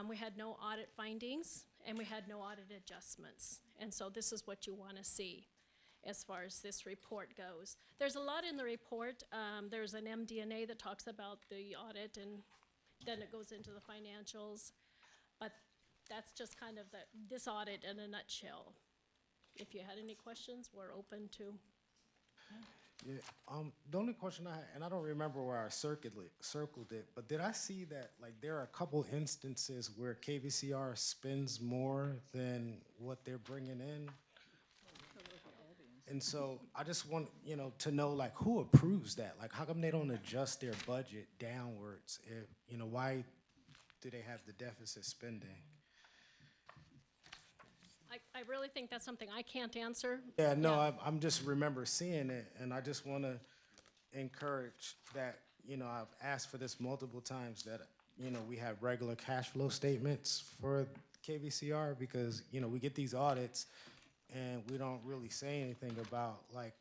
We had no audit findings and we had no audit adjustments. And so this is what you want to see as far as this report goes. There's a lot in the report. There's an MD&A that talks about the audit, and then it goes into the financials. But that's just kind of this audit in a nutshell. If you had any questions, we're open to. Yeah, the only question I had, and I don't remember where I circled it, but did I see that, like, there are a couple instances where KVCR spends more than what they're bringing in? And so I just want, to know, like, who approves that? Like, how come they don't adjust their budget downwards? Why do they have the deficit spending? I really think that's something I can't answer. Yeah, no, I'm just remember seeing it, and I just want to encourage that, you know, I've asked for this multiple times that, you know, we have regular cash flow statements for KVCR because, you know, we get these audits and we don't really say anything about like,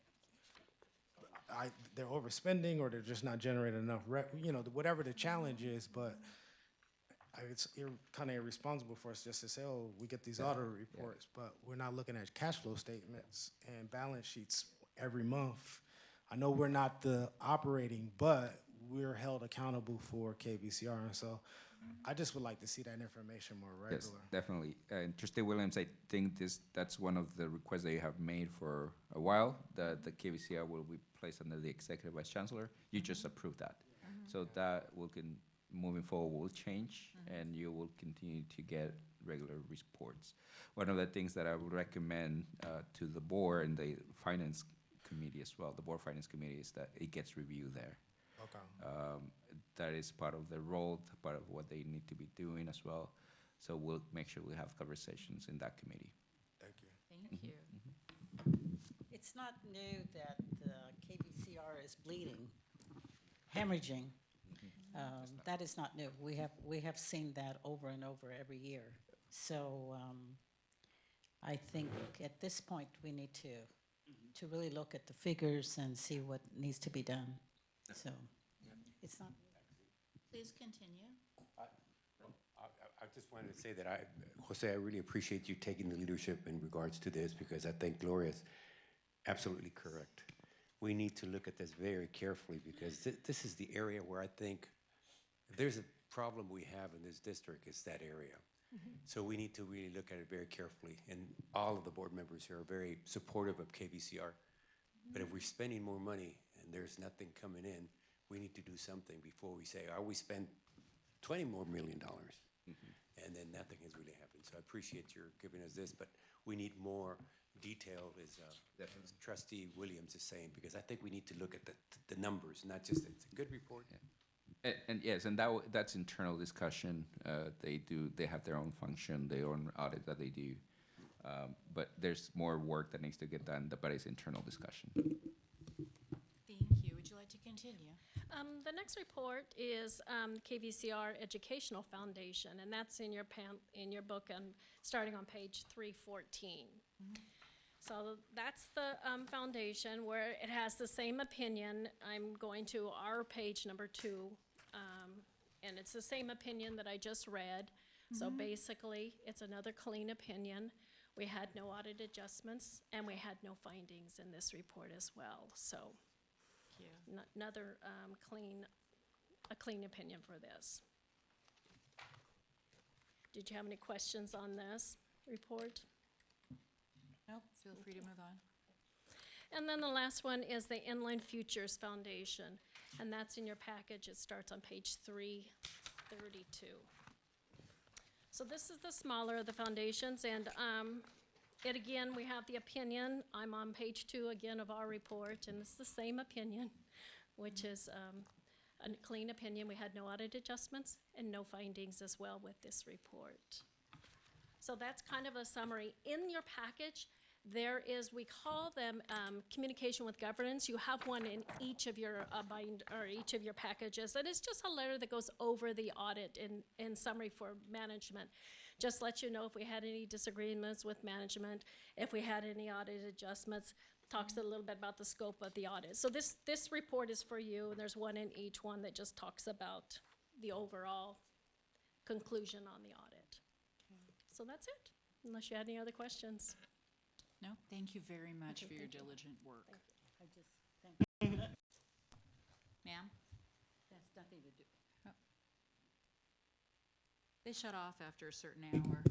they're overspending or they're just not generating enough, you know, whatever the challenge is, but it's kind of irresponsible for us just to say, oh, we get these audit reports, but we're not looking at cash flow statements and balance sheets every month. I know we're not the operating, but we're held accountable for KVCR, and so I just would like to see that information more regular. Yes, definitely. Trustee Williams, I think that's one of the requests that you have made for a while, that the KVCR will be placed under the Executive Vice Chancellor. You just approved that. So that moving forward will change, and you will continue to get regular reports. One of the things that I would recommend to the board and the Finance Committee as well, the Board Finance Committee, is that it gets reviewed there. Okay. That is part of their role, part of what they need to be doing as well. So we'll make sure we have conversations in that committee. Thank you. Thank you. It's not new that the KVCR is bleeding, hemorrhaging. That is not new. We have seen that over and over every year. So I think at this point we need to really look at the figures and see what needs to be done. So it's not. Please continue. I just wanted to say that Jose, I really appreciate you taking the leadership in regards to this, because I think Gloria is absolutely correct. We need to look at this very carefully, because this is the area where I think if there's a problem we have in this district, it's that area. So we need to really look at it very carefully, and all of the board members here are very supportive of KVCR. But if we're spending more money and there's nothing coming in, we need to do something before we say, we spend $20 million more, and then nothing has really happened. So I appreciate your giving us this, but we need more detail, as Trustee Williams is saying, because I think we need to look at the numbers, not just, it's a good report. Yeah. And yes, and that's internal discussion. They have their own function, their own audit that they do. But there's more work that needs to get done, but it's internal discussion. Thank you. Would you like to continue? The next report is KVCR Educational Foundation, and that's in your book, and starting on page 314. So that's the foundation where it has the same opinion. I'm going to our page number 2, and it's the same opinion that I just read. So basically, it's another clean opinion. We had no audit adjustments, and we had no findings in this report as well. So another clean opinion for this. Did you have any questions on this report? Nope. Feel free to move on. And then the last one is the Inland Futures Foundation, and that's in your package. It starts on page 332. So this is the smaller of the foundations, and again, we have the opinion. I'm on page 2 again of our report, and it's the same opinion, which is a clean opinion. We had no audit adjustments and no findings as well with this report. So that's kind of a summary. In your package, there is, we call them communication with governance. You have one in each of your each of your packages, and it's just a letter that goes over the audit in summary for management. Just let you know if we had any disagreements with management, if we had any audit adjustments. Talks a little bit about the scope of the audit. So this report is for you, and there's one in each one that just talks about the overall conclusion on the audit. So that's it, unless you had any other questions. No, thank you very much for your diligent work. Ma'am? That's nothing to do. Oh. They shut off after a certain hour.